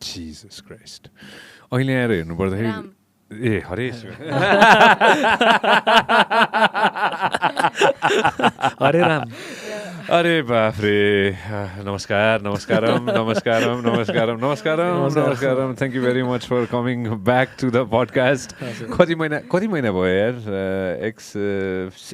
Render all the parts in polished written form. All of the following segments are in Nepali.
Jesus Christ. अहिले आएर हेर्नु पर्दाखेरि ए हरे हरे राम अरे बाफ रे नमस्कार नमस्कारम नमस्कारम नमस्कारम नमस्कारम नमस्कारम thank you very much for coming back to the podcast कति महिना भयो यार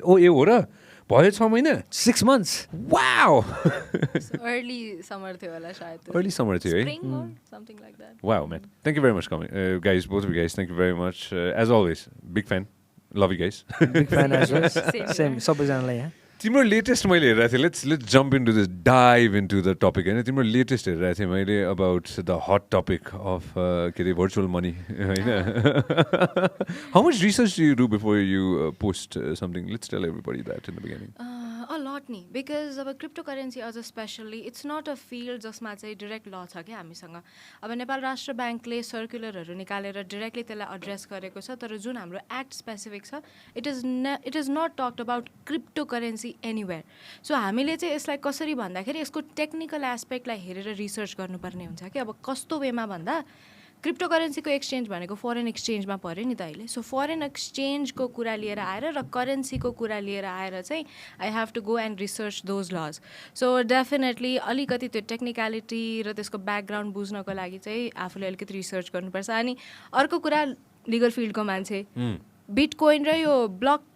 ओ ए हो र भयो 6 महिना 6 months वाउ अर्ली समर थियो होला सायद अर्ली समर थियो है spring or something like that wow man thank you very much coming guys both of you guys thank you very much as always big fan love you guys big fan as well same सबैजनालाई यहाँ तिम्रो लेटेस्ट मैले हेरिरहेको थिएँ let's jump into this dive into the topic होइन तिम्रो लेटेस्ट हेरिरहेको थिएँ मैले about the hot topic of के अरे भर्चुअल मनी होइन how much research you do before you post something let's tell everybody that in the beginning a lot नि बिकज अब क्रिप्टोकरेन्सी अझ especially it's not a field जसमा चाहिँ डिरेक्ट ल छ क्या हामीसँग अब नेपाल राष्ट्र ब्याङ्कले सर्कुलरहरू निकालेर डिरेक्टली त्यसलाई एड्रेस गरेको छ तर जुन हाम्रो एक्ट स्पेसिफिक छ it is not talked about cryptocurrency anywhere so हामीले चाहिँ यसलाई कसरी भन्दाखेरि यसको टेक्निकल एस्पेक्टलाई हेरेर रिसर्च गर्नुपर्ने हुन्छ कि अब कस्तो वेमा भन्दा क्रिप्टोकरेन्सीको एक्सचेन्ज भनेको फरेन एक्सचेन्जमा पऱ्यो नि त अहिले सो फरेन एक्सचेन्जको कुरा लिएर आएर र करेन्सीको कुरा लिएर आएर चाहिँ I have to go and research those laws so definitely अलिकति त्यो टेक्निकलिटी र त्यसको ब्याकग्राउन्ड बुझ्नको लागि चाहिँ आफूले अलिकति रिसर्च गर्नुपर्छ अनि अर्को कुरा लिगल फिल्डको मान्छे बिटकोइन र यो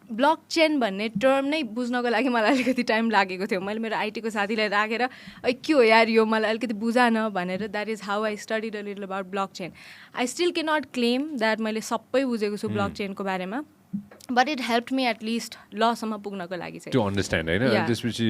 ब्लक चेन भन्ने टर्म नै बुझ्नको लागि मलाई अलिकति टाइम लागेको थियो मैले मेरो आइटीको साथीलाई राखेर के हो यार यो मलाई अलिकति बुझान भनेर that is how I studied a little about blockchain I still के नट क्लेम द्याट मैले सबै बुझेको छु ब्लक चेनको बारेमा but it help me at least लसम्म पुग्नको लागि चाहिँ टु अन्डरस्ट्यान्ड होइन त्यसपछि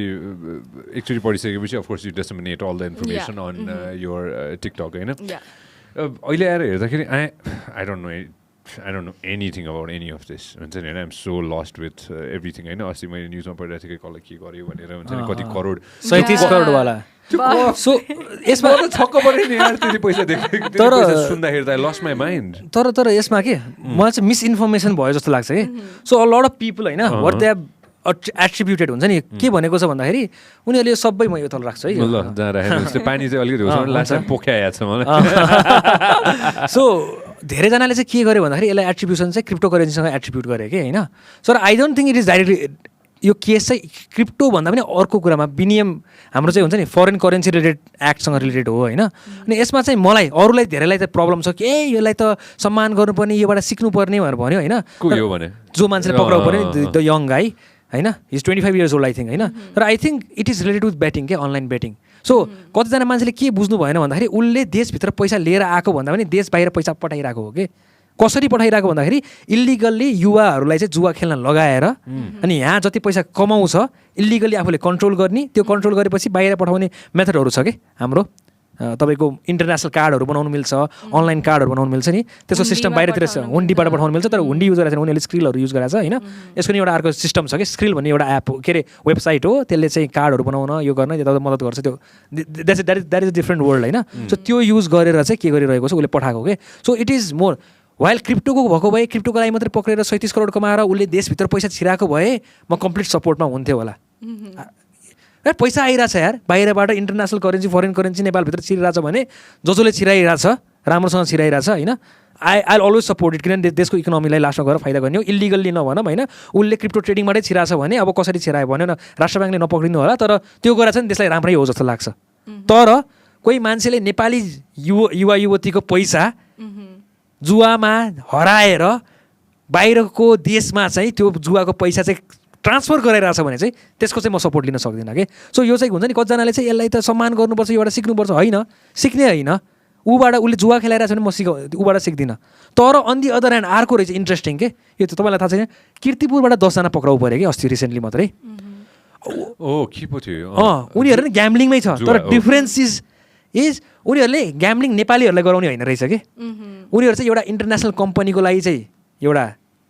एकचोटि पढिसकेपछि of course you disseminate all the information on your TikTok होइन अहिले आएर हेर्दाखेरि I don't know anything about any of this हुन्छ नि होइन I'm so lost with everything होइन अस्ति मैले न्युजमा पढिरहेको थिएँ कसलाई के गर्यो भनेर हुन्छ नि कति करोड 37 करोडवाला सो यसमा त छक्क पऱ्यो नि यार त्यति पैसा देखेँ तर सुन्दाखेरि त आई लस्ट माई माइन्ड तर यसमा के मलाई चाहिँ मिसइन्फर्मेसन भयो जस्तो लाग्छ कि so a lot of people होइन वाट दे एट्रिब्युटेड हुन्छ नि के भनेको छ भन्दाखेरि उनीहरूले सबै म यो तल राख्छु है ल जहाँ राखेको पानी चाहिँ अलिकति लास्ट पोख्या छ मलाई सो धेरैजनाले चाहिँ के गर्यो भन्दाखेरि यसलाई एट्रिब्युसन चाहिँ क्रिप्टोकरेन्सीसँग एट्रिब्युट गरे कि होइन sir I don't think it is directly यो केस चाहिँ क्रिप्टो भन्दा पनि अर्को कुरामा विनियम हाम्रो चाहिँ हुन्छ नि फरेन करेन्सी रिलेटेड एक्टसँग रिलेटेड हो होइन अनि यसमा चाहिँ मलाई अरूलाई धेरैलाई त प्रब्लम छ कि यसलाई त सम्मान गर्नुपर्ने योबाट सिक्नुपर्ने भनेर भन्यो होइन जो मान्छेले पक्राउ पर्ने द यङ गाई होइन is 25 years old I think होइन तर I think it is related with batting के अनलाइन ब्याटिङ सो कतिजना मान्छेले के बुझ्नु भएन भन्दाखेरि उसले देशभित्र पैसा लिएर आएको भन्दा पनि देश बाहिर पैसा पठाइरहेको हो कि कसरी पठाइरहेको भन्दाखेरि इल्लिगल्ली युवाहरूलाई चाहिँ जुवा खेल्न लगाएर अनि यहाँ जति पैसा कमाउँछ इल्लिगल्ली आफूले कन्ट्रोल गर्ने त्यो कन्ट्रोल गरेपछि बाहिर पठाउने मेथडहरू छ कि हाम्रो तपाईँको इन्टरनेसनल कार्डहरू बनाउनु मिल्छ अनलाइन कार्डहरू बनाउनु मिल्छ नि त्यसको सिस्टम बाहिरतिर छ हुन्डीबाट पठाउनु मिल्छ तर हुन्डी युज गरेको छैन उनीहरूले स्क्रिलहरू युज गरेको छ होइन यसको नि एउटा अर्को सिस्टम छ कि स्क्रिल भन्ने एउटा एप के अरे वेबसाइट हो त्यसले चाहिँ कार्डहरू बनाउन यो गर्न यता मद्दत गर्छ त्यो that is a different world होइन सो त्यो युज गरेर चाहिँ के गरिरहेको छ उसले पठाएको के so it is more while क्रिप्टोको भएको भए क्रिप्टोको लागि मात्रै पक्रेर 37 करोड कमाएर उसले देशभित्र पैसा छिराएको भए म कम्प्लिट सपोर्टमा हुन्थ्यो होला पैसा आइरहेछ यार बाहिरबाट इन्टरनेसनल करेन्सी फरेन करेन्सी नेपालभित्र छिरिरहेछ भने जसले छिराइरहेछ राम्रोसँग छिराइरहेछ होइन आई अलवेज सपोर्ट इट किनभने देशको इकोनोमीलाई लास्टमा गएर फाइदा गर्ने हो इल्लिगल्ली नभनौँ होइन उसले क्रिप्टो ट्रेडिङबाटै छिराछ भने अब कसरी छिरायो भन्यो न राष्ट्र ब्याङ्कले नपक्रिनु होला तर त्यो गरेर चाहिँ त्यसलाई राम्रै हो जस्तो लाग्छ तर कोही मान्छेले नेपाली युवा युवतीको पैसा जुवामा हराएर बाहिरको देशमा चाहिँ त्यो जुवाको पैसा चाहिँ ट्रान्सफर गराइरहेछ भने चाहिँ त्यसको चाहिँ म सपोर्ट लिन सक्दिनँ कि सो यो चाहिँ हुन्छ नि कतिजनाले चाहिँ यसलाई त सम्मान गर्नुपर्छ योबाट सिक्नुपर्छ होइन सिक्ने होइन ऊबाट उसले जुवा खेलाइरहेछ भने म ऊबाट सिक्दिनँ तर अन दि अदर ह्यान्ड अर्को रहेछ इन्ट्रेस्टिङ के यो त तपाईँलाई थाहा छैन किर्तिपुरबाट 10 जना पक्राउ पऱ्यो कि अस्ति रिसेन्टली मात्रै उनीहरू नि ग्याम्लिङमै छ तर डिफरेन्स इज उनीहरूले ग्याम्लिङ नेपालीहरूलाई गराउने होइन रहेछ कि उनीहरू चाहिँ एउटा इन्टरनेसनल कम्पनीको लागि चाहिँ एउटा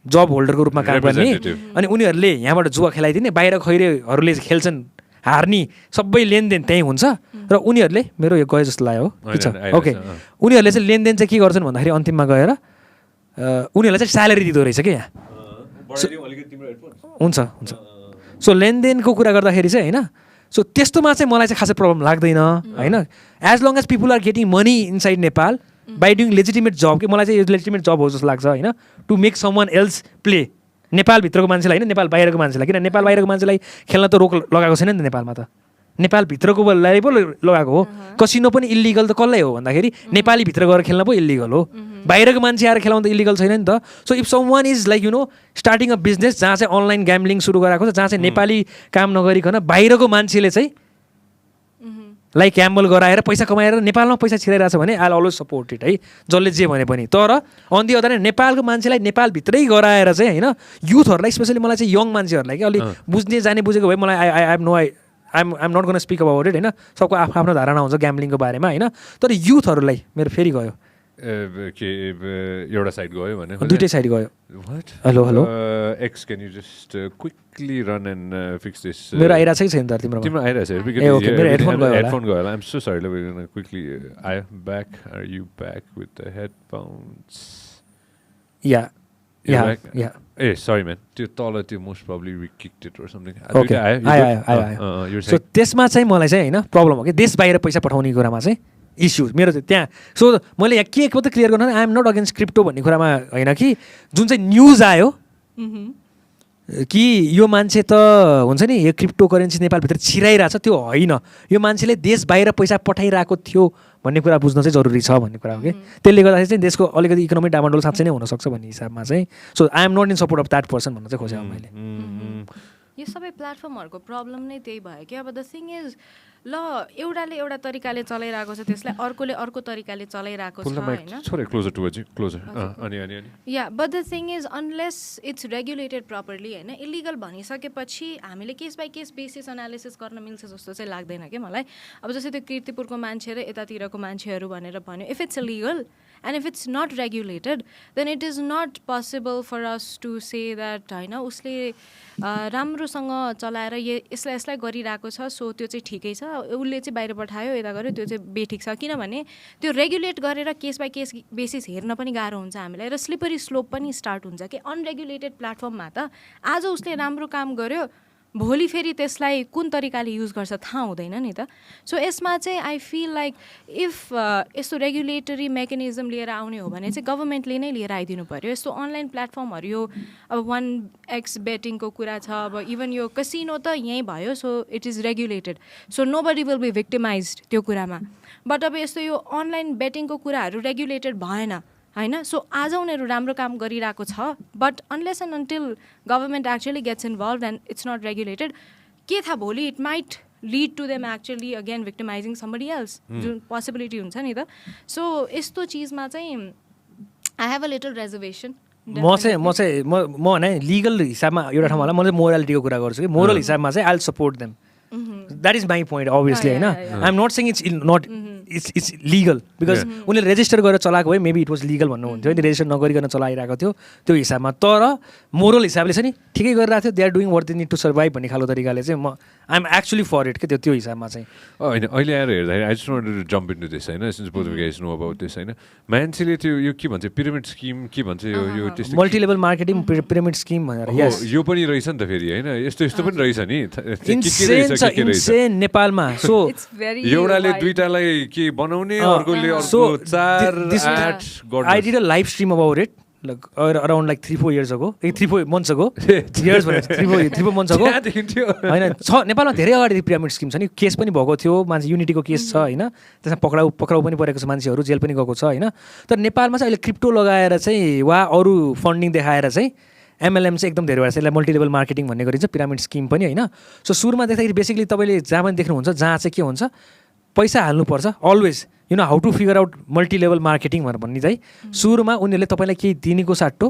जब होल्डरको रूपमा काम गर्ने अनि उनीहरूले यहाँबाट जुवा खेलाइदिने बाहिर खैरेहरूले खेल्छन् हार्ने सबै लेनदेन त्यहीँ हुन्छ र उनीहरूले मेरो यो गए जस्तो लाग्यो हो ओके उनीहरूले चाहिँ लेनदेन चाहिँ के गर्छन् भन्दाखेरि अन्तिममा गएर उनीहरूलाई चाहिँ स्यालेरी दिँदो रहेछ कि यहाँ हुन्छ हुन्छ सो लेनदेनको कुरा गर्दाखेरि चाहिँ होइन सो त्यस्तोमा चाहिँ मलाई चाहिँ खासै प्रब्लम लाग्दैन होइन as long as people are getting money inside Nepal by doing legitimate जब कि मलाई चाहिँ यो लेजिटिमेट जब हो जस्तो लाग्छ होइन to make someone else play नेपालभित्रको मान्छेलाई होइन नेपाल बाहिरको मान्छेलाई किन नेपाल बाहिरको मान्छेलाई खेल्न त रोक लगाएको छैन नि त नेपालमा त नेपालभित्रकोलाई पो लगाएको हो कसिनो पनि इल्लिगल त कसलाई हो भन्दाखेरि नेपालीभित्र गएर खेल्न पो इल्लिगल हो बाहिरको मान्छे आएर खेलाउनु त इल्लिगल छैन नि त so if someone is like starting a business जहाँ चाहिँ अनलाइन ग्याम्बलिङ सुरु गराएको छ जहाँ चाहिँ नेपाली काम नगरिकन बाहिरको मान्छेले चाहिँ लाइक क्याम्बल गराएर पैसा कमाएर नेपालमा पैसा छिराइरहेको छ भने आई अलवेज सपोर्ट इट है जसले जे भने पनि तर अन दि अदर नेपालको मान्छेलाई नेपालभित्रै गराएर चाहिँ होइन युथहरूलाई स्पेसली मलाई चाहिँ यङ मान्छेहरूलाई कि अलिक बुझ्ने जाने बुझेको भए मलाई I'm not gonna speak about it होइन सबको आफ्नो धारणा हुन्छ ग्याम्बलिङको बारेमा होइन तर युथहरूलाई मेरो फेरि गयो एउटा साइड गयो भने दुईटै साइड गयो hello x can you just quickly run and fix this मेरो आइरहेको छैन त तिम्रो आइरहेको छ मेरो हेडफोन गयो होला I'm so sorry quickly I back are you back with the headphones yeah ah sorry man त्यो तल त्यो most probably we kicked it or something आयो सो त्यसमा चाहिँ मलाई चाहिँ होइन प्रब्लम हो कि देश बाहिर पैसा पठाउने कुरामा चाहिँ इस्यु मेरो चाहिँ त्यहाँ सो मैले यहाँ के मात्रै क्लियर गर्नु I am not against crypto भन्ने कुरामा होइन कि जुन चाहिँ न्युज आयो कि यो मान्छे त हुन्छ नि यो क्रिप्टो करेन्सी नेपालभित्र छिराइरहेछ त्यो होइन यो मान्छेले देश बाहिर पैसा पठाइरहेको थियो भन्ने कुरा बुझ्न चाहिँ जरुरी छ भन्ने कुरा हो कि त्यसले गर्दाखेरि चाहिँ देशको अलिकति इकोनोमिक डामाडोल साँच्चै नै हुनसक्छ भन्ने हिसाबमा चाहिँ so I am not in support of that person भन्न चाहिँ खोजेँ मैले यो सबै प्लेटफर्महरूको प्रब्लम नै त्यही भयो कि अब द थिङ इज ल एउटाले एउटा तरिकाले चलाइरहेको छ त्यसलाई अर्कोले अर्को तरिकाले चलाइरहेको छ होइन या but the thing is unless it's regulated properly होइन इलिगल भनिसकेपछि हामीले case by case basis analysis गर्न मिल्छ जस्तो चाहिँ लाग्दैन कि मलाई अब जस्तै त्यो कीर्तिपुरको मान्छे र यतातिरको मान्छेहरू भनेर भन्यो if it's illegal and if it's not regulated then it is not possible for us to say that होइन उसले राम्रोसँग चलाएर यसलाई गरिरहेको छ सो त्यो चाहिँ ठिकै छ उसले चाहिँ बाहिर पठायो यता गर्यो त्यो चाहिँ बेठिक छ किनभने त्यो रेगुलेट गरेर केस बाई केस बेसिस हेर्न पनि गाह्रो हुन्छ हामीलाई र स्लिपरी स्लोप पनि स्टार्ट हुन्छ कि अनरेगुलेटेड प्लेटफर्ममा त आज उसले राम्रो काम गर्यो भोलि फेरि त्यसलाई कुन तरिकाले युज गर्छ थाहा हुँदैन नि त सो यसमा चाहिँ आई फिल लाइक इफ यस्तो रेगुलेटरी मेकानिजम लिएर आउने हो भने चाहिँ गभर्मेन्टले नै लिएर आइदिनु पऱ्यो यस्तो अनलाइन प्लेटफर्महरू यो अब 1x बेटिङको कुरा छ अब इभन यो कसिनो त यहीँ भयो so it is regulated so nobody will be victimized त्यो कुरामा बट अब यस्तो यो अनलाइन बेटिङको कुराहरू रेगुलेटेड भएन होइन सो आज उनीहरू राम्रो काम गरिरहेको छ but unless and until government actually gets involve and it's not regulated के थाहा भोलि it might lead to them actually again victimizing somebody else जुन पोसिबिलिटी हुन्छ नि त सो यस्तो चिजमा चाहिँ I have a little reservation म भने लिगल हिसाबमा एउटा ठाउँमा होला म चाहिँ मोरालिटीको कुरा गर्छु कि मोरल हिसाबमा चाहिँ I will support them that is my point obviously होइन I am not saying it's not it's legal because उनीहरूले रेजिस्टर गरेर चलाएको भए मेबी इट वाज लिगल भन्नुहुन्थ्यो नि रेजिस्टर नगरिकन चलाइरहेको थियो त्यो हिसाबमा तर मोरल हिसाबले चाहिँ नि ठिकै गरिरहेको थियो they are doing worth they need to survive भन्ने खालको तरिकाले चाहिँ म I am actually for it के त्यो हिसाबमा चाहिँ होइन अहिले आएर हेर्दाखेरि I just wanted to jump into this होइन since both of you guys know about this होइन मान्छेले त्यो यो के भन्छ पिरामिड स्किम के भन्छ यो मल्टिलेभल मार्केटिङ पिरामिड स्किम भनेर यो पनि रहेछ नि त फेरि होइन यस्तो पनि रहेछ नि नेपालमा सो एउटाले दुईटालाई के बनाउने अर्कोले अर्को 4-8 I did a live stream about it around like 3-4 years ago 3-4 months ago years भने 3-4 months ago होइन छ नेपालमा धेरै अगाडि पिरामिड स्किम छ नि केस पनि भएको थियो मान्छे युनिटीको केस छ होइन त्यसमा पक्राउ पनि परेको छ मान्छेहरू जेल पनि गएको छ होइन तर नेपालमा चाहिँ अहिले क्रिप्टो लगाएर चाहिँ वा अरू फन्डिङ देखाएर चाहिँ एमएलएम चाहिँ एकदम धेरै भएर यसलाई मल्टिलेभल मार्केटिङ भन्ने गरिन्छ पिरामिड स्किम पनि होइन सो सुरुमा देख्दाखेरि बेसिकली तपाईँले जहाँ पनि देख्नुहुन्छ जहाँ चाहिँ के हुन्छ पैसा हाल्नुपर्छ always you know how to figure out multilevel marketing भनेर भन्ने चाहिँ सुरुमा उनीहरूले तपाईँलाई केही दिनेको साटो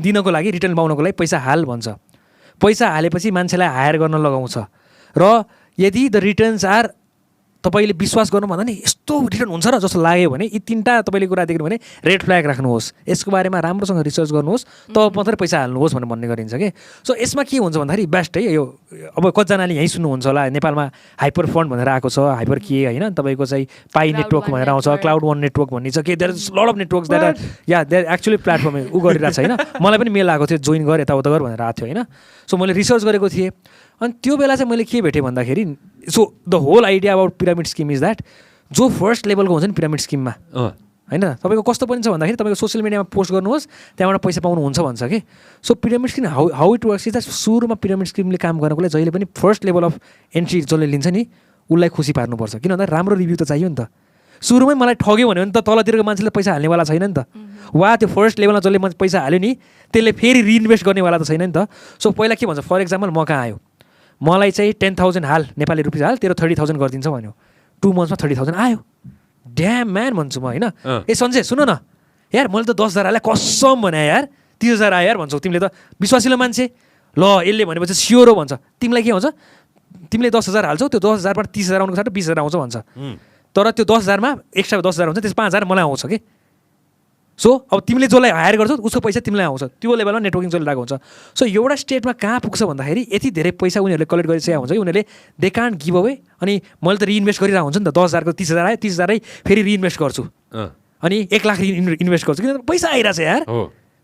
दिनको लागि रिटर्न पाउनको लागि पैसा हाल भन्छ पैसा हालेपछि मान्छेलाई हायर गर्न लगाउँछ र यदि द रिटर्न्स आर तपाईँले विश्वास गर्नुभन्दा नि यस्तो रिटर्न हुन्छ र जस्तो लाग्यो भने यी तिनवटा तपाईँले कुरा देख्नु भने रेड फ्ल्याग राख्नुहोस् यसको बारेमा राम्रोसँग रिसर्च गर्नुहोस् तब मात्रै पैसा हाल्नुहोस् भनेर भन्ने गरिन्छ कि सो यसमा के हुन्छ भन्दाखेरि बेस्ट है यो अब कतिजनाले यहीँ सुन्नुहुन्छ होला नेपालमा हाइपर फन्ड भनेर आएको छ हाइपर के होइन तपाईँको चाहिँ पाई नेटवर्क भनेर आउँछ क्लाउड वन नेटवर्क भन्ने छ के there is lot of networks that are yeah there actually platform ऊ गरिरहेको छ होइन मलाई पनि मेल आएको थियो जोइन गर यताउता गर भनेर आएको थियो होइन सो मैले रिसर्च गरेको थिएँ अनि त्यो बेला चाहिँ मैले के भेटेँ भन्दाखेरि so the whole idea about pyramid scheme is that जो फर्स्ट लेभलको हुन्छ नि पिरामिड स्किममा होइन तपाईँको कस्तो पनि छ भन्दाखेरि तपाईँको सोसियल मिडियामा पोस्ट गर्नुहोस् त्यहाँबाट पैसा पाउनुहुन्छ भन्छ कि so pyramid scheme how it works is that सुरुमा पिरामिड स्किमले काम गर्नको लागि जहिले पनि फर्स्ट लेभल अफ एन्ट्री जसले लिन्छ नि उसलाई खुसी पार्नुपर्छ किन भन्दा राम्रो रिभ्यू त चाहियो नि त सुरुमै मलाई ठग्यो भन्यो भने त तलतिरको मान्छेले पैसा हाल्नेवाला छैन नि त वा त्यो फर्स्ट लेभलमा जसले पैसा हाल्यो नि त्यसले फेरि रिइन्भेस्ट गर्नेवाला त छैन नि त सो पहिला के भन्छ फर एक्जाम्पल म कहाँ आयो मलाई चाहिँ 10,000 हाल नेपाली रुपियाँ हाल तेरो 30,000 गरिदिन्छ भन्यो 2 मन्थ्समा 30,000 आयो ड्याम म्यान भन्छु म होइन ए सञ्जय सुन न यार मैले त 10,000 हालेँ कसम भने यार 30,000 आयो यार भन्छौ तिमीले त विश्वासिलो मान्छे ल यसले भनेपछि स्योर हो भन्छ तिमीलाई के हुन्छ तिमीले 10,000 हाल्छौ त्यो 10,000बाट 30,000 आउनुको साथ 20,000 आउँछ भन्छ तर त्यो 10,000मा एक्स्ट्रा 10,000 हुन्छ त्यस 5,000 मलाई आउँछ कि सो अब तिमीले जसलाई हायर गर्छौ उसको पैसा तिमीलाई आउँछ त्यो लेभलमा नेटवर्किङ चलिरहेको हुन्छ सो एउटा स्टेटमा कहाँ पुग्छ भन्दाखेरि यति धेरै पैसा उनीहरूले कलेक्ट गरिसकेको हुन्छ कि उनीहरूले दे कान्ट गिभ अवे अनि मैले त रिइन्भेस्ट गरिरहेको हुन्छ नि त 10,000को 30,000 आयो 30,000 फेरि रिइन्भेस्ट गर्छु अनि 1 लाख इन्भेस्ट गर्छु किनभने पैसा आइरहेछ यार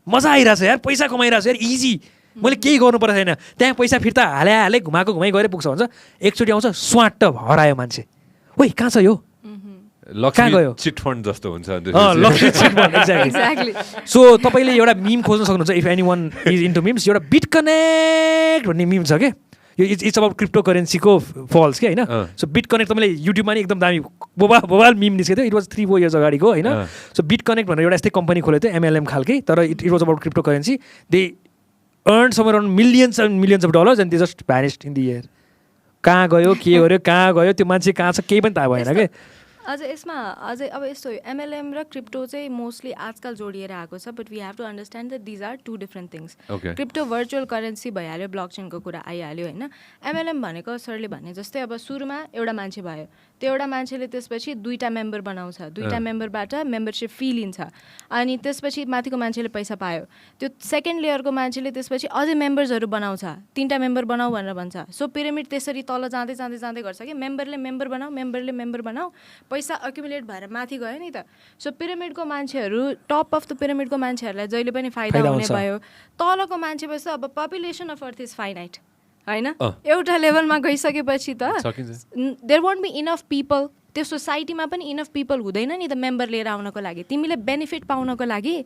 मजा आइरहेछ यार पैसा कमाइरहेछ यार इजी मैले केही गर्नु पर्ने छैन त्यहाँ पैसा फिर्ता हाले घुमाएको घुमाइ गएर पुग्छ भन्छ एकचोटि आउँछ स्वाट हरायो मान्छे ओइ कहाँ छ यो कहाँ गयो चिट फन्ड जस्तो हुन्छ Lakshmi chit fund exactly so तपाईँले एउटा मिम खोज्न सक्नुहुन्छ if anyone is into memes एउटा बिट कनेक्ट भन्ने मिम छ क्या यो इट्स अबाउट क्रिप्टो करेन्सीको फल्स के होइन सो बिट कनेक्ट तपाईँले युट्युबमा नि एकदम दामी बोबाल मिम निस्केको थियो इट वाज 3-4 इयर्स अगाडिको होइन सो बिट कनेक्ट भनेर एउटा यस्तै कम्पनी खोलेको थियो MLM खालकै तर it was about crypto currency they earn somewhere around millions and millions of dollars and they just vanished in the air कहाँ गयो के गर्यो कहाँ गयो त्यो मान्छे कहाँ छ केही पनि थाहा भएन क्या अझै यसमा अझै अब यस्तो MLM र क्रिप्टो चाहिँ मोस्टली आजकल जोडिएर आएको छ but we have to understand that these are 2 different things crypto virtual currency भइहाल्यो ब्लकचेनको कुरा आइहाल्यो होइन MLM भनेको सरले भने जस्तै अब सुरुमा एउटा मान्छे भयो त्यो एउटा मान्छेले त्यसपछि 2टा मेम्बर बनाउँछ 2टा मेम्बरबाट मेम्बरसिप फी लिन्छ अनि त्यसपछि माथिको मान्छेले पैसा पायो त्यो सेकेन्ड लेयरको मान्छेले त्यसपछि अझै मेम्बर्सहरू बनाउँछ 3टा मेम्बर बनाऊ भनेर भन्छ सो पिरामिड त्यसरी तल जाँदै जाँदै जाँदै गर्छ कि मेम्बरले मेम्बर बनाऊ पैसा अक्युमुलेट भएर माथि गयो नि त सो पिरामिडको मान्छेहरू टप अफ द पिरामिडको मान्छेहरूलाई जहिले पनि फाइदा हुने भयो तलको मान्छे भएपछि अब population of earth is finite होइन एउटा लेभलमा गइसकेपछि त there won't be enough people त्यो सोसाइटीमा पनि इनफ पिपल हुँदैन नि त मेम्बर लिएर आउनको लागि तिमीले बेनिफिट पाउनको लागि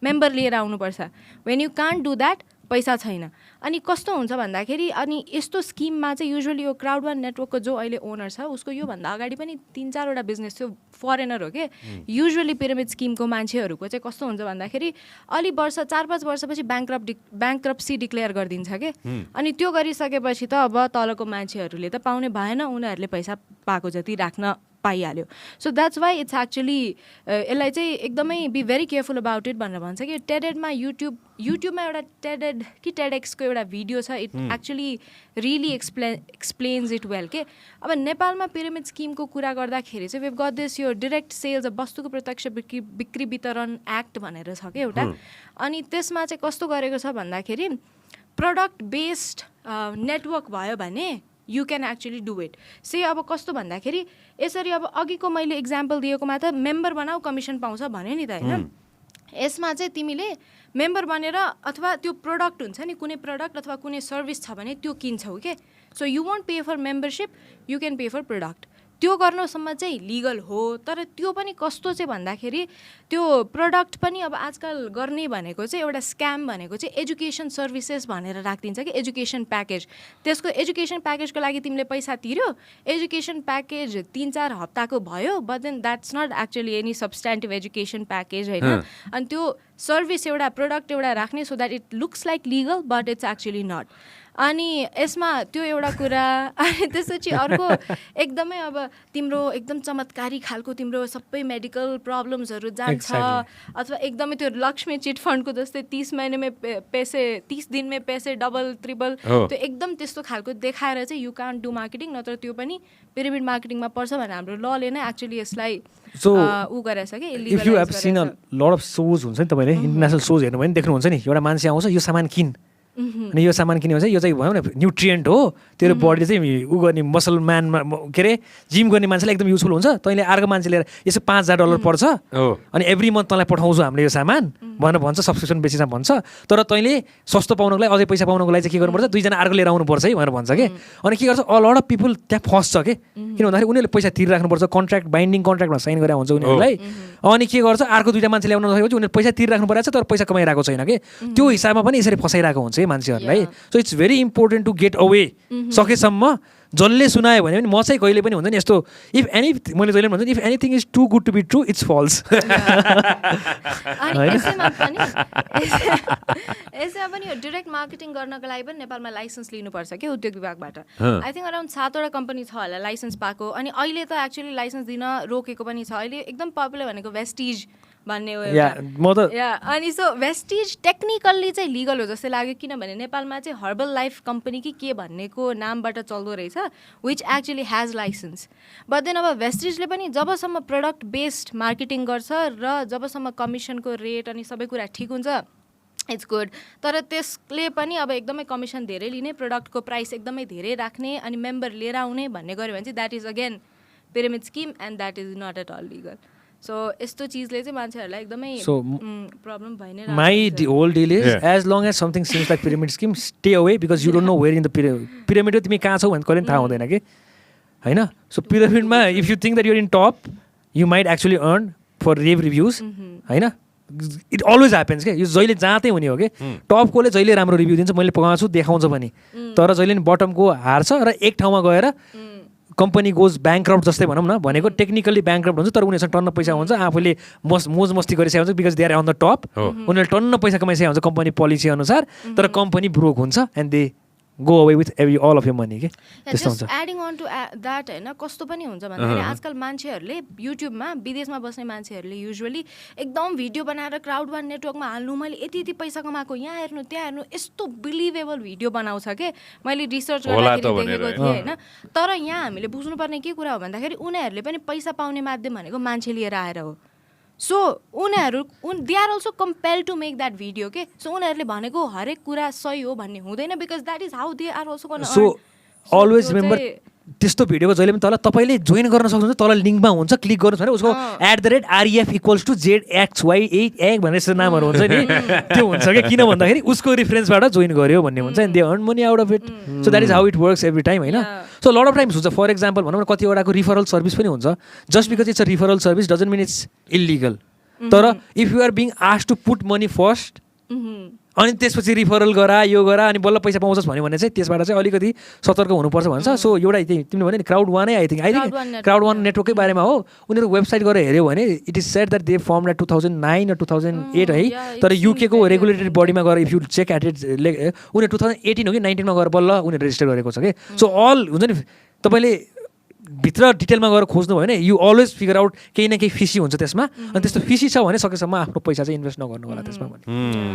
मेम्बर लिएर आउनुपर्छ when you can't do that पैसा छैन अनि कस्तो हुन्छ भन्दाखेरि अनि यस्तो स्किममा चाहिँ युजुअली यो क्राउड वान नेटवर्कको जो अहिले ओनर छ उसको योभन्दा अगाडि पनि 3-4वटा बिजनेस थियो फरेनर हो कि युजुअली पिरामिड स्किमको मान्छेहरूको चाहिँ कस्तो हुन्छ भन्दाखेरि अलि वर्ष 4-5 वर्षपछि ब्याङ्क्रप्सी डिक्लेयर गरिदिन्छ कि अनि त्यो गरिसकेपछि त अब तलको मान्छेहरूले त पाउने भएन उनीहरूले पैसा पाएको जति राख्न पाइहाल्यो so that's why it's actually यसलाई चाहिँ एकदमै be very careful about it भनेर भन्छ कि टेडेडमा युट्युबमा एउटा टेडेड कि टेडेक्सको एउटा भिडियो छ it actually really explains it well के अब नेपालमा पिरामिड स्किमको कुरा गर्दाखेरि चाहिँ वेभ गट दिस यो डाइरेक्ट सेल्स वस्तुको प्रत्यक्ष बिक्री वितरण एक्ट भनेर छ कि एउटा अनि त्यसमा चाहिँ कस्तो गरेको छ भन्दाखेरि प्रडक्ट बेस्ड नेटवर्क भयो भने you can actually do it say अब कस्तो भन्दाखेरि यसरी अब अघिको मैले इक्जाम्पल दिएकोमा त मेम्बर बनाऊ कमिसन पाउँछ भन्यो नि त होइन यसमा चाहिँ तिमीले मेम्बर बनेर अथवा त्यो प्रडक्ट हुन्छ नि कुनै प्रडक्ट अथवा कुनै सर्भिस छ भने त्यो किन्छौ के so you won't pay for membership you can pay for product त्यो गर्नुसम्म चाहिँ लिगल हो तर त्यो पनि कस्तो चाहिँ भन्दाखेरि त्यो प्रडक्ट पनि अब आजकल गर्ने भनेको चाहिँ एउटा स्क्याम भनेको चाहिँ एजुकेसन सर्भिसेस भनेर राखिदिन्छ कि एजुकेसन प्याकेज त्यसको एजुकेसन प्याकेजको लागि तिमीले पैसा तिर्यो एजुकेसन प्याकेज 3-4 हप्ताको भयो but then that's not actually any substantive education package होइन अनि त्यो सर्भिस एउटा प्रडक्ट एउटा राख्ने so that it looks like legal but it's actually not अनि यसमा त्यो एउटा कुरा अनि त्यसपछि अर्को एकदमै अब तिम्रो एकदम चमत्कारी खालको तिम्रो सबै मेडिकल प्रब्लम्सहरू जान्छ अथवा एकदमै त्यो लक्ष्मी चिट फन्डको जस्तै 30 दिनमै पैसे डबल ट्रिपल त्यो एकदम त्यस्तो खालको देखाएर चाहिँ यु कान्ट डु मार्केटिङ नत्र त्यो पनि पिरामिड मार्केटिङमा पर्छ भनेर हाम्रो लले नै एक्चुली यसलाई ऊ गरेछ कि if you have seen a lot of shows हुन्छ नि तपाईँले इन्टरनेसनल सोज हेर्नु भयो भने देख्नुहुन्छ नि एउटा मान्छे आउँछ यो सामान किन अनि यो सामान किन्यो भने चाहिँ यो चाहिँ भनौँ न न्युट्रिएन्ट हो, तेरो बडीले चाहिँ उ गर्ने मसलम्यानमा के अरे जिम गर्ने मान्छेलाई एकदम युजफुल हुन्छ, तैँले अर्को मान्छे लिएर यसो $5,000 पर्छ अनि एभ्री मन्थ तँलाई पठाउँछु हामीले यो सामान भनेर भन्छ, सब्सक्रिप्सन बेसिसमा भन्छ। तर तैँले सस्तो पाउनको लागि अझै पैसा पाउनको लागि चाहिँ के गर्नुपर्छ, 2 जना अर्को लिएर आउनुपर्छ है भनेर भन्छ कि। अनि के गर्छ, अ लट अफ पिपल त्यहाँ फस्छ कि, किन भन्दाखेरि उनीहरूले पैसा तिरिराख्नुपर्छ, कन्ट्र्याक्ट बाइन्डिङ कन्ट्र्याक्टमा साइन गरेर हुन्छ उनीहरूलाई। अनि के गर्छ, अर्को 2टा मान्छे ल्याउन नसकेपछि उनीहरूले पैसा तिरिराख्नु परेको छ तर पैसा कमाइरहेको छैन कि, त्यो हिसाबमा पनि यसरी फसाइरहेको हुन्छ है मान्छेहरूलाई। So it's very important to get away. सकेसम्म जसले सुनायो भने पनि म चाहिँ कहिले पनि हुन्छ नि यस्तो, इफ एनी मैले जहिले भन्छु if anything is too good to be true it's false. यसमा पनि यो डिरेक्ट मार्केटिङ गर्नको लागि पनि नेपालमा लाइसेन्स लिनुपर्छ कि उद्योग विभागबाट। आई थिङ्क अराउन्ड 7वटा कम्पनी छ होला लाइसेन्स पाएको, अनि अहिले त एक्चुअली लाइसेन्स दिन रोकेको पनि छ। अहिले एकदम पपुलर भनेको वेस्टिज भन्ने हो अनि सो वेस्टिज टेक्निकल्ली चाहिँ लिगल हो जस्तै लाग्यो, किनभने नेपालमा चाहिँ हर्बल लाइफ कम्पनी कि के भन्नेको नामबाट चल्दो रहेछ, which actually has licence. But then अब वेस्टिजले पनि जबसम्म प्रडक्ट बेस्ड मार्केटिङ गर्छ र जबसम्म कमिसनको रेट अनि सबै कुरा ठिक हुन्छ इट्स गुड, तर त्यसले पनि अब एकदमै कमिसन धेरै लिने, प्रडक्टको प्राइस एकदमै धेरै राख्ने अनि मेम्बर लिएर आउने भन्ने गऱ्यो भने चाहिँ that is again pyramid scheme and that is not at all legal. So यस्तो चिजले चाहिँ मान्छेहरूलाई एकदमै प्रब्लम भइ नै My whole deal is as long as something seems like pyramid scheme, stay away because you don't know where in the pyramid तिमी कहाँ छौ भन्ने कहिले थाहा हुँदैन कि हैन। सो पिरामिडमा if you think that you're in top you might actually earn for revenues हैन। इट अलवेज ह्यापन्स के, यो जहिले जाँदै हुने हो कि। टपकोले जहिले राम्रो रिभ्यू दिन्छ, मैले पकाउँछु देखाउँछ पनि, तर जहिले नि बटमको हार्छ र एक ठाउँमा गएर कम्पनी गोज ब्याङ्क्रप्ट जस्तै भनौँ न, भनेको टेक्निकली ब्याङ्क्रप्ट हुन्छ तर उनीहरूसँग टन्न पैसा हुन्छ, आफूले मोज मस्ती गरिसकेको हुन्छ because they are on the top, उनीहरूले टन्न पैसा कमाइसकेको हुन्छ कम्पनी पोलिसी अनुसार, तर कम्पनी ब्रोक हुन्छ and they go away with all of your money के। त्यस्तो हुन्छ। एडिङ अन टु द्याट होइन, कस्तो पनि हुन्छ भन्दाखेरि आजकल मान्छेहरूले युट्युबमा विदेशमा बस्ने मान्छेहरूले युजुअली एकदम भिडियो बनाएर क्राउड वान नेटवर्कमा हाल्नु, मैले यति यति पैसा कमाएको, यहाँ हेर्नु त्यहाँ हेर्नु, यस्तो बिलिभेबल भिडियो बनाउँछ कि मैले रिसर्च गर्दाखेरि देखेको थिएँ होइन। तर यहाँ हामीले बुझ्नुपर्ने के कुरा हो भन्दाखेरि उनीहरूले पनि पैसा पाउने माध्यम भनेको मान्छे लिएर आएर हो। सो उनीहरू they are also compelled to make that video के। सो उनीहरूले भनेको हरेक कुरा सही हो भन्ने हुँदैन, because that is how they are also gonna. So always remember त्यस्तो भिडियोको जहिले पनि तल तपाईँले जोइन गर्न सक्नुहुन्छ, तल लिङ्कमा हुन्छ, क्लिक गर्नुहोस् भने उसको @REF=ZXY8 भनेर यस्तो नामहरू हुन्छ नि, त्यो हुन्छ क्या। किन भन्दाखेरि उसको रिफरेन्सबाट जोइन गर्यो भन्ने हुन्छ and they earn money out of it. So that is how it works every time होइन। सो लट अफ टाइम्स हुन्छ, फर एक्जाम्पल भनौँ न कतिवटाको रिफरल सर्भिस पनि हुन्छ, just because it's a referral service doesn't mean it's illegal. तर if you are being asked to put money first अनि त्यसपछि रिफरल गरा यो गरा अनि बल्ल पैसा पाउँछस् भन्यो भने चाहिँ त्यसबाट चाहिँ अलिकति सतर्क हुनुपर्छ भन्छ। सो एउटा तिमीले भने नि क्राउड वानै आई थिङ्क क्राउड वान नेटवर्कै बारेमा हो, उनीहरू वेबसाइट गएर हेऱ्यो भने it is said that they firm at 2009 or 2008 है, तर युकेको रेगुलेटरी बडीमा गएर if you check at it उनीहरू 2018 हो कि 19 मा गएर बल्ल उनीहरू रेजिस्टर गरेको छ कि। सो अल हुन्छ नि, तपाईँले भित्र डिटेलमा गएर खोज्नु भयो भने यु अलवेज फिगर आउट केही न केही फिसी हुन्छ त्यसमा, अनि त्यस्तो फिसी छ भने सकेसम्म आफ्नो पैसा चाहिँ इन्भेस्ट नगर्नु होला त्यसमा भने।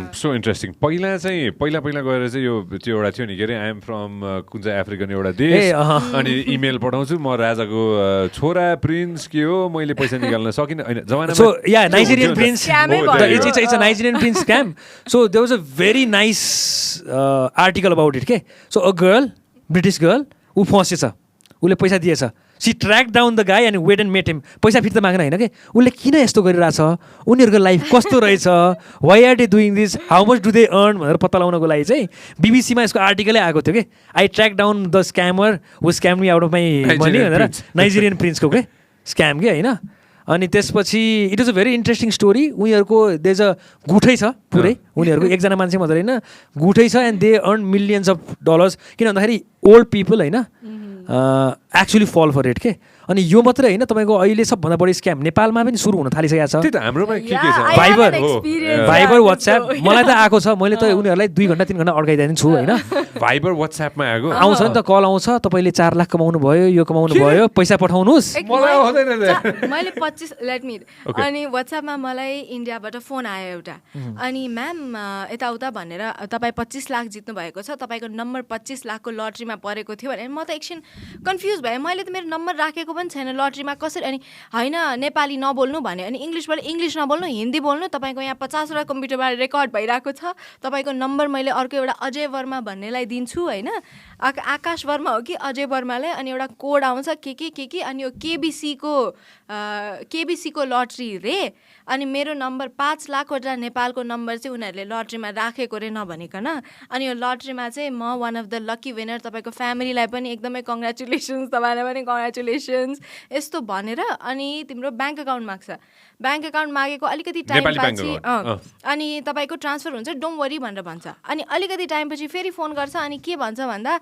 So interesting. पहिला गएर चाहिँ यो त्यो एउटा थियो नि के अरे आई एम फ्रम कुन चाहिँ अफ्रिकन एउटा देश, अनि इमेल पठाउँछु म राजाको छोरा प्रिन्स के हो, मैले पैसा निकाल्न सकिनँ होइन जमाना। So yeah Nigerian prince, it's a Nigerian prince scam. So there was a very nice article about it के। So a girl, British girl, ऊ फसेछ, उसले पैसा दिएछ, she track down the guy and wait and met him. पैसा फिर्ता माग्न होइन कि, उसले किन यस्तो गरिरहेछ, उनीहरूको लाइफ कस्तो रहेछ, why are they doing this, how much do they earn भनेर पत्ता लगाउनको लागि चाहिँ बिबिसीमा यसको आर्टिकलै आएको थियो कि, I track down the scammer who scam me out of my money भनेर, नाइजेरियन प्रिन्सको के स्क्याम के होइन। अनि त्यसपछि it is a very interesting story. उनीहरूको देज अ गुठै छ पुरै, उनीहरूको एकजना मान्छे मात्रै होइन गुठै छ and they earn millions of dollars। किन भन्दाखेरि ओल्ड पिपल होइन एक्चुअली फल फर इट के। अनि यो मात्रै होइन, तपाईँको अहिले सबभन्दा बढी स्क्याम नेपालमा पनि सुरु हुन थालिसकेको छ। भाइबर वाट्सएप मलाई त आएको छ, मैले त उनीहरूलाई 2 घण्टा 3 घण्टा अड्काइदिएको छु होइन। भाइबर वाट्सएपमा आएको आउँछ नि त, कल आउँछ, तपाईँले 4 लाख कमाउनु भयो, यो कमाउनु भयो, पैसा पठाउनुहोस्। मैले 25 अनि वाट्सएपमा मलाई इन्डियाबाट फोन आयो एउटा, अनि म्याम यताउता भनेर तपाईँ 25 लाख जित्नु भएको छ, तपाईँको नम्बर 25 लाखको लटरीमा परेको थियो भने म त एकछिन कन्फ्युज भएँ। मैले त मेरो नम्बर राखेको पनि छैन लटरीमा कसरी अनि होइन नेपाली नबोल्नु भने अनि इङ्ग्लिस नबोल्नु हिन्दी बोल्नु तपाईँको यहाँ 50वटा कम्प्युटरमा रेकर्ड भइरहेको छ तपाईँको नम्बर मैले अर्को एउटा अजय वर्मा भन्नेलाई दिन्छु होइन आकाश वर्मा हो कि अजय वर्मालाई अनि एउटा कोड आउँछ के अनि यो केबिसीको लटरी रे अनि मेरो नम्बर 5 लाखवटा नेपालको नम्बर चाहिँ उनीहरूले लटरीमा राखेको रे नभनिकन अनि यो लटरीमा चाहिँ म one of the lucky winner तपाईँको फ्यामिलीलाई पनि एकदमै कङ्ग्रेचुलेसन्स तपाईँलाई पनि कङ्ग्रेचुलेसन्स यस्तो भनेर अनि तिम्रो ब्याङ्क एकाउन्ट माग्छ ब्याङ्क एकाउन्ट मागेको अलिकति टाइमपछि अनि तपाईँको ट्रान्सफर हुन्छ डोन्ट वरी भनेर भन्छ अनि अलिकति टाइमपछि फेरि फोन गर्छ अनि के भन्छ भन्दा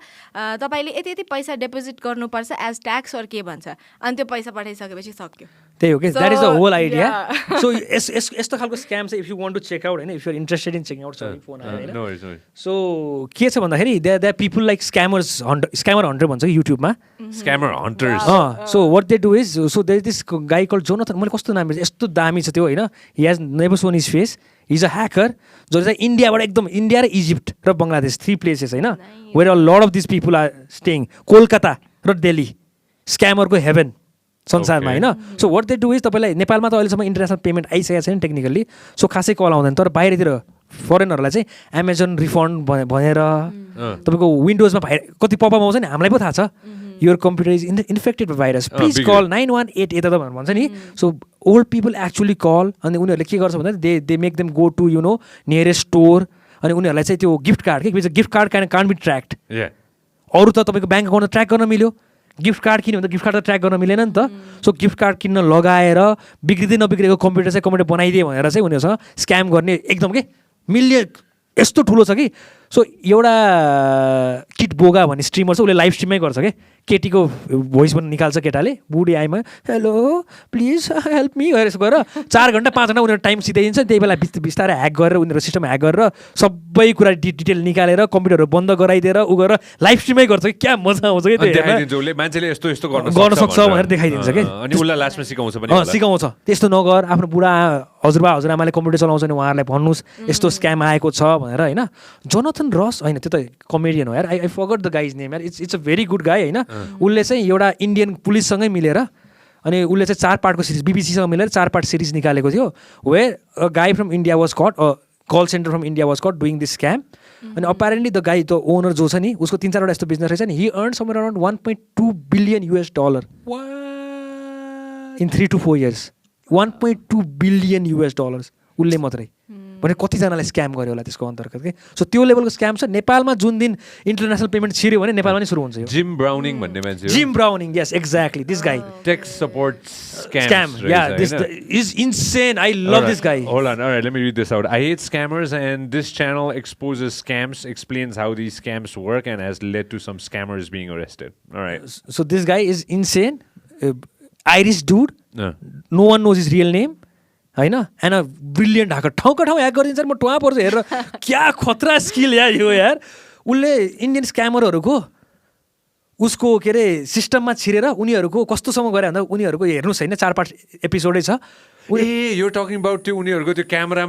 तपाईँले यति यति पैसा डिपोजिट गर्नुपर्छ एज ट्याक्स अर के भन्छ अनि त्यो पैसा पठाइसकेपछि सक्यो त्यही हो कि that is the whole idea so यस्तो खालको स्क्याम चाहिँ if you want to check out होइन if you are interested in checking out phone होइन सो के छ भन्दाखेरि they people like scammer hunter भन्छ कि युट्युबमा scammer hunters so what they do is so there is this guy call Jonathan मैले कस्तो नाम यस्तो दामी छ त्यो होइन he has never shown his face his a hacker जो चाहिँ इन्डियाबाट एकदम इन्डिया र इजिप्ट र बङ्गलादेश 3 प्लेसेस होइन where a lot of this people are staying Kolkata र दिल्ली स्क्यामरको हेभन संसारमा होइन so what they do is तपाईँलाई नेपालमा त अहिलेसम्म इन्टरनेसनल पेमेन्ट आइसकेको छैन टेक्निकल्ली सो खासै कल आउँदैन तर बाहिरतिर फरेनरहरूलाई चाहिँ एमाजोन रिफन्ड भनेर तपाईँको विन्डोजमा कति पपअप आउँछ नि हामीलाई पो थाहा छ your computer is infected with virus please call 918 यता त भन्छ नि so old people actually call अनि उनीहरूले के गर्छ भन्दा they make them go to you know nearest store अनि उनीहरूलाई चाहिँ त्यो गिफ्ट कार्ड के gift card can't be tracked अरू त तपाईँको ब्याङ्क एकाउन्ट ट्र्याक गर्न मिल्यो गिफ्ट कार्ड किन्यो भने त गिफ्ट कार्ड त ट्र्याक गर्न मिलेन नि त सो गिफ्ट कार्ड किन्न लगाएर बिग्रिँदै नबिग्रेको कम्प्युटर चाहिँ कम्प्युटर बनाइदिए भनेर चाहिँ उनीहरूसँग स्क्याम गर्ने एकदम के मिलियन यस्तो ठुलो छ कि सो एउटा किट बोगा भन्ने स्ट्रिमर छ उसले लाइभ स्ट्रिमै गर्छ क्या केटीको भोइस पनि निकाल्छ केटाले बुढी आइमा हेलो प्लिज हेल्प मी गरेर यसो गरेर 4 घन्टा 5 घन्टा उनीहरू टाइम सिधाइदिन्छ त्यही बेला बिस्तारै ह्याक गरेर उनीहरू सिस्टम ह्याक गरेर सबै कुरा डिटेल निकालेर कम्प्युटरहरू बन्द गराइदिएर उ गरेर लाइभ स्ट्रिमै गर्छ कि क्या मजा आउँछ कि त्यो मान्छेले यस्तो यस्तो गर्न सक्छ भनेर देखाइदिन्छ कि अनि उसलाई लास्टमा सिकाउँछ पनि सिकाउँछ त्यस्तो नगर आफ्नो बुढा हजुरबा हजुरआमाले कम्प्युटर चलाउँछ नि उहाँहरूलाई भन्नुहोस् यस्तो स्क्याम आएको छ भनेर होइन जोनाथन रस होइन त्यो त कमेडियन हो यार I forgot the guy's name यार it's a very good guy होइन उसले चाहिँ एउटा इन्डियन पुलिससँगै मिलेर अनि उसले चाहिँ 4 पार्टको सिरिज बीबीसीसँग मिलेर 4 पार्ट सिरिज निकालेको थियो where a guy from India was cut call centre from India was cut doing this scam अनि apparently the guy the owner जो छ नि उसको 3-4वटा यस्तो बिजनेस रहेछ नि he earn somewhere around $1.2 billion in 3 to 4 years $1.2 billion उसले मात्रै भने कतिजनालाई स्क्याम गर्यो होला त्यसको अन्तर्गत के सो त्यो लेभलको स्क्याम छ नेपालमा जुन दिन इन्टरनेसनल पेमेन्ट छिर्यो भने नेपालमा नै सुरु हुन्छ यो जिम ब्राउनिङ भन्ने मान्छे Jim Browning yes exactly this guy tech support scam yeah this is insane I love this guy hold on all right let me read this out I hate scammers and this channel exposes scams explains how these scams work and has led to some scammers being arrested all right so this guy is insane Irish dude no one knows his real name होइन एन्ड अ ब्रिलियन्ट ह्याकर ठाउँका ठाउँ ह्याक गरिदिन्छ म टुवा पर्छ हेरेर क्या खतरा स्किल यो यार उसले इन्डियन स्क्यामरहरूको उसको के अरे सिस्टममा छिरेर उनीहरूको कस्तोसम्म गरे भन्दा उनीहरूको हेर्नुहोस् होइन 4 पार्ट एपिसोडै छ you're talking about त्यो उनीहरूको त्यो क्यामेरा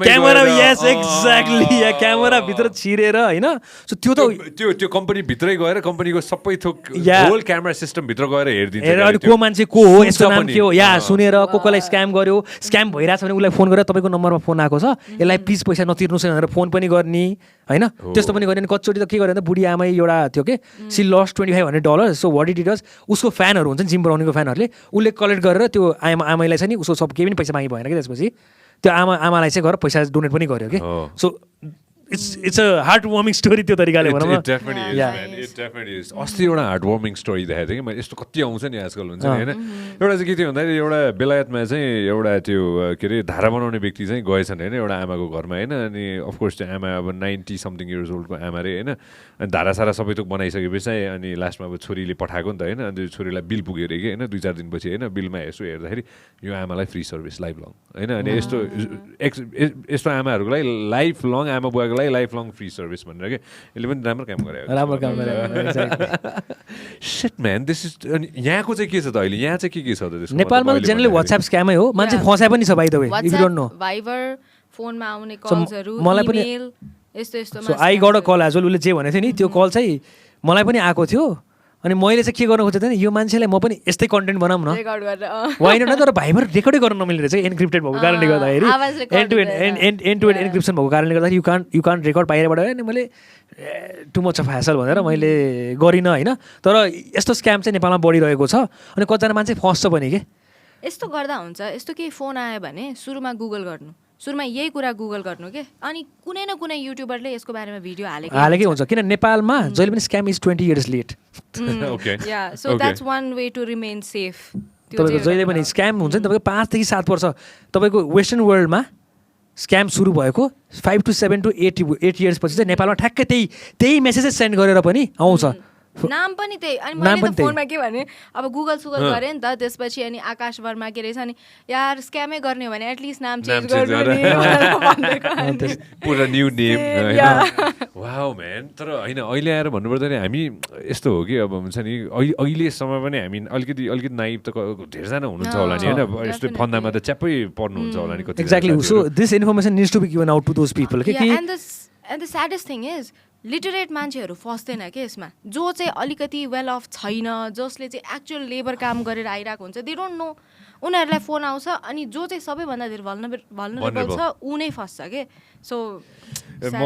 यस एक्ज्याक्टली या क्यामेरा भित्र छिरेर हैन सो त्यो त त्यो कम्पनी भित्रै गएर कम्पनीको सबै थोक होल क्यामेरा सिस्टम भित्र गएर हेर्दिन्छ अनि को मान्छे को हो यसको नाम के हो या सुनेर कोलाई स्क्याम गर्यो स्क्याम भइराछ भने उलाई फोन गरेर तपाईको नम्बरमा फोन आएको छ यसलाई प्लिज पैसा नतिर्नुस् भनेर फोन पनि गर्ने हैन त्यस्तो पनि गर्ने कच्चोटी त के गरे भन्दा बुढी आमै एउटा थियो के she lost $2500 so what it does उसको फ्यानहरु हुन्छ जिम ब्राउनीको फ्यानहरुले उले कलेक्ट गरेर त्यो आमैलाई चाहिँ नि उसको सब केही पनि पैसा मागी भएन के त्यसपछि त्यो आमालाई चाहिँ गएर पैसा डोनेट पनि गर्यो के so it's a heartwarming story त्यो तरिकाले भनौँ It definitely is, man. It definitely is. अस्ति एउटा heartwarming story देखाएको थिएँ कि मैले यस्तो कति आउँछ नि आजकल हुन्छ नि हैन एउटा चाहिँ के थियो भन्दाखेरि एउटा बेलायतमा चाहिँ एउटा त्यो के अरे धारा बनाउने व्यक्ति चाहिँ गएछन् हैन एउटा आमाको घरमा हैन अनि अफ कोर्स त्यो आमा अब 90 समथिङ इयर्स ओल्डको आमा रे हैन अनि धारा सारा सबै थोक बनाइसकेपछि चाहिँ अनि लास्टमा अब छोरीले पठाएको नि त हैन अनि छोरीलाई बिल पुग्यो रे के हैन 2-4 दिनपछि हैन बिलमा यसो हेर्दाखेरि यो आमालाई फ्री सर्भिस लाइफ लङ हैन अनि यस्तो आमाहरूको लागि लाइफ लङ आमा बुवाको लागि लाइफ लङ फ्री सर्भिस भनेर के यसले पनि राम्रो काम गरे शिट म्यान दिस इज यहाँको चाहिँ के छ त अहिले यहाँ चाहिँ के छ त त्यसको नेपालमा जेनरली व्हाट्सएप स्क्यामै हो मान्छे फसाए पनि छ by the way if you don't know Viber फोनमा आउने कल्सहरु इमेल यस्तो so I got a call as well उसले जे भनेको थियो नि त्यो कल चाहिँ मलाई पनि आएको थियो अनि मैले चाहिँ के गर्न खोजेको थिएँ यो मान्छेलाई म पनि यस्तै कन्टेन्ट बनाऊँ न होइन न तर भाइबर रेकर्डै गर्न नमिल्ने रहेछ एन्क्रिप्टेड भएको कारणले गर्दाखेरि एन्ड टु एन्ड एन्क्रिप्सन भएको कारणले गर्दाखेरि यु कान्ट रेकर्ड बाहिरबाट अनि मैले टु मच अफ ह्यासल भनेर मैले गरिनँ होइन तर यस्तो स्क्याम चाहिँ नेपालमा बढिरहेको छ अनि कतिजना मान्छे फस्छ पनि के यस्तो गर्दा हुन्छ यस्तो केही फोन आयो भने सुरुमा गुगल गर्नु सुरुमा यही कुरा गुगल गर्नु के अनि कुनै न कुनै युट्युबरले यसको बारेमा भिडियो हालेकै हुन्छ किन नेपालमा जहिले पनि scam is 20 years late so that's one way to remain safe तपाईँको जहिले पनि स्क्याम हुन्छ नि तपाईँको 5 देखि 7 वर्ष तपाईँको वेस्टर्न वर्ल्डमा स्क्याम सुरु भएको 5 to 7 to 8 years पछि चाहिँ नेपालमा ठ्याक्कै त्यही मेसेजेस सेन्ड गरेर पनि आउँछ नाम पनि त्यही अनि मैले त फोनमा के भने अब गुगल सुगल गरेँ नि त त्यसपछि अनि आकाश वर्मा के रहेछ अनि यार स्क्यामै गर्ने हो भने एटलिस्ट नाम चेन्ज गर्नु पुरा न्यू नेम वाउ म्यान तर होइन अहिले आएर भन्नुपर्दा नि हामी यस्तो हो कि अब हुन्छ नि अहिलेसम्म पनि हामी अलिकति नाइभ त धेरैजना हुनुहुन्छ होला नि होइन यस्तो फन्दामा त च्याप्पै पर्नुहुन्छ होला नि कति exactly so this information needs to be given out to those people and the saddest thing is literate मान्छेहरू फस्दैन के यसमा जो चाहिँ अलिकति वेल अफ छैन जसले चाहिँ एक्चुअल लेबर काम गरेर आइरहेको हुन्छ दे डोन्ट नो उनीहरूलाई फोन आउँछ अनि जो चाहिँ सबैभन्दा धेरै भल्नरेबल छ ऊ नै फस्छ के सो म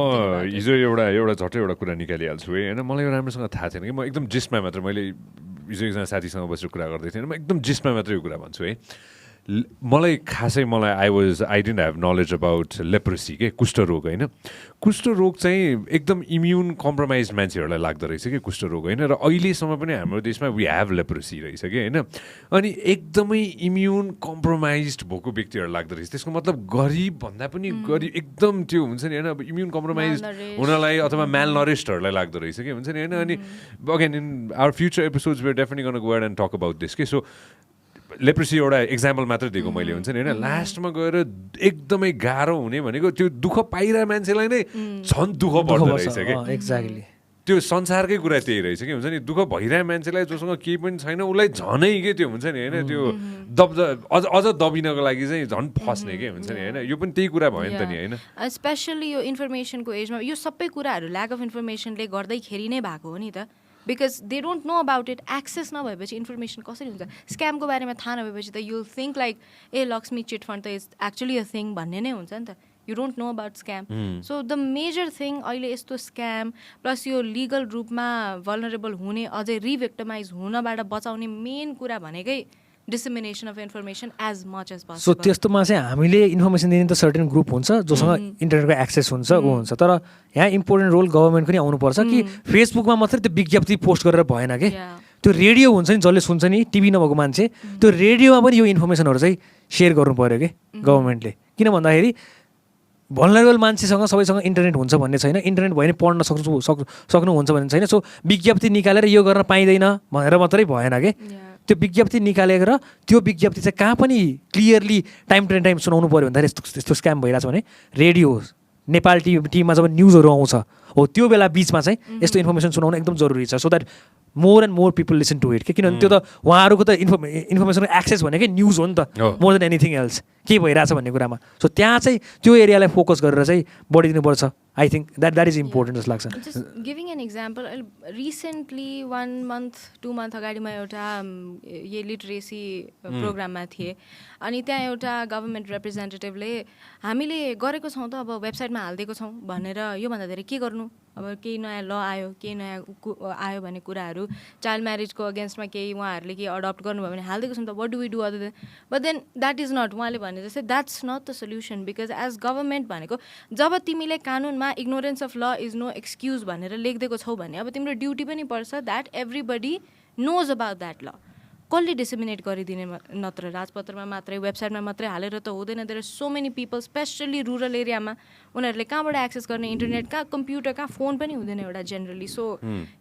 हिजो एउटा झट्टै एउटा कुरा निकालिहाल्छु है होइन मलाई राम्रोसँग थाहा छैन कि म एकदम जिस्टमा मात्र मैले हिजो एकजना साथीसँग बसेर कुरा गर्दै थिएँ म एकदम जिस्टमा मात्रै यो कुरा भन्छु है मलाई I didn't have knowledge about leprosy के कुष्ठरोग होइन कुष्ठरोग चाहिँ एकदम इम्युन कम्प्रोमाइज मान्छेहरूलाई लाग्दो रहेछ कि कुष्ठरोग होइन र अहिलेसम्म पनि हाम्रो देशमा वी हेभ लेप्रोसी रहेछ कि होइन अनि एकदमै इम्युन कम्प्रोमाइज भएको व्यक्तिहरू लाग्दो रहेछ त्यसको मतलब गरिब भन्दा पनि गरिब एकदम त्यो हुन्छ नि होइन अब इम्युन कम्प्रोमाइज हुनलाई अथवा म्याल नरिस्टहरूलाई लाग्दो रहेछ कि हुन्छ नि होइन अनि again in our future episodes where definitely gonna go and talk about this के सो लेप्रोसी एउटा एक्जाम्पल मात्र दिएको मैले हुन्छ नि होइन लास्टमा गएर एकदमै गाह्रो हुने भनेको त्यो दुःख पाइरहेको मान्छेलाई नै झन् दुःख पर्दो रहेछ कि एक्ज्याक्टली त्यो संसारकै कुरा त्यही रहेछ कि हुन्छ नि दुःख भइरहेको मान्छेलाई जोसँग केही पनि छैन उसलाई झनै के त्यो हुन्छ नि होइन त्यो अझ दबिनको लागि चाहिँ झन् फस्ने के हुन्छ नि होइन यो पनि त्यही कुरा भयो नि त नि होइन स्पेसल्ली यो इन्फर्मेसनको एजमा यो सबै कुराहरू ल्याक अफ इन्फर्मेसनले गर्दैखेरि नै भएको हो नि त because they don't know about it access नभएपछि इन्फर्मेसन कसरी हुन्छ स्क्यामको बारेमा थाहा नभएपछि त you think like a Lakshmi chit fund त इज एक्चुली अ थिङ भन्ने नै हुन्छ नि त you don't know about scam so the major thing अहिले यस्तो स्क्याम प्लस यो लिगल रूपमा भल्नरेबल हुने अझै रिभिक्टमाइज हुनबाट बचाउने मेन कुरा भनेकै dissemination of information as much as possible so त्यस्तोमा चाहिँ हामीले इन्फर्मेसन दिने त सर्टेन ग्रुप हुन्छ जोसँग इन्टरनेटको एक्सेस हुन्छ ऊ हुन्छ तर यहाँ इम्पोर्टेन्ट रोल गभर्मेन्टको नि आउनुपर्छ कि फेसबुकमा मात्रै त्यो विज्ञप्ति पोस्ट गरेर भएन कि त्यो रेडियो हुन्छ नि जसले सुन्छ नि टिभी नभएको मान्छे त्यो रेडियोमा पनि यो इन्फर्मेसनहरू चाहिँ सेयर गर्नु पऱ्यो कि गभर्मेन्टले किन भन्दाखेरि भल्नरेबल मान्छेसँग सबैसँग इन्टरनेट हुन्छ भन्ने छैन इन्टरनेट भयो भने पढ्न सक्नुहुन्छ भन्ने छैन सो विज्ञप्ति निकालेर यो गर्न पाइँदैन भनेर मात्रै भएन कि त्यो विज्ञप्ति निकालेर त्यो विज्ञप्ति चाहिँ कहाँ पनि क्लियरली टाइम टु टाइम सुनाउनु पऱ्यो भन्दाखेरि यस्तो स्क्याम भइरहेछ भने रेडियो नेपाल टिभीमा जब न्युजहरू आउँछ हो त्यो बेला बिचमा चाहिँ यस्तो इन्फर्मेसन सुनाउनु एकदम जरुरी छ so that more and more people listen to it किनभने त्यो त उहाँहरूको त इन्फर्मेसनको एक्सेस भनेकै न्युज हो नि त मोर देन एनिथिङ एल्स के भइरहेछ भन्ने कुरामा सो त्यहाँ चाहिँ त्यो एरियालाई फोकस गरेर चाहिँ बढिदिनुपर्छ I think that is important जस्तो लाग्छ giving an example recently 1 month 2 month अगाडिमा एउटा यही लिटरेसी प्रोग्राममा थिएँ अनि त्यहाँ एउटा गभर्मेन्ट रिप्रेजेन्टेटिभले हामीले गरेको छौँ त अब वेबसाइटमा हालिदिएको छौँ भनेर योभन्दा धेरै के गर्नु अब केही नयाँ ल आयो केही नयाँ आयो भन्ने कुराहरू चाइल्ड म्यारेजको अगेन्स्टमा केही उहाँहरूले केही अडप्ट गर्नुभयो भने हालिदिएको छौँ त what do we do other than but then that is not उहाँले भने जस्तै that's not the solution because as government भनेको जब तिमीले कानुनमा ignorance of law is no excuse भनेर लेखिदिएको छौ भने अब तिम्रो ड्युटी पनि पर्छ that everybody knows about that law कसले डिसेमिनेट गरिदिने नत्र राजपत्रमा मात्रै वेबसाइटमा मात्रै हालेर त हुँदैन there are so many people especially rural एरियामा उनीहरूले कहाँबाट एक्सेस गर्ने इन्टरनेट कहाँ कम्प्युटर कहाँ फोन पनि हुँदैन एउटा जेनरली सो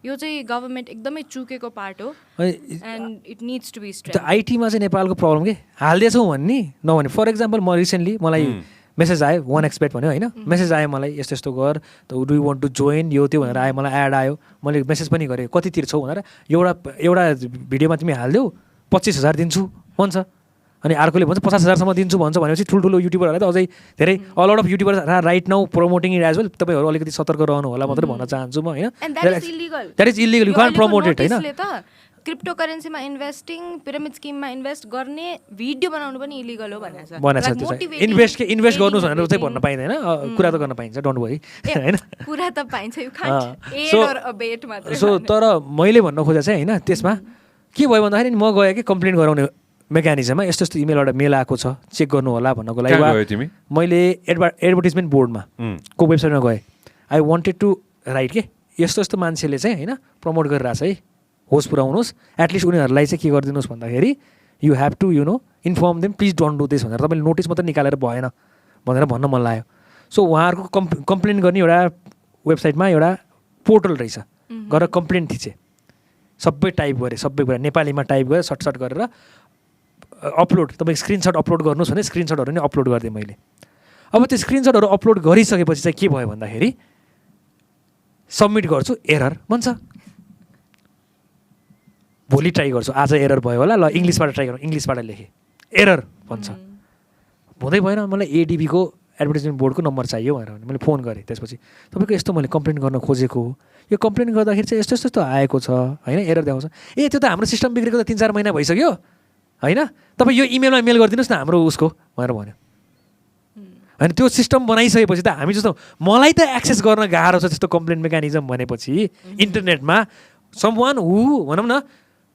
यो चाहिँ गभर्मेन्ट एकदमै चुकेको पार्ट हो and it needs to be strength आइटीमा चाहिँ नेपालको प्रब्लम के हालिदिएछौँ भन्ने नभने फर इक्जाम्पल म रिसेन्टली मलाई मेसेज आयो 1xbet भन्यो होइन मेसेज आयो मलाई यस्तो यस्तो गर त do you want to join यो त्यो भनेर आयो मलाई एड आयो मैले मेसेज पनि गरेँ कति तिर्छौ भनेर एउटा भिडियोमा तिमी हालिदेऊ 25,000 दिन्छु भन्छ अनि अर्कोले भन्छ 50,000 दिन्छु भन्छ भनेपछि ठुल्ठुलो युट्युबरहरूलाई त अझै धेरै a lot of YouTuber right now promoting it as well. तपाईँहरू अलिकति सतर्क रहनु होला मात्रै भन्न चाहन्छु म होइन. That is illegal, you can't promote it होइन. क्रिप्टो करेन्सीमा इन्भेस्टिङ पिरामिड स्किममा इन्भेस्ट गर्ने भिडियो बनाउनु पनि इलिगल हो भनेको छ. इन्भेस्ट गर्नुहोस् भनेर चाहिँ भन्न पाइँदैन, कुरा त गर्न पाइन्छ, डोन्ट वरी होइन. कुरा त पाइन्छ, you can't aid or abet मात्र. सो तर मैले भन्न खोजेको चाहिँ होइन त्यसमा के भयो भन्दाखेरि म गएँ कि कम्प्लेन गराउने मेकानिजममा यस्तो यस्तो इमेलबाट मेल आएको छ चेक गर्नु होला भन्नको लागि मैले एडभर्टिजमेन्ट बोर्डमा को वेबसाइटमा गएँ. आई वान्टेड टु राइट के यस्तो यस्तो मान्छेले चाहिँ होइन प्रमोट गरिरहेछ है, होस् पुऱ्याउनुहोस्, एटलिस्ट उनीहरूलाई चाहिँ के गरिदिनुहोस् भन्दाखेरि you have to you know inform them please don't do this भनेर तपाईँले नोटिस मात्रै निकालेर भएन भनेर भन्न मन लाग्यो. सो उहाँहरूको कम्प्लेन गर्ने एउटा वेबसाइटमा एउटा पोर्टल रहेछ, गरेर कम्प्लेन थिचेँ, सबै टाइप गरेँ, सबै कुरा नेपालीमा टाइप गरेर सर्ट गरेर अपलोड, तपाईँ स्क्रिनसट अपलोड गर्नुहोस् भने स्क्रिनसटहरू नै अपलोड गरिदिएँ मैले. अब त्यो स्क्रिनसटहरू अपलोड गरिसकेपछि चाहिँ के भयो भन्दाखेरि सबमिट गर्छु, एरर भन्छ. भोलि ट्राई गर्छु, आज एरर भयो होला, ल इङ्ग्लिसबाट ट्राई गरौँ, इङ्ग्लिसबाट लेखेँ, एरर भन्छ. हुँदै भएन, मलाई एडिबीको एडभर्टिजमेन्ट बोर्डको नम्बर चाहियो भनेर मैले फोन गरेँ. त्यसपछि तपाईँको यस्तो मैले कम्प्लेन गर्न खोजेको हो, यो कम्प्लेन गर्दाखेरि चाहिँ यस्तो यस्तो आएको छ होइन, एरर देखाउँछ. ए त्यो त हाम्रो सिस्टम बिग्रेको त 3-4 महिना भइसक्यो होइन, तपाईँ यो इमेलमा मेल गरिदिनुहोस् न हाम्रो उसको भनेर भन्यो. होइन त्यो सिस्टम बनाइसकेपछि त हामी जस्तो मलाई त एक्सेस गर्न गाह्रो छ त्यस्तो कम्प्लेन मेकानिजम भनेपछि इन्टरनेटमा समवान हु भनौँ न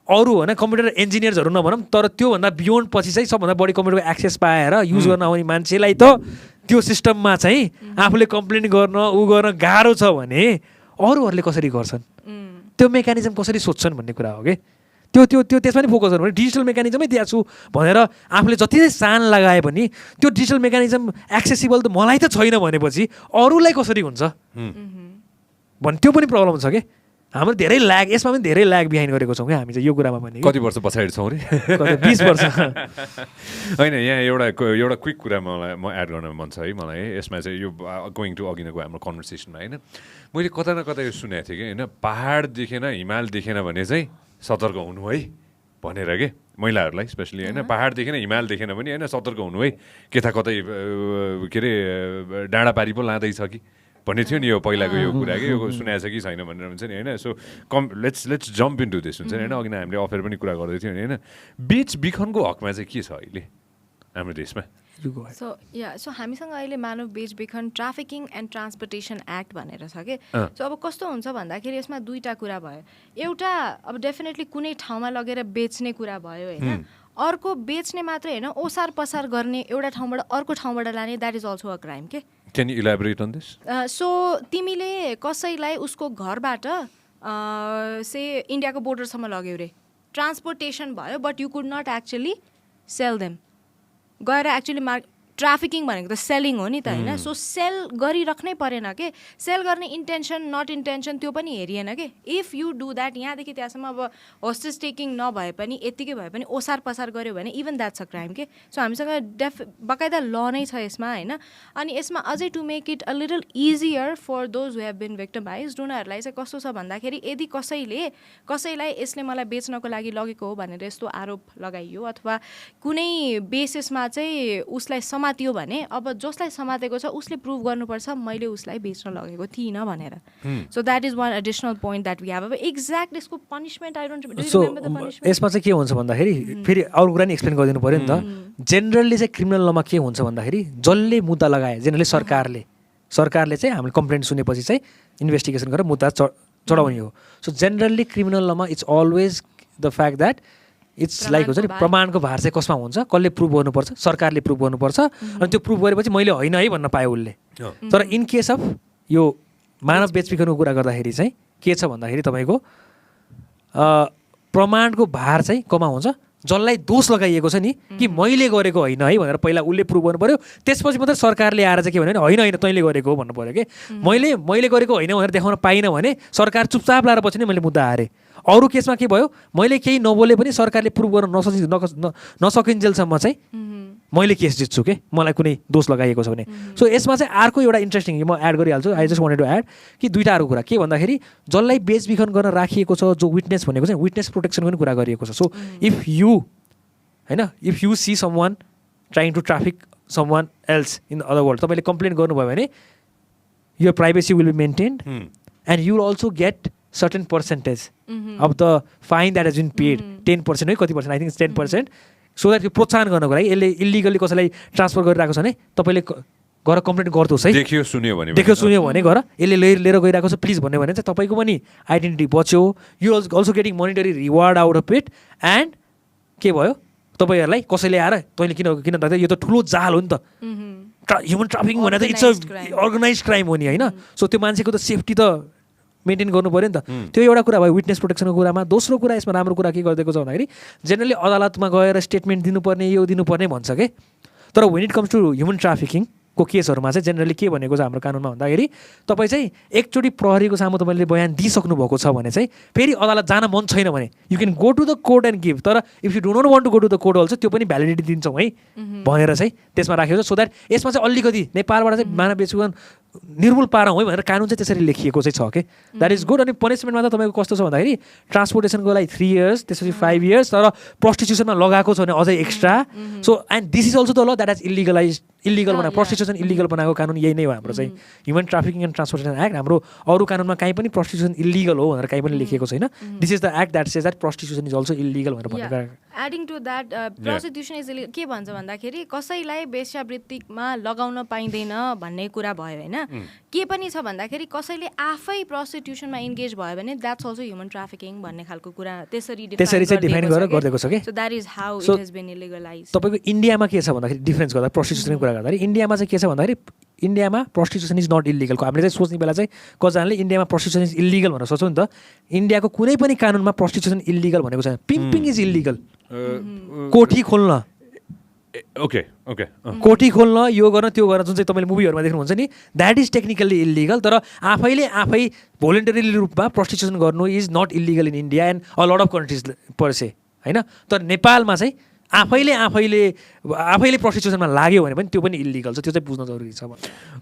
अरू होइन कम्प्युटर इन्जिनियर्सहरू नभनौँ, तर त्योभन्दा बियोन्ड पछि चाहिँ सबभन्दा बढी कम्प्युटरको एक्सेस पाएर युज गर्न आउने मान्छेलाई त त्यो सिस्टममा चाहिँ आफूले कम्प्लेन गर्न गर्न गाह्रो छ भने अरूहरूले कसरी गर्छन्, त्यो मेकानिजम कसरी सोध्छन् भन्ने कुरा हो कि. त्यो त्यो त्यो त्यसमा नि फोकस गर्नु भने डिजिटल मेकानिजमै दिएको छु भनेर आफूले जति नै सान लगाए पनि त्यो डिजिटल मेकानिजम एक्सेसिबल त मलाई त छैन भनेपछि अरूलाई कसरी हुन्छ भने त्यो पनि प्रब्लम छ कि. हाम्रो धेरै ल्याग, यसमा पनि धेरै ल्याग बिहाइन्ड गरेको छौँ क्या हामी चाहिँ यो कुरामा पनि. कति वर्ष पछाडि छौँ रे? 20 वर्ष होइन. यहाँ एउटा क्विक कुरा म एड गर्न मन छ है मलाई यसमा चाहिँ, यो गोइङ टु अघि नगयो हाम्रो कन्भर्सेसनमा होइन. मैले कता न कता यो सुनेको थिएँ कि होइन, पहाड देखेन हिमाल देखेन भने चाहिँ सतर्क हुनु है भनेर के महिलाहरूलाई स्पेसली होइन. पहाड देखेन हिमाल देखेन भने होइन सतर्क हुनु है, के था कतै के अरे डाँडा पारी पो लाँदैछ कि भन्ने थियो नि यो पहिलाको यो कुरा कि यो सुनाएको छ कि छैन भनेर हुन्छ नि होइन. So let's jump into this हुन्छ नि होइन. अघि हामीले अफेयर पनि कुरा गर्दै थियौँ होइन. बेचबिखनको हकमा चाहिँ के छ अहिले हाम्रो देशमा? सो हामीसँग अहिले मानव बेचबिखन ट्राफिकिङ एन्ड ट्रान्सपोर्टेसन एक्ट भनेर छ कि. सो अब कस्तो हुन्छ भन्दाखेरि यसमा दुईवटा कुरा भयो. एउटा अब डेफिनेटली कुनै ठाउँमा लगेर बेच्ने कुरा भयो होइन, अर्को बेच्ने मात्रै होइन ओसार पसार गर्ने, एउटा ठाउँबाट अर्को ठाउँबाट लाने, that is also a crime के. Can you elaborate on this? So तिमीले कसैलाई उसको घरबाट से इन्डियाको बोर्डरसम्म लग्यौ रे, ट्रान्सपोर्टेसन भयो but you could not actually sell them. गएर एक्चुली ट्राफिकिङ भनेको त सेलिङ हो नि त होइन. सो सेल गरिराख्नै परेन के. सेल गर्ने इन्टेन्सन नट इन्टेन्सन त्यो पनि हेरिएन कि. इफ यु डु द्याट यहाँदेखि त्यहाँसम्म अब होस्टेज टेकिङ नभए पनि यत्तिकै भए पनि ओसार पसार गऱ्यो भने इभन द्याट्स अ क्राइम के. सो हामीसँग बकाइदा ल नै छ यसमा होइन. अनि यसमा अझै to make it a little easier for those who have been victimised, उनीहरूलाई चाहिँ कस्तो छ भन्दाखेरि यदि कसैलाई यसले मलाई बेच्नको लागि लगेको हो भनेर यस्तो आरोप लगाइयो अथवा कुनै बेसिसमा चाहिँ उसलाई समातियो भने अब जसलाई समातेको छ उसले प्रुभ गर्नुपर्छ मैले उसलाई बेच्न लगेको थिइनँ भनेर. So that is one additional point that we have. अब एक्ज्याक्ट यसको punishment I don't remember the punishment. यसमा चाहिँ के हुन्छ भन्दाखेरि फेरि अरू कुरा नि एक्सप्लेन गरिदिनु पऱ्यो नि त. जेनरली चाहिँ क्रिमिनल लमा के हुन्छ भन्दाखेरि जसले मुद्दा लगाए, जेनरली सरकारले चाहिँ हामीले कम्प्लेन्ट सुनेपछि चाहिँ इन्भेस्टिगेसन गरेर मुद्दा चढाउने हो. So generally criminal Lama it's always the fact that it's like हुन्छ नि प्रमाणको भार चाहिँ कसमा हुन्छ, कसले प्रुभ गर्नुपर्छ, सरकारले प्रुभ गर्नुपर्छ. अनि त्यो प्रुभ गरेपछि मैले होइन है भन्न पाएँ उसले. तर इन केस अफ यो मानव बेचबिखनको कुरा गर्दाखेरि चाहिँ के छ भन्दाखेरि तपाईँको प्रमाणको भार चाहिँ कमा हुन्छ, जसलाई दोष लगाइएको छ नि कि मैले गरेको होइन है भनेर पहिला उसले प्रुभ गर्नु पऱ्यो. त्यसपछि मात्रै सरकारले आएर चाहिँ के भन्यो भने होइन तैँले गरेको हो भन्नु पऱ्यो कि. मैले गरेको होइन भनेर देखाउन पाइनँ भने सरकार चुपचाप लाएर पछि नै मैले मुद्दा हारेँ. अरू केसमा के भयो, मैले केही नबोले पनि सरकारले प्रुभ गर्न नसकिन्जेलसम्म चाहिँ मैले केस जित्छु के, मलाई कुनै दोष लगाइएको छ भने. सो यसमा चाहिँ अर्को एउटा इन्ट्रेस्टिङ म एड गरिहाल्छु. I just wanted to add कि दुईवटा अरू कुरा के भन्दाखेरि जसलाई बेचबिखन गर्न राखिएको छ जो विटनेस भनेको चाहिँ विटनेस प्रोटेक्सनको पनि कुरा गरिएको छ. सो इफ यु होइन if you see someone trying to traffic someone else in the other world तपाईँले कम्प्लेन गर्नुभयो भने your privacy will be maintained and you will also get certain percentage of the fine that has been paid 10% है कति percent I think 10% so that यो प्रोत्साहन गर्नको लागि यसले इलिगली कसैलाई ट्रान्सफर गरिरहेको छ भने तपाईँले गएर कम्प्लेन गर्नुहोस् है देख्यो सुन्यो भने गएर यसले लिएर गइरहेको छ प्लिज भन्यो भने चाहिँ तपाईँको पनि आइडेन्टिटी बच्यो you also getting monetary reward out of it and के भयो तपाईँहरूलाई कसैले आएर तैँले किन यो त ठुलो जाल हो नि त ह्युमन ट्राफिकिङ भनेर त इट्स अ अर्गनाइज क्राइम हो नि होइन सो त्यो मान्छेको त सेफ्टी त मेन्टेन गर्नु पऱ्यो नि त त्यो एउटा कुरा भयो विटनेस प्रोटेक्सनको कुरामा दोस्रो कुरा यसमा राम्रो कुरा के गरिदिएको छ भन्दाखेरि जेनरली अदालतमा गएर स्टेटमेन्ट दिनुपर्ने यो दिनुपर्ने भन्छ कि तर when it comes to human ट्राफिकिङको केसहरूमा चाहिँ जेनरली के भनेको छ हाम्रो कानुनमा भन्दाखेरि तपाईँ चाहिँ एकचोटि प्रहरीको सामु तपाईँले बयान दिइसक्नु भएको छ भने चाहिँ फेरि अदालत जान मन छैन भने you can go to the court and give तर if you do not want to go to the court also त्यो पनि भ्यालिडिटी दिन्छौँ है भनेर चाहिँ त्यसमा राखेको छ सो द्याट यसमा चाहिँ अलिकति नेपालबाट चाहिँ मानव बेचुवन निर्मूल पारौँ है भनेर कानुन चाहिँ त्यसरी लेखिएको चाहिँ छ कि द्याट इज गुड अनि पनिसमेन्टमा त तपाईँको कस्तो छ भन्दाखेरि ट्रान्सपोर्टेसनको लागि 3 years त्यसपछि 5 years तर प्रस्टिट्युसनमा लगाएको छ भने अझै extra so and this is also the law that as illegal बनाएको प्रस्टिट्युसन इलिगल बनाएको कानुन यही नै हो हाम्रो चाहिँ human trafficking and transportation act हाम्रो अरू कानुनमा काहीँ पनि प्रस्टिट्युसन इलिगल हो भनेर काहीँ पनि लेखिएको छैन this is the act that says that prostitution is also illegal भनेर भनेको adding to that prostitution is के भन्छ भन्दाखेरि कसैलाई वेश्यावृत्तिमा लगाउन पाइँदैन भन्ने कुरा भयो होइन के पनि छ भन्दाखेरि कसैले आफै प्रस्टिट्युसनमा इन्गेज भयो भने द्याट्स अल्सो ह्युमन ट्राफिकिङ भन्ने खालको कुरा त्यसरी चाहिँ डिफाइन गरेर गरिदिएको छ कि so that is how it has been illegalise तपाईँको इन्डियामा के छ भन्दाखेरि डिफरेन्स गर्दा प्रस्टिट्युसनको कुरा गर्दाखेरि इन्डियामा चाहिँ के छ भन्दाखेरि इन्डियामा प्रस्टिट्युसन इज नट इलिगलको हामीले चाहिँ सोच्ने बेला चाहिँ कतिजनाले इन्डियामा प्रस्टिट्युसन इज इलिगल भनेर सोच्छौँ नि त इन्डियाको कुनै पनि कानुनमा प्रस्टिट्युसन इलिगल भनेको छैन पिम्पिङ इज इलिगल कोठी खोल्न ओके कोठी खोल्न यो गर्न त्यो गर्न जुन चाहिँ तपाईँले मुभीहरूमा देख्नुहुन्छ नि द्याट इज टेक्निकल्ली इलिगल तर आफै भोलिन्टरी रूपमा प्रस्टिट्युसन गर्नु is not illegal in India and a lot of countries per se होइन तर नेपालमा चाहिँ आफैले प्रस्टिट्युसनमा लाग्यो भने पनि त्यो पनि इलिगल छ त्यो चाहिँ बुझ्न जरुरी छ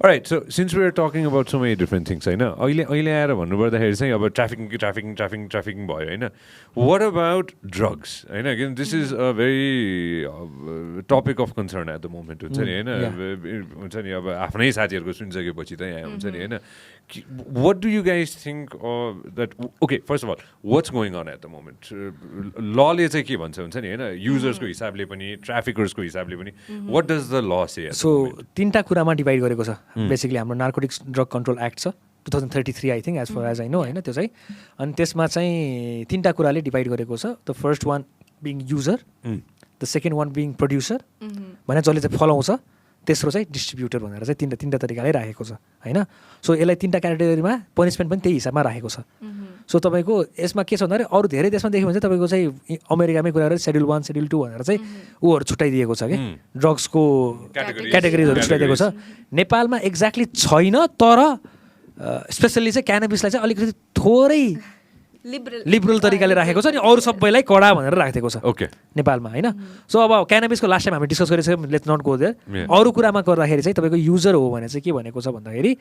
right so since we are talking about so many different things होइन अहिले आएर भन्नुपर्दाखेरि चाहिँ अब ट्राफिकिङ भयो होइन वाट अबाउट ड्रग्स होइन किन this is a very topic of concern at the moment हुन्छ नि होइन हुन्छ नि अब आफ्नै साथीहरूको सुनिसकेपछि त यहाँ हुन्छ नि होइन what do you guys think that okay first of all what's going on at the moment law ले चाहिँ के भन्छ हुन्छ नि हैन युजर्स को हिसाबले पनि ट्राफिकर्स को हिसाबले पनि what does the law say so तीनटा कुरामा डिवाइड गरेको छ बेसिकली हाम्रो नार्कोटिक्स ड्रग कन्ट्रोल एक्ट छ 2033 I think as far as I know होइन त्यो चाहिँ अनि त्यसमा चाहिँ तीनटा कुराले डिवाइड गरेको छ the first one being user the second one being producer भने जसले चाहिँ फलाउँछ तेस्रो चाहिँ डिस्ट्रिब्युटर भनेर चाहिँ तीनटा तरिकाले राखेको छ होइन सो यसलाई तीनटा क्याटेगोरीमा पनिसमेन्ट पनि त्यही हिसाबमा राखेको छ सो तपाईँको यसमा के छ भन्दाखेरि अरू धेरै देशमा देख्यो भने चाहिँ तपाईँको चाहिँ अमेरिकामै कुरा गरेर Schedule 1 Schedule 2 भनेर चाहिँ ऊहरू छुट्याइदिएको छ कि ड्रग्सको क्याटेगोरीहरू छुट्याइदिएको छ नेपालमा एक्ज्याक्टली छैन तर स्पेसल्ली चाहिँ क्यानाबिसलाई चाहिँ अलिकति थोरै लिबरल तरिकाले राखेको छ अनि अरू सबैलाई कडा भनेर राखेको छ ओके नेपालमा होइन सो अब क्यानाबिसको लास्ट टाइम हामी डिस्कस गरेको लेट्स नट गो देयर अरू कुरामा गर्दाखेरि चाहिँ तपाईँको युजर हो भने चाहिँ के भनेको छ भन्दाखेरि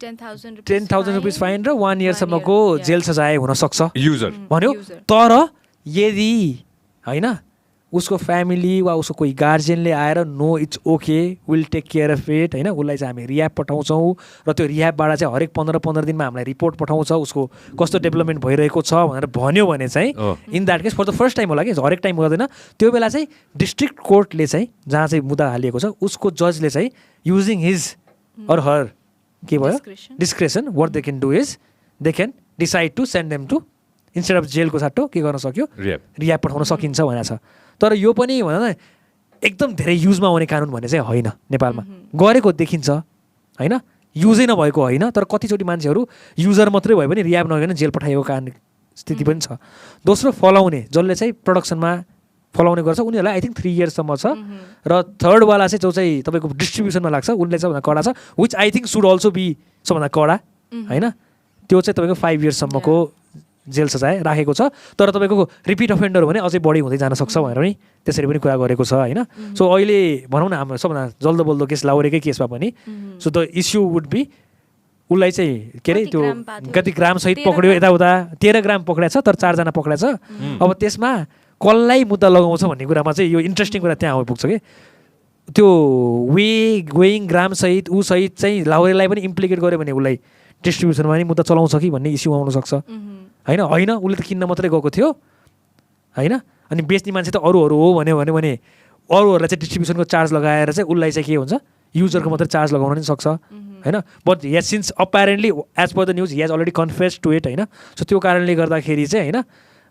10,000 रुपिस फाइन र 1 इयरसम्मको जेल सजाय हुनसक्छ युजर भन्यो तर यदि होइन उसको फ्यामिली वा उसको कोही गार्जियनले आएर no it's okay will take care of it होइन उसलाई चाहिँ हामी रिह्याब पठाउँछौँ र त्यो रिह्याबबाट चाहिँ हरेक 15 दिनमा हामीलाई रिपोर्ट पठाउँछ उसको कस्तो डेभलपमेन्ट भइरहेको छ भनेर भन्यो भने चाहिँ in that case for the first time होला कि हरेक टाइम गर्दैन त्यो बेला चाहिँ डिस्ट्रिक्ट कोर्टले चाहिँ जहाँ चाहिँ मुद्दा हालिएको छ उसको जजले चाहिँ युजिङ हिज अर हर के भयो discretion what they can do is they can decide to send them to instead of जेलको साटो के गर्न सक्यो रिह्याब पठाउन सकिन्छ भनेको छ तर यो पनि भन न एकदम धेरै युजमा आउने कानुन भन्ने चाहिँ होइन नेपालमा गरेको देखिन्छ होइन युजै नभएको होइन तर कतिचोटि मान्छेहरू युजर मात्रै भयो भने रिह्याब नगरिकन जेल पठाएको कारण स्थिति पनि छ दोस्रो फलाउने जसले चाहिँ प्रडक्सनमा फलाउने गर्छ उनीहरूलाई आई थिङ्क 3 इयर्ससम्म छ र थर्डवाला चाहिँ जो चाहिँ तपाईँको डिस्ट्रिब्युसनमा लाग्छ उनले चाहिँ भन्दा कडा छ which I think should also be सबभन्दा कडा होइन त्यो चाहिँ तपाईँको 5 इयर्ससम्मको जेल सजाय राखेको छ तर तपाईँको रिपिट अफेन्डर भने अझै बढी हुँदै जान सक्छ भनेर नि त्यसरी पनि कुरा गरेको छ होइन सो अहिले भनौँ न हाम्रो सबभन्दा जल्दो बल्दो केस लाउरेकै केसमा पनि so the issue would be उसलाई चाहिँ के अरे त्यो कति ग्रामसहित पक्रियो यताउता 13 ग्राम पक्रिया छ तर 4 जना पक्रिया छ अब त्यसमा कसलाई मुद्दा लगाउँछ भन्ने कुरामा चाहिँ यो इन्ट्रेस्टिङ कुरा त्यहाँ आइपुग्छ कि त्यो वेइङ ग्रामसहित ऊसहित चाहिँ लाउरेलाई पनि इम्प्लिकेट गर्यो भने उसलाई डिस्ट्रिब्युसनमा पनि मुद्दा चलाउँछ कि भन्ने इस्यु आउनसक्छ होइन होइन उसले त किन्न मात्रै गएको थियो होइन अनि बेच्ने मान्छे त अरूहरू हो भन्यो भने अरूहरूलाई चाहिँ डिस्ट्रिब्युसनको चार्ज लगाएर चाहिँ उसलाई चाहिँ के हुन्छ युजरको मात्रै चार्ज लगाउन पनि सक्छ होइन but yes since apparently as per the news he has already confess to it होइन सो त्यो कारणले गर्दाखेरि चाहिँ होइन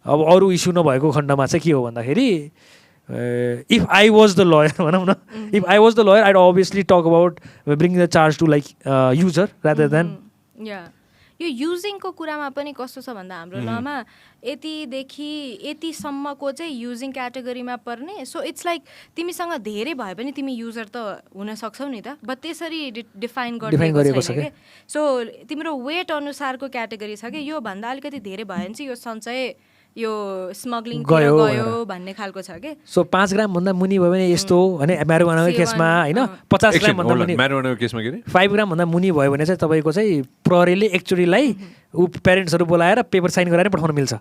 अब अरू इस्यु नभएको खण्डमा चाहिँ के हो भन्दाखेरि if I was the lawyer भनौँ न if I was the lawyer I'd obviously talk about bring the charge to like user rather than यो युजिङको कुरामा पनि कस्तो छ भन्दा हाम्रो लमा यतिदेखि यतिसम्मको चाहिँ युजिङ क्याटेगोरीमा पर्ने सो इट्स लाइक तिमीसँग धेरै भयो भने तिमी युजर त हुन सक्छौ नि त बट त्यसरी डिफाइन गरिएको छ कि सो तिम्रो वेट अनुसारको क्याटेगोरी छ कि यो भन्दा अलिकति धेरै भयो भने चाहिँ यो सञ्चय यो स्मग्लिङ गयो भन्ने खालको छ कि सो 5 ग्रामभन्दा मुनि भयो भने यस्तो होइन म्यारिजुआनाको केसमा होइन 50 ग्रामभन्दा मुनि म्यारिजुआनाको केसमा के 5 ग्रामभन्दा मुनि भयो भने चाहिँ तपाईँको चाहिँ प्रहरीले एक्चुअलीलाई प्यारेन्ट्सहरू बोलाएर पेपर साइन गराएर पठाउन मिल्छ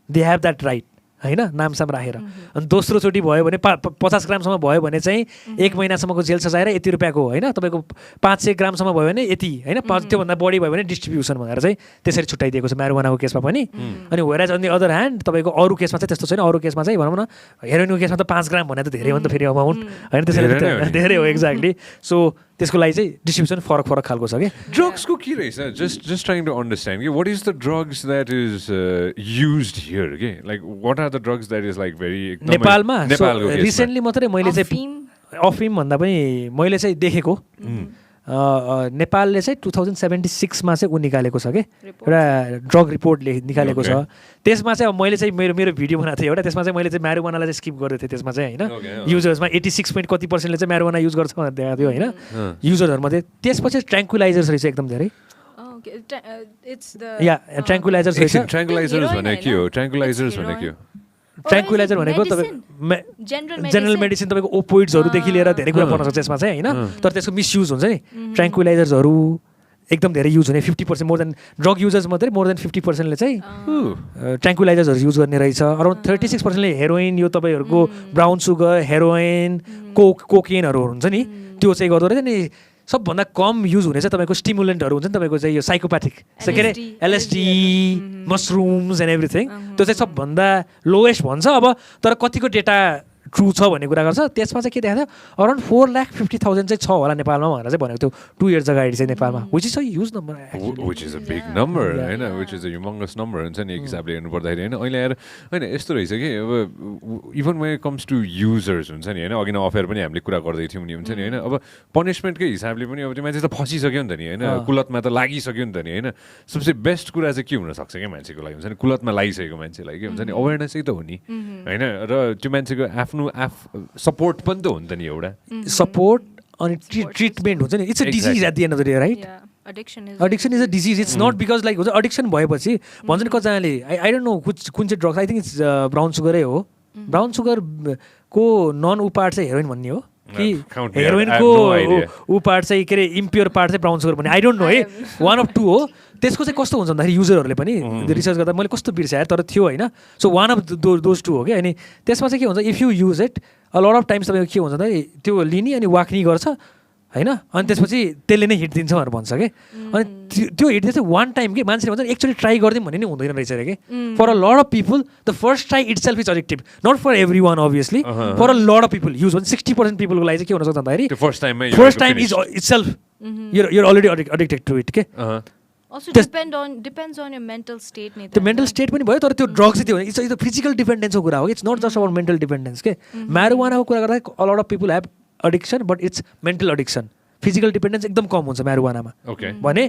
दे हेभ द्याट राइट होइन नामसाम राखेर अनि दोस्रोचोटि भयो भने 50 ग्रामसम्म भयो भने चाहिँ 1 महिनासम्मको जेल सजाएर यति रुपियाँको होइन तपाईँको 500 ग्रामसम्म भयो भने यति होइन त्योभन्दा बढी भयो भने डिस्ट्रिब्युसन भनेर चाहिँ त्यसरी छुट्याइदिएको छ म्यारिजुआनाको केसमा पनि अनि whereas on the other hand तपाईँको अरू केसमा चाहिँ त्यस्तो छैन अरू केसमा चाहिँ भनौँ न हेरोइनको केसमा त 5 ग्राम भने त धेरै हो नि त फेरि अमाउन्ट होइन त्यसरी धेरै हो एक्ज्याक्टली सो त्यसको लागि चाहिँ डिस्ट्रिब्युसन फरक फरक खालको छ कि ड्रग्सको के रहेछ जस्ट ट्राइङ टु अन्डरस्ट्यान्ड कि what is the drugs that is used here के like what are the drugs that is like very नेपालमा रिसेन्टली मात्रै मैले चाहिँ अफिम भन्दा पनि मैले चाहिँ देखेको नेपालले चाहिँ 2076 मा चाहिँ ऊ निकालेको छ कि एउटा ड्रग रिपोर्ट निकालेको छ त्यसमा चाहिँ अब मैले चाहिँ मेरो भिडियो बनाएको थिएँ एउटा त्यसमा चाहिँ मैले चाहिँ म्यारिजुआनालाई चाहिँ स्किप गरेको थिएँ त्यसमा चाहिँ होइन युजर्समा 86% चाहिँ म्यारिजुआना युज गर्छ भनेर देखाएको थियो होइन युजरहरूमध्ये त्यसपछि ट्र्याङ्क्युलाइजर्स रहेछ एकदम धेरै या ट्र्याङ्क्युलाइजर्स रहेछ ट्र्याङ्क्युलाइजर्स भने के हो ट्र्याङ्क्युलाइजर्स भने के हो ट्र्याङ्क्युलाइजर भनेको तपाईँ जेनरल मेडिसिन तपाईँको ओपोइड्सहरूदेखि लिएर धेरै कुरा पर्न सक्छ त्यसमा चाहिँ होइन तर त्यसको मिसयुज हुन्छ नि ट्र्याङ्क्युलाइजर्सहरू एकदम धेरै युज हुने 50% मोर देन ड्रग युजर्स मात्रै मोर देन 50%ले चाहिँ ट्र्याङ्क्युलाइजर्सहरू युज गर्ने रहेछ अराउन्ड 36%ले हेरोइन यो तपाईँहरूको ब्राउन सुगर हेरोइन कोकेनहरू हुन्छ नि त्यो चाहिँ गर्दो रहेछ नि सबभन्दा कम युज हुने चाहिँ तपाईँको स्टिमुलेन्टहरू हुन्छ नि तपाईँको चाहिँ यो साइकोप्याथिक के अरे एलएसडी मसरुम्स एन्ड एभ्रिथिङ त्यो चाहिँ सबभन्दा लोएस्ट भन्छ अब तर कतिको डेटा ट्रु छ भन्ने कुरा गर्छ त्यसमा चाहिँ के देखाएको थियो अराउन्ड 4,50,000 चाहिँ छ होला नेपालमा भनेर चाहिँ भनेको थियो 2 इयर्स अगाडि चाहिँ नेपालमा which is a huge number which is a big number होइन which is a humongous number हुन्छ नि एक हिसाबले हेर्नु पर्दाखेरि होइन अहिले आएर होइन यस्तो रहेछ कि अब even when it comes to users हुन्छ नि होइन अघि न अफेयर पनि हामीले कुरा गर्दै थियौँ नि हुन्छ नि होइन अब पनिसमेन्टकै हिसाबले पनि अब त्यो मान्छे त फसिसक्यो नि त नि होइन कुलतमा त लागिसक्यो नि त नि होइन सबसे बेस्ट कुरा चाहिँ के हुनसक्छ क्या मान्छेको लागि हुन्छ नि कुलतमा लागिसकेको मान्छेलाई के हुन्छ नि अवेरनेसै त हो नि होइन र त्यो मान्छेको आफ्नो सपोर्ट पनि त हो नि त नि एउटा सपोर्ट अनि ट्रिटमेन्ट हुन्छ नि it's a disease at the end of the day right addiction is a disease it's not because like हुन्छ एडिक्सन भएपछि भन्छ नि कतिजनाले आई डोन्ट नो कुन चाहिँ drugs I think it's brown सुगरै हो ब्राउन सुगरको नन ऊ पार्ट चाहिँ हेरोइन भन्ने हो कि हेरोइनको ऊ पार्ट चाहिँ के अरे इम्प्योर पार्ट चाहिँ ब्राउन सुगर भन्ने आई डोन्ट नो है 1 of 2 हो त्यसको चाहिँ कस्तो हुन्छ भन्दाखेरि युजरहरूले पनि रिसर्च गर्दा मैले कस्तो बिर्साएँ तर थियो होइन सो 1 of those 2 हो कि अनि त्यसमा चाहिँ के हुन्छ if you use it a lot of times तपाईँको के हुन्छ भन्दाखेरि त्यो लिने अनि वाक्नी गर्छ होइन अनि त्यसपछि त्यसले नै हिट दिन्छ भनेर भन्छ कि अनि त्यो हिट दिन्छ 1 टाइम कि मान्छेले भन्छ एक्चुअली ट्राई गरिदिउँ भन्ने नै हुँदैन रहेछ अरे कि for a lot of people the first try itself is addictive not for everyone obviously for a lot of people use भने 60% पिपलको लागि चाहिँ के हुनसक्छ भन्दाखेरि first time is itself you're already addicted to it के depends on your mental state नि त्यो मेन्टल स्टेट पनि भयो तर त्यो ड्रग चाहिँ त्यो इट्स फिजिकल डिपेन्डेन्सको कुरा हो it's not just about mental dependence के म्यारिजुआनाको कुरा गर्दा a lot of people have addiction but it's mental addiction physical dependence एकदम कम हुन्छ म्यारिजुआनामा भने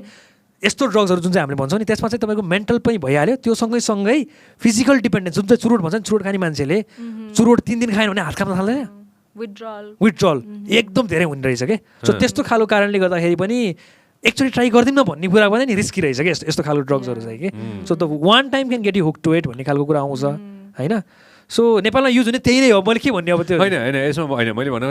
यस्तो ड्रग्सहरू जुन चाहिँ हामीले भन्छौँ नि त्यसमा चाहिँ तपाईँको मेन्टल पनि भइहाल्यो त्यो सँगै फिजिकल डिपेन्डेन्स जुन चाहिँ चुरोट भन्छ नि चुरोट खाने मान्छेले चुरोट 3 दिन खाएन भने हात काप्न थाल्दैन विथड्रल एकदम धेरै हुने रहेछ कि सो त्यस्तो खालको कारणले गर्दाखेरि पनि एक्चुअली ट्राई गरिदिउँ न भन्ने कुरा पनि नि रिस्की रहेछ कि यस्तो खालको ड्रग्सहरू चाहिँ कि so the 1 time can get you hook to it भन्ने खालको कुरा आउँछ होइन सो नेपालमा युज हुने त्यही नै हो मैले के भन्ने अब त्यो होइन होइन यसमा होइन मैले भन्नु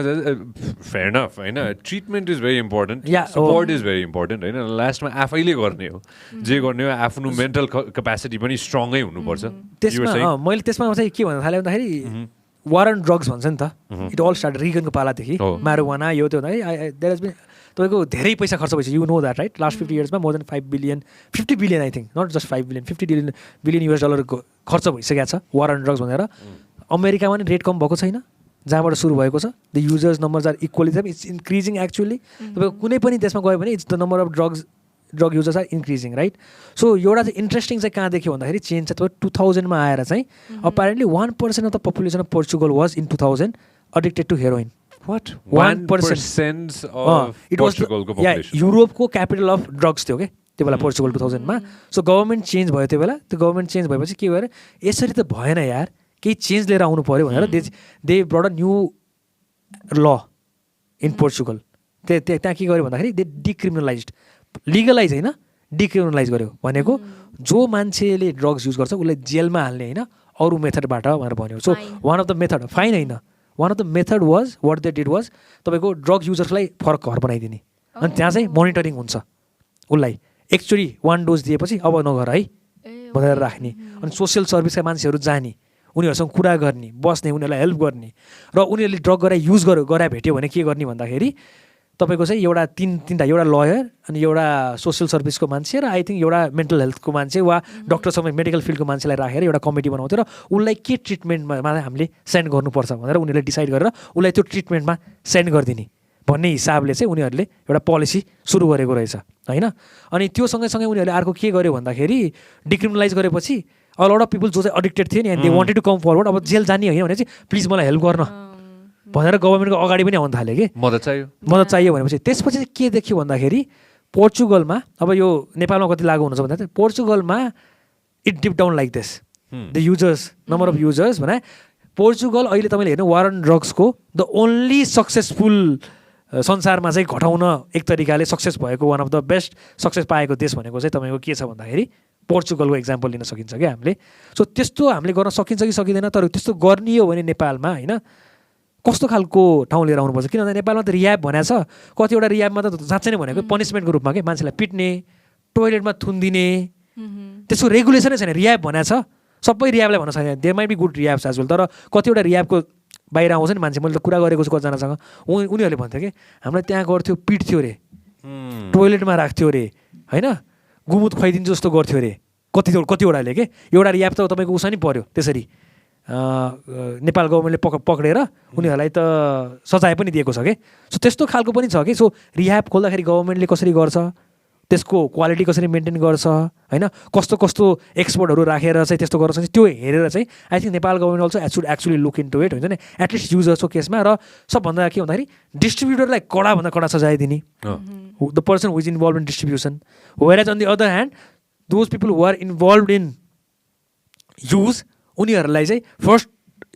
फेयर नफ होइन treatment is very important support is very important होइन लास्टमा आफैले गर्ने हो जे गर्ने हो आफ्नो मेन्टल क्यापेसिटी पनि स्ट्रङै हुनुपर्छ त्यसमा मैले त्यसमा चाहिँ के भन्न थालेँ भन्दाखेरि वार एन्ड ड्रग्स भन्छ नि त इट अल स्टार्ट रिगनको पालादेखि म्यारिजुआना यो त्यो भन्दाखेरि देयर हेज बिन तपाईँको धेरै पैसा खर्च भइसक्यो you know that right last 50 इयर्समा more than 50 billion I think not just 5 billion 50 billion US डलरको खर्च भइसकेको छ वार एन्ड ड्रग्स भनेर अमेरिकामा नि रेट कम भएको छैन जहाँबाट सुरु भएको छ the users numbers are equally it's increasing actually तपाईँको कुनै पनि देशमा गयो भने it's the number of drug users are increasing right so एउटा चाहिँ इन्ट्रेस्टिङ चाहिँ कहाँ देख्यो भन्दाखेरि चेन्ज चाहिँ तपाईँ 2000मा आएर चाहिँ apparently 1% of the population of Portugal was in 2000 addicted to heroin What? 1% of Portugalको population. युरोपको क्यापिटल अफ ड्रग्स थियो क्या त्यो बेला पोर्चुगल 2000मा सो गभर्मेन्ट चेन्ज भयो त्यो बेला त्यो गभर्मेन्ट चेन्ज भएपछि के भएर यसरी त भएन यार केही चेन्ज लिएर आउनु पऱ्यो भनेर दे ब्रड अ न्यू ल इन पोर्चुगल त्यहाँ के गर्यो भन्दाखेरि दे डिक्रिमिनलाइज लिगलाइज होइन डिक्रिमिनलाइज गर्यो भनेको जो मान्छेले ड्रग्स युज गर्छ उसलाई जेलमा हाल्ने होइन अरू मेथडबाट भनेर भन्यो so one of the method fine होइन one of the method was what they did was तपाईँको ड्रग युजर्सलाई फरक घर बनाइदिने अनि त्यहाँ चाहिँ मोनिटरिङ हुन्छ उसलाई एकचोटि 1 डोज दिएपछि अब नगर है भनेर राख्ने अनि सोसियल सर्भिसका मान्छेहरू जाने उनीहरूसँग कुरा गर्ने बस्ने उनीहरूलाई हेल्प गर्ने र उनीहरूले ड्रग गराए युज गराए भेट्यो भने के गर्ने भन्दाखेरि तपाईँको चाहिँ एउटा तिनवटा एउटा लयर अनि एउटा सोसियल सर्भिसको मान्छे र आई थिङ्क एउटा मेन्टल हेल्थको मान्छे वा डक्टरसँग मेडिकल फिल्डको मान्छेलाई राखेर एउटा कमिटी बनाउँथ्यो र उसलाई के ट्रिटमेन्टमा हामीले सेन्ड गर्नुपर्छ भनेर उनीहरूले डिसाइड गरेर उसलाई त्यो ट्रिटमेन्टमा सेन्ड गरिदिने भन्ने हिसाबले चाहिँ उनीहरूले एउटा पोलिसी सुरु गरेको रहेछ होइन अनि त्यो सँगैसँगै उनीहरूले अर्को के गर्यो भन्दाखेरि डिक्रिमिनलाइज गरेपछि अ लट अफ पिपल जो चाहिँ एडिक्टेड थियो नि and they wanted to come forward अब जेल जाने होइन भने चाहिँ प्लिज मलाई हेल्प गर्न भनेर गभर्मेन्टको अगाडि पनि आउनु थाल्यो कि मद्दत चाहियो भनेपछि त्यसपछि चाहिँ के देख्यो भन्दाखेरि पोर्चुगलमा अब यो नेपालमा कति लागु हुन्छ भन्दाखेरि पोर्चुगलमा it dip down like this the users number of users भने पोर्चुगल अहिले तपाईँले हेर्नु वार एन्ड ड्रग्सको द ओन्ली सक्सेसफुल संसारमा चाहिँ घटाउन एक तरिकाले सक्सेस भएको one of the best success पाएको देश भनेको चाहिँ तपाईँको के छ भन्दाखेरि पोर्चुगलको इक्जाम्पल लिन सकिन्छ क्या हामीले सो त्यस्तो हामीले गर्न सकिन्छ कि सकिँदैन तर त्यस्तो गर्ने हो भने नेपालमा होइन कस्तो खालको ठाउँ लिएर आउनुपर्छ किनभने नेपालमा त रियाब भनेको छ कतिवटा रियाबमा त साँच्चै नै भनेको पनिसमेन्टको रूपमा के मान्छेलाई पिट्ने टोइलेटमा थुनिदिने त्यसको रेगुलेसनै छैन रियाब भनेको छ सबै रियाबलाई भन्न सक्दैन there might be good rehabs as well तर कतिवटा रियाबको बाहिर आउँछ नि मान्छे मैले त कुरा गरेको छु कतिजनासँग उनीहरूले भन्थ्यो कि हामीलाई त्यहाँ गर्थ्यो पिट्थ्यो अरे टोइलेटमा राख्थ्यो अरे होइन गुमुत खुवाइदिन्छ जस्तो गर्थ्यो अरे कतिवटाले के एउटा रियाब त तपाईँको उसा नि पऱ्यो त्यसरी नेपाल गभर्मेन्टले पक्रेर उनीहरूलाई त सजाय पनि दिएको छ कि सो त्यस्तो खालको पनि छ कि सो रिह्याब खोल्दाखेरि गभर्मेन्टले कसरी गर्छ त्यसको क्वालिटी कसरी मेन्टेन गर्छ होइन कस्तो कस्तो एक्सपर्टहरू राखेर चाहिँ त्यस्तो गर्छ त्यो हेरेर चाहिँ I think Nepal government also should actually look into it हुन्छ नि एटलिस्ट युजर्सको केसमा र सबभन्दा के भन्दाखेरि डिस्ट्रिब्युटरलाई कडाभन्दा कडा सजाय दिने the person who is involve in distribution whereas on the other hand those people who are involve in use उनीहरूलाई चाहिँ फर्स्ट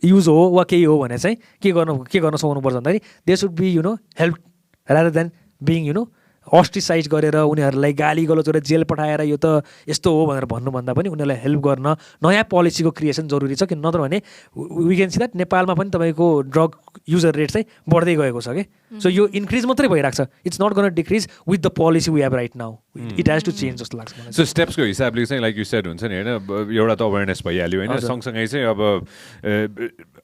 युज हो वा केही हो भने चाहिँ के गर्न सक्नुपर्छ भन्दाखेरि they should be help rather than being ostracise गरेर उनीहरूलाई गाली गलौज गरेर जेल पठाएर यो त यस्तो हो भनेर भन्नुभन्दा पनि उनीहरूलाई हेल्प गर्न नयाँ पोलिसीको क्रिएसन जरुरी छ कि नत्र भने वी क्यान सी द्याट नेपालमा पनि तपाईँको ड्रग युजर रेट चाहिँ बढ्दै गएको छ कि सो यो इन्क्रिज मात्रै भइरहेको छ it's not gonna decrease with the policy we have right now it has to change जस्तो लाग्छ मलाई सो स्टेप्सको हिसाबले चाहिँ लाइक यु सेड हुन्छ नि होइन एउटा त अवेरनेस भइहाल्यो होइन सँगसँगै चाहिँ अब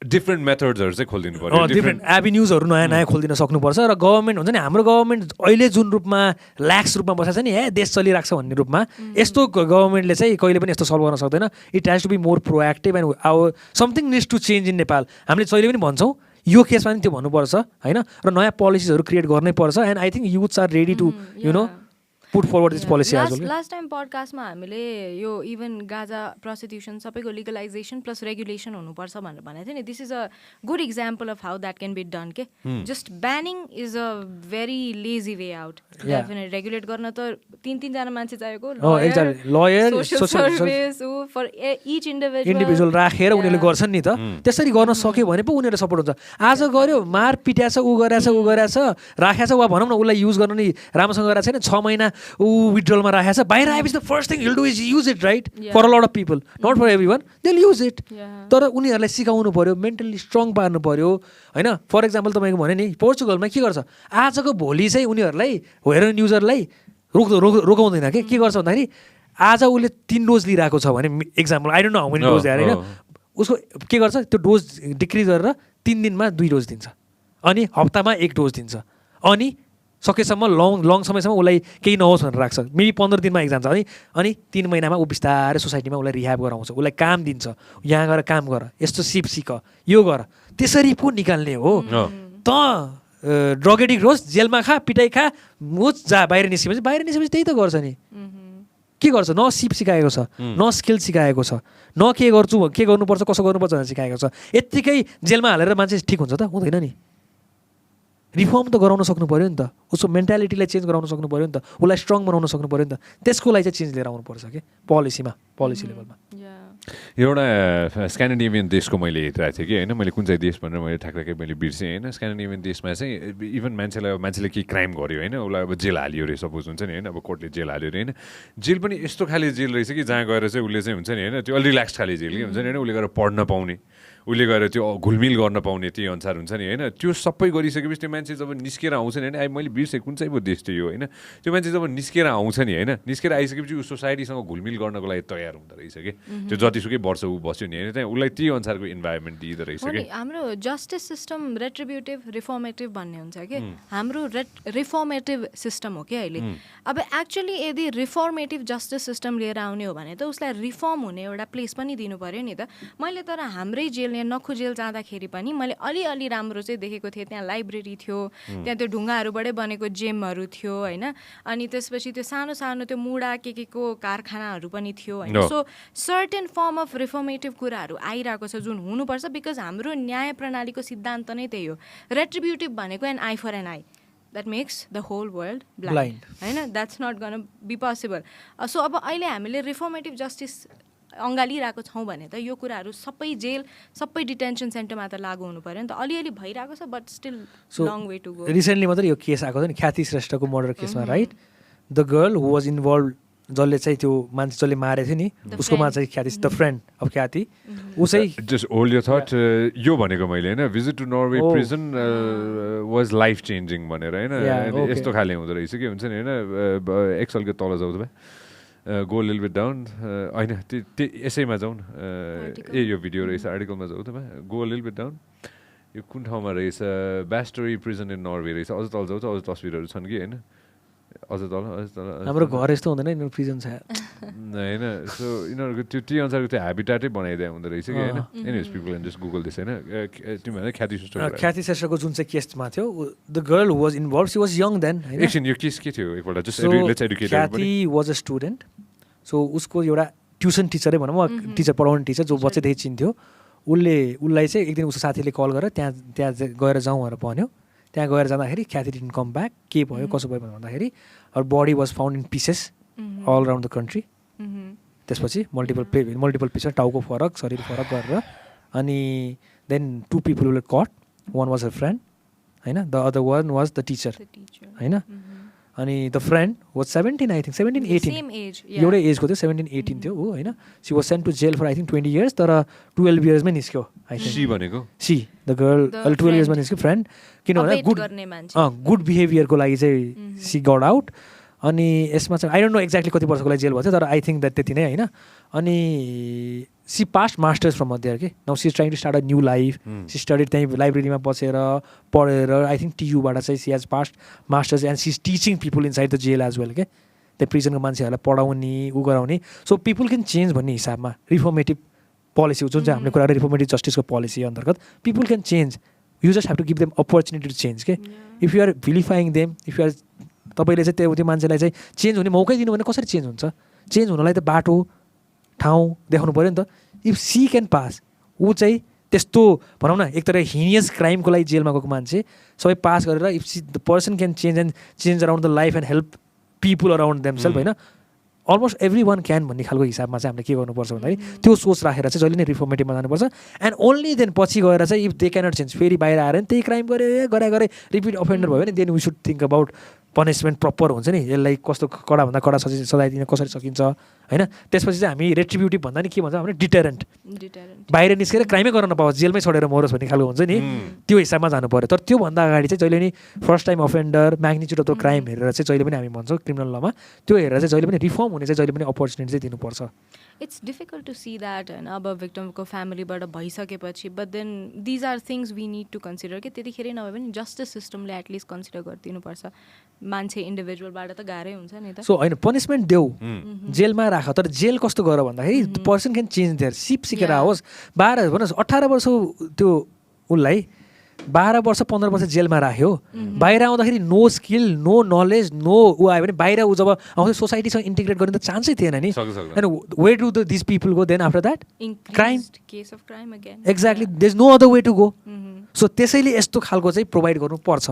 डिफ्रेन्ट मेथड्सहरू चाहिँ खोलिदिनु पर्यो डिफ्रेन्ट एभिन्युजहरू नयाँ खोलिदिन सक्नुपर्छ र गभर्मेन्ट हुन्छ नि हाम्रो गभर्मेन्ट अहिले जुन रूपमा ल्याक्स रूपमा बसेको छ नि देश चलिरहेको छ भन्ने रूपमा यस्तो गभर्मेन्टले चाहिँ कहिले पनि यस्तो सल्भ गर्न सक्दैन it has to be more proactive and our something needs to change in Nepal हामीले जहिले पनि भन्छौँ यो केसमा पनि त्यो भन्नुपर्छ होइन र नयाँ पोलिसीहरू क्रिएट गर्नै पर्छ and I think youths are ready to put forward this policy as well last time पडकास्टमा हामीले यो इभन गाजा प्रस्टिट्युसन सबैको लिगलाइजेसन प्लस रेगुलेसन हुनुपर्छ भनेर भनेको थियो नि this is a good example of how that can be done के just banning is a very lazy way out definitely regulate गर्न त तीनजना मान्छे चाहिएको lawyer social service for each individual राखेर उनीहरूले गर्छन् नि त त्यसरी गर्न सक्यो भने पो उनीहरू सपोर्ट हुन्छ आज गऱ्यो मार पिट्याछ ऊ गरेछ राखेछ वा भनौँ न उसलाई युज गर्न नि राम्रोसँग गरेको छैन 6 महिना विथड्रलमा राखेको छ बाहिर आएपछि the first thing he'll do is use it right for a lot of people not for everyone they use it तर उनीहरूलाई सिकाउनु पऱ्यो मेन्टल्ली स्ट्रङ पार्नु पऱ्यो होइन फर इक्जाम्पल तपाईँको भने नि पोर्चुगलमा के गर्छ आजको भोलि चाहिँ उनीहरूलाई हेरोइन युजरलाई रोकाउँदैन के गर्छ भन्दाखेरि आज उसले 3 डोज लिइरहेको छ भने example I don't know how many dose होइन उसको के गर्छ त्यो डोज डिक्रिज गरेर 3 दिनमा 2 डोज दिन्छ अनि हप्तामा 1 डोज दिन्छ अनि सकेसम्म लङ समयसम्म उसलाई केही नहोस् भनेर राख्छ मेबी 15 दिनमा एक्जाम छ अनि 3 महिनामा ऊ बिस्तारै सोसाइटीमा उसलाई रिह्याब गराउँछ उसलाई काम दिन्छ यहाँ गएर काम गर यस्तो सिक यो गर त्यसरी पो निकाल्ने हो त ड्रग एडिक्ट होस् जेलमा खा पिटाइ खा मुच जा बाहिर निस्केपछि त्यही त गर्छ नि के गर्छ न सिप सिकाएको छ न स्किल सिकाएको छ न के गर्छु के गर्नुपर्छ कसो गर्नुपर्छ भनेर सिकाएको छ यत्तिकै जेलमा हालेर मान्छे ठिक हुन्छ त हुँदैन नि रिफर्म त गराउन सक्नु पऱ्यो नि त उसको मेन्टालिटीलाई चेन्ज गराउन सक्नु पऱ्यो नि त उसलाई स्ट्रङ बनाउन सक्नु पऱ्यो नि त त्यसको लागि चाहिँ चेन्ज लिएर आउनुपर्छ कि पोलिसी लेभलमा एउटा स्क्यान्डिनेभियन देशको मैले हेरिरहेको थिएँ कि होइन मैले कुन चाहिँ देश भनेर मैले ठ्याक्कै मैले बिर्सेँ होइन स्क्यान्डिनेभियन देशमा चाहिँ इभन मान्छेले केही क्राइम गर्यो होइन उसलाई अब जेल हाल्यो अरे सपोज हुन्छ नि होइन अब कोर्टले जेल हाल्यो अरे होइन जेल पनि यस्तो खाले जेल रहेछ कि जहाँ गएर चाहिँ उसले चाहिँ हुन्छ नि होइन त्यो अलि रिल्याक्स खाले जेल कि हुन्छ नि होइन उसले गएर पढ्न पाउने उसले गएर त्यो घुलमिल गर्न पाउने त्यही अनुसार हुन्छ नि होइन त्यो सबै गरिसकेपछि त्यो मान्छे जब निस्केर आउँछ नि होइन मैले बिर्सेँ कुन चाहिँ पो देश थियो होइन त्यो मान्छे जब निस्केर आउँछ नि होइन निस्केर आइसकेपछि ऊ सोसाइटीसँग घुलमिल गर्नको लागि तयार हुँदो रहेछ कि त्यो जतिसुकै वर्ष ऊ बस्यो नि होइन त्यहाँ उसलाई त्यही अनुसारको इन्भाइरोमेन्ट दिँदो रहेछ कि हाम्रो जस्टिस सिस्टम रेट्रिब्युटिभ रिफर्मेटिभ भन्ने हुन्छ कि हाम्रो रिफर्मेटिभ सिस्टम हो कि अहिले अब एक्चुअली यदि रिफर्मेटिभ जस्टिस सिस्टम लिएर आउने हो भने त उसलाई रिफर्म हुने एउटा प्लेस पनि दिनु पऱ्यो नि त मैले तर हाम्रै जेल नखु जेल जाँदाखेरि पनि मैले अलिअलि राम्रो चाहिँ देखेको थिएँ त्यहाँ लाइब्रेरी थियो त्यहाँ त्यो ढुङ्गाहरूबाटै बनेको जिमहरू थियो होइन अनि त्यसपछि त्यो सानो सानो त्यो मुढा के को कारखानाहरू पनि थियो होइन सो सर्टेन फर्म अफ रिफर्मेटिभ कुराहरू आइरहेको छ जुन हुनुपर्छ बिकज हाम्रो न्याय प्रणालीको सिद्धान्त नै त्यही हो रेट्रिब्युटिभ भनेको an eye for an eye that makes the whole world blind होइन that's not gonna be possible so अब अहिले हामीले रिफर्मेटिभ जस्टिस अँगालिरहेको छौँ भने त यो कुराहरू सबै जेल सबै डिटेन्सन सेन्टरमा त लागू हुनु पऱ्यो नि त अलिअलि भइरहेको छ but still long way to go recently मात्रै यो केस आएको थियो नि ख्याति श्रेष्ठको मर्डर केसमा right the girl who was involve जसले चाहिँ त्यो मान्छे जसले मारेको थियो नि उसकोमा चाहिँ ख्याति द फ्रेन्ड अफ ख्याति ऊ चाहिँ जस्ट होल्ड योर थट यो भनेको मैले होइन visit to Norway prison was life changing भनेर होइन यस्तो खाले हुँदो रहेछ कि हुन्छ नि होइन एक सालको तल जाउँ तपाईँ गो लिल बिट डाउन होइन त्यो यसैमा जाउँ यो भिडियो रहेछ आर्टिकलमा जाउँ तपाईँ गो लिल बिट डाउन यो कुन ठाउँमा रहेछ ब्यास्टरी प्रिजन इन नर्वे रहेछ अझ तल जाउँ अझ तस्बिरहरू छन् कि होइन अझ तल हाम्रो घर यस्तो हुँदैन यिनीहरू प्रिजन छ होइन सो यिनीहरूको त्यो त्यही अनुसारको त्यो हेबिटाटै बनाइदिया हुँदो रहेछ कि होइन anyways people can just Google this होइन तिमी भने ख्याति श्रेष्ठको जुन चाहिँ केसमा थियो the girl who was involve she was young then एकछिन यो केस के थियो एकपल्ट just let's educate Khyati was a student so उसको एउटा ट्युसन टिचरै भनौँ टिचर पढाउने टिचर जो बच्चैदेखि चिन्थ्यो उसलाई चाहिँ एक दिन उसको साथीले कल गरेर त्यहाँ गएर जाउँ भनेर भन्यो त्यहाँ गएर जाँदाखेरि ख्याति डिडन्ट कम ब्याक के भयो कसो भयो भन्दाखेरि her body was found in pieces all around the country त्यसपछि मल्टिपल पिसेस टाउको फरक शरीर फरक गरेर अनि then 2 people will cut one was her friend होइन the other one was the teacher होइन अनि the friend was 17 I think 17-18 एउटै एजको थियो 17-18 थियो हो होइन she was sent to jail for I think 20 years तर 12 yearsमै निस्क्यो I think see the girl 12 yearsमा निस्क्यो फ्रेन्ड किनभने गुड बिहेभियरको लागि चाहिँ सी गट आउट अनि यसमा चाहिँ आई डोन्ट नो एक्ज्याक्टली कति वर्षको लागि जेल भएको थियो तर आई थिङ्क द्याट त्यति नै होइन अनि she passed masters from there के now she is trying to start a new life she study त्यहीँ लाइब्रेरीमा बसेर पढेर आई थिङ्क टियुबाट चाहिँ she has passed masters and she is teaching people inside the jail as well के त्यो प्रिजनको मान्छेहरूलाई पढाउने गराउने सो पिपुल क्यान चेन्ज भन्ने हिसाबमा रिफर्मेटिभ पोलिसी जुन चाहिँ हामीले कुरा रिफर्मेटिभ जस्टिसको पोलिसी अन्तर्गत people can change you just have to give them opportunity to change के if you are vilifying them if you are तपाईँले चाहिँ त्यो मान्छेलाई चाहिँ चेन्ज हुने मौकै दिनु भने कसरी चेन्ज हुन्छ चेन्ज हुनलाई त बाटो ठाउँ देखाउनु पऱ्यो नि त इफ सी क्यान पास ऊ चाहिँ त्यस्तो भनौँ न एक तरह हिनियस क्राइमको लागि जेलमा गएको मान्छे सबै पास गरेर if she the person can change around the life and help people around themselves होइन अलमोस्ट एभ्री वान क्यान भन्ने खालको हिसाबमा चाहिँ हामीले के गर्नुपर्छ भन्दाखेरि त्यो सोच राखेर चाहिँ जहिले नै रिफर्मेटिभमा जानुपर्छ एन्ड ओन्ली देन पछि गएर चाहिँ इफ दे क्यानट चेन्ज फेरि बाहिर आएर त्यही क्राइम गरे रिपिट अफेन्डर भयो भने then we should think about punishment proper हुन्छ नि, यसलाई कस्तो कडाभन्दा कडा सजाय दिन कसरी सकिन्छ होइन। त्यसपछि चाहिँ हामी रेट्रिब्युटिभ भन्दा नि के भन्छ भने डिटरेन्ट, बाहिर निस्केर क्राइमै गर्न नपाओस्, जेलमै छोडेर मरोस् भन्ने खालको हुन्छ नि, त्यो हिसाबमा जानु पऱ्यो। तर त्योभन्दा अगाडि चाहिँ जहिले नि first time offender, magnitude of the crime हेरेर चाहिँ जहिले पनि हामी भन्छौँ क्रिमिनल लमा, त्यो हेरेर चाहिँ जहिले पनि रिफर्म हुने चाहिँ जहिले पनि अपर्च्युनिटी चाहिँ दिनुपर्छ। It's difficult to see that होइन, अब भिक्टिमको फ्यामिलीबाट भइसकेपछि, but then these are things we need to consider कि त्यतिखेरै नभए पनि जस्टिस सिस्टमले एटलिस्ट कन्सिडर गरिदिनुपर्छ। मान्छे इन्डिभिजुअलबाट त गाह्रै हुन्छ नि त। सो होइन पनिसमेन्ट देऊ, जेलमा राख, तर जेल कस्तो गर भन्दाखेरि पर्सन क्यान चेन्ज देयर, सिकेर आओस्। 12 भन्नुहोस् 18 वर्ष त्यो उसलाई 12 वर्ष 15 वर्ष जेलमा राख्यो, बाहिर आउँदाखेरि no skill, no knowledge, no ऊ आयो भने बाहिर ऊ जब आउँछ सोसाइटीसँग इन्टिग्रेट गर्ने त चान्सै थिएन नि। And way to this people go then after that crime, case of crime again. Exactly, there is no other way to go. So त्यसैले यस्तो खालको चाहिँ प्रोभाइड गर्नुपर्छ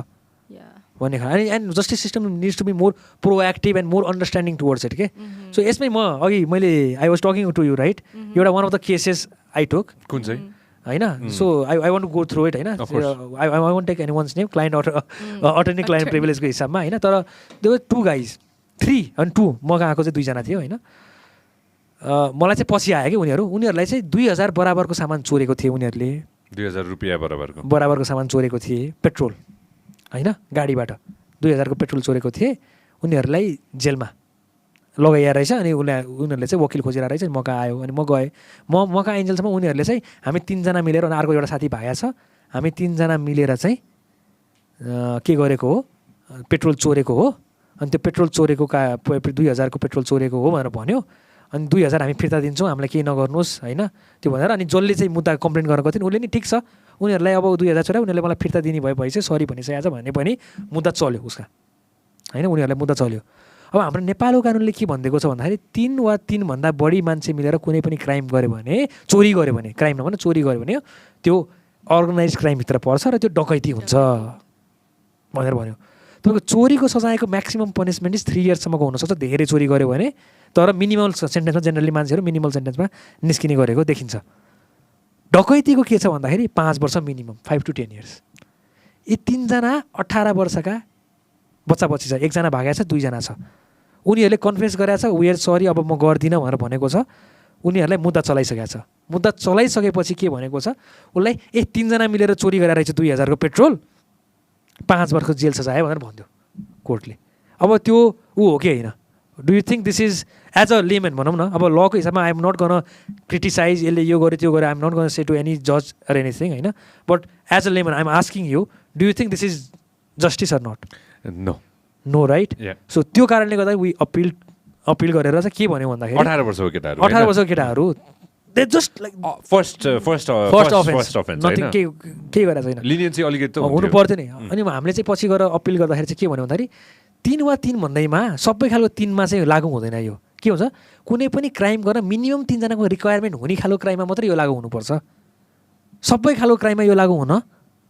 भन्ने खालको। अनि and justice system needs to be more proactive and more understanding towards it के। सो यसमै म अघि मैले I was talking to you right, एउटा one of the cases I took, कुन चाहिँ होइन। So I want to go through it होइन, I want take any one's name, client attorney client प्रिभिलेजको हिसाबमा होइन। तर त्यो 2 गाइज 3 अनि 2 मगा आएको चाहिँ 2 जना थियो होइन। मलाई चाहिँ पछि आयो कि उनीहरूलाई चाहिँ 2000 बराबरको सामान चोरेको थिए, उनीहरूले 2000 रुपियाँ बराबरको सामान चोरेको थिए, पेट्रोल होइन, गाडीबाट 2000 को पेट्रोल चोरेको थिए, उनीहरूलाई जेलमा लगाइया रहेछ। अनि उनीहरूले चाहिँ वकिल खोजेर रहेछ, मौका आयो अनि म गएँ। मौका आइन्जेलसम्म उनीहरूले चाहिँ हामी 3 जना मिलेर, अनि अर्को एउटा साथी भाया छ, हामी 3 जना मिलेर चाहिँ के गरेको हो, पेट्रोल चोरेको हो। अनि त्यो पेट्रोल चोरेको 2000 को पेट्रोल चोरेको हो भनेर भन्यो। अनि 2000 हामी फिर्ता दिन्छौँ, हामीलाई केही नगर्नुहोस् होइन त्यो भनेर। अनि जसले चाहिँ मुद्दा कम्प्लेन गरेको थियो उसले नि ठिक छ, उनीहरूलाई अब 2000 छोरा उनीहरूले मलाई फिर्ता दिने भए चाहिँ सरी भनिसकेको छ भने पनि मुद्दा चल्यो उसका होइन, उनीहरूलाई मुद्दा चल्यो। अब हाम्रो नेपालको कानुनले के भनिदिएको छ भन्दाखेरि 3 वा 3 भन्दा बढी मान्छे मिलेर कुनै पनि क्राइम गर्यो भने, चोरी गर्यो भने, क्राइम नभने चोरी गर्यो भने त्यो अर्गनाइज क्राइमभित्र पर्छ र त्यो डकैती हुन्छ भनेर भन्यो। तपाईँको चोरीको सजायको म्याक्सिमम पनिसमेन्ट इज 3 इयर्ससम्मको हुनसक्छ, धेरै चोरी गर्यो भने। तर मिनिमल सेन्टेन्समा जेनरली मान्छेहरू मिनिमल सेन्टेन्समा निस्किने गरेको देखिन्छ। डकैतीको के छ भन्दाखेरि 5 वर्ष मिनिमम, 5 to 10 इयर्स। यी 3 जना 18 वर्षका बच्चा बच्ची छ, 1 जना भागेको छ, 2 जना छ। उनीहरूले कन्फेस गरेको छ, वी आर सरी अब म गर्दिनँ भनेर भनेको छ। उनीहरूलाई मुद्दा चलाइसकेको छ। मुद्दा चलाइसकेपछि के भनेको छ उसलाई, 3 जना मिलेर चोरी गरेर रहेछ 2000 को पेट्रोल, 5 वर्षको जेल सजाय भनेर भन्यो कोर्टले। अब त्यो ऊ हो कि होइन? Do you think this is as a layman भनौँ न, अब लको हिसाबमा I am not gonna criticize यसले यो गर्यो त्यो गर्यो, I am not gonna say to any जज अर एनिथिङ होइन, but as a layman I am asking you, do you think this is justice or not? No right. So त्यो कारणले गर्दा वी अपिल गरेर चाहिँ के भन्यो भन्दाखेरि 18 वर्षको केटाहरू they just like first offence nothing, केही गरेको छैन, लिनियन्सी अलिकति हुनु पर्थ्यो नि। अनि हामीले चाहिँ पछि गएर अपिल गर्दाखेरि चाहिँ के भन्यो भन्दाखेरि 3 वा 3 भन्दैमा सबै खालको 3मा चाहिँ लागु हुँदैन। यो के हुन्छ, कुनै पनि क्राइम गर्न मिनिमम 3 जनाको रिक्वायरमेन्ट हुने खालको क्राइममा मात्रै यो लागु हुनुपर्छ, सबै खालको क्राइममा यो लागु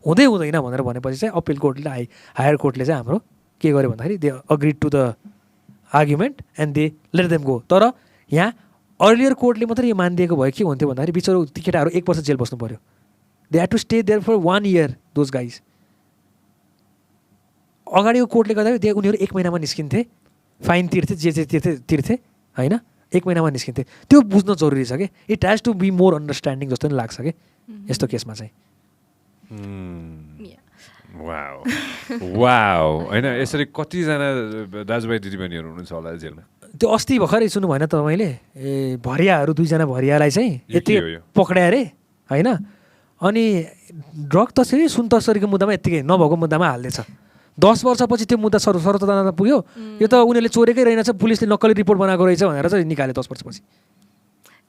हुँदैन भनेर भनेपछि चाहिँ अपिल कोर्टले हायर कोर्टले चाहिँ हाम्रो के गर्यो भन्दाखेरि they agree to the argument and they let them go. तर यहाँ अर्लियर कोर्टले मात्रै यो मानिदिएको भयो के हुन्थ्यो भन्दाखेरि बिचरा ती केटाहरू 1 वर्ष जेल बस्नु पऱ्यो। They had to stay there for 1 year those guys. अगाडिको कोर्टले गर्दाखेरि उनीहरू 1 महिनामा निस्किन्थे, फाइन तिर्थे, जे तिर्थे होइन, 1 महिनामा निस्किन्थे। त्यो बुझ्न जरुरी छ कि it has to be more understanding जस्तो नि लाग्छ कि यस्तो केसमा चाहिँ। वाउ होइन, यसरी कतिजना दाजुभाइ दिदीबहिनीहरू हुनुहुन्छ होला जेलमा? त्यो अस्ति भर्खरै सुन्नु भएन तपाईँले, भरियाहरू 2 जना भरियालाई चाहिँ यति पक्रायो अरे होइन। अनि ड्रग तस्करी सुन तस्करीको मुद्दामा यत्तिकै नभएको मुद्दामा हाल्दैछ। 10 वर्षपछि त्यो मुद्दा सर्वोच्च पुग्यो। यो त उनीहरूले चोरेकै रहेनछ, पुलिसले नक्कली रिपोर्ट बनाएको रहेछ भनेर चाहिँ निकाल्यो 10 वर्षपछि।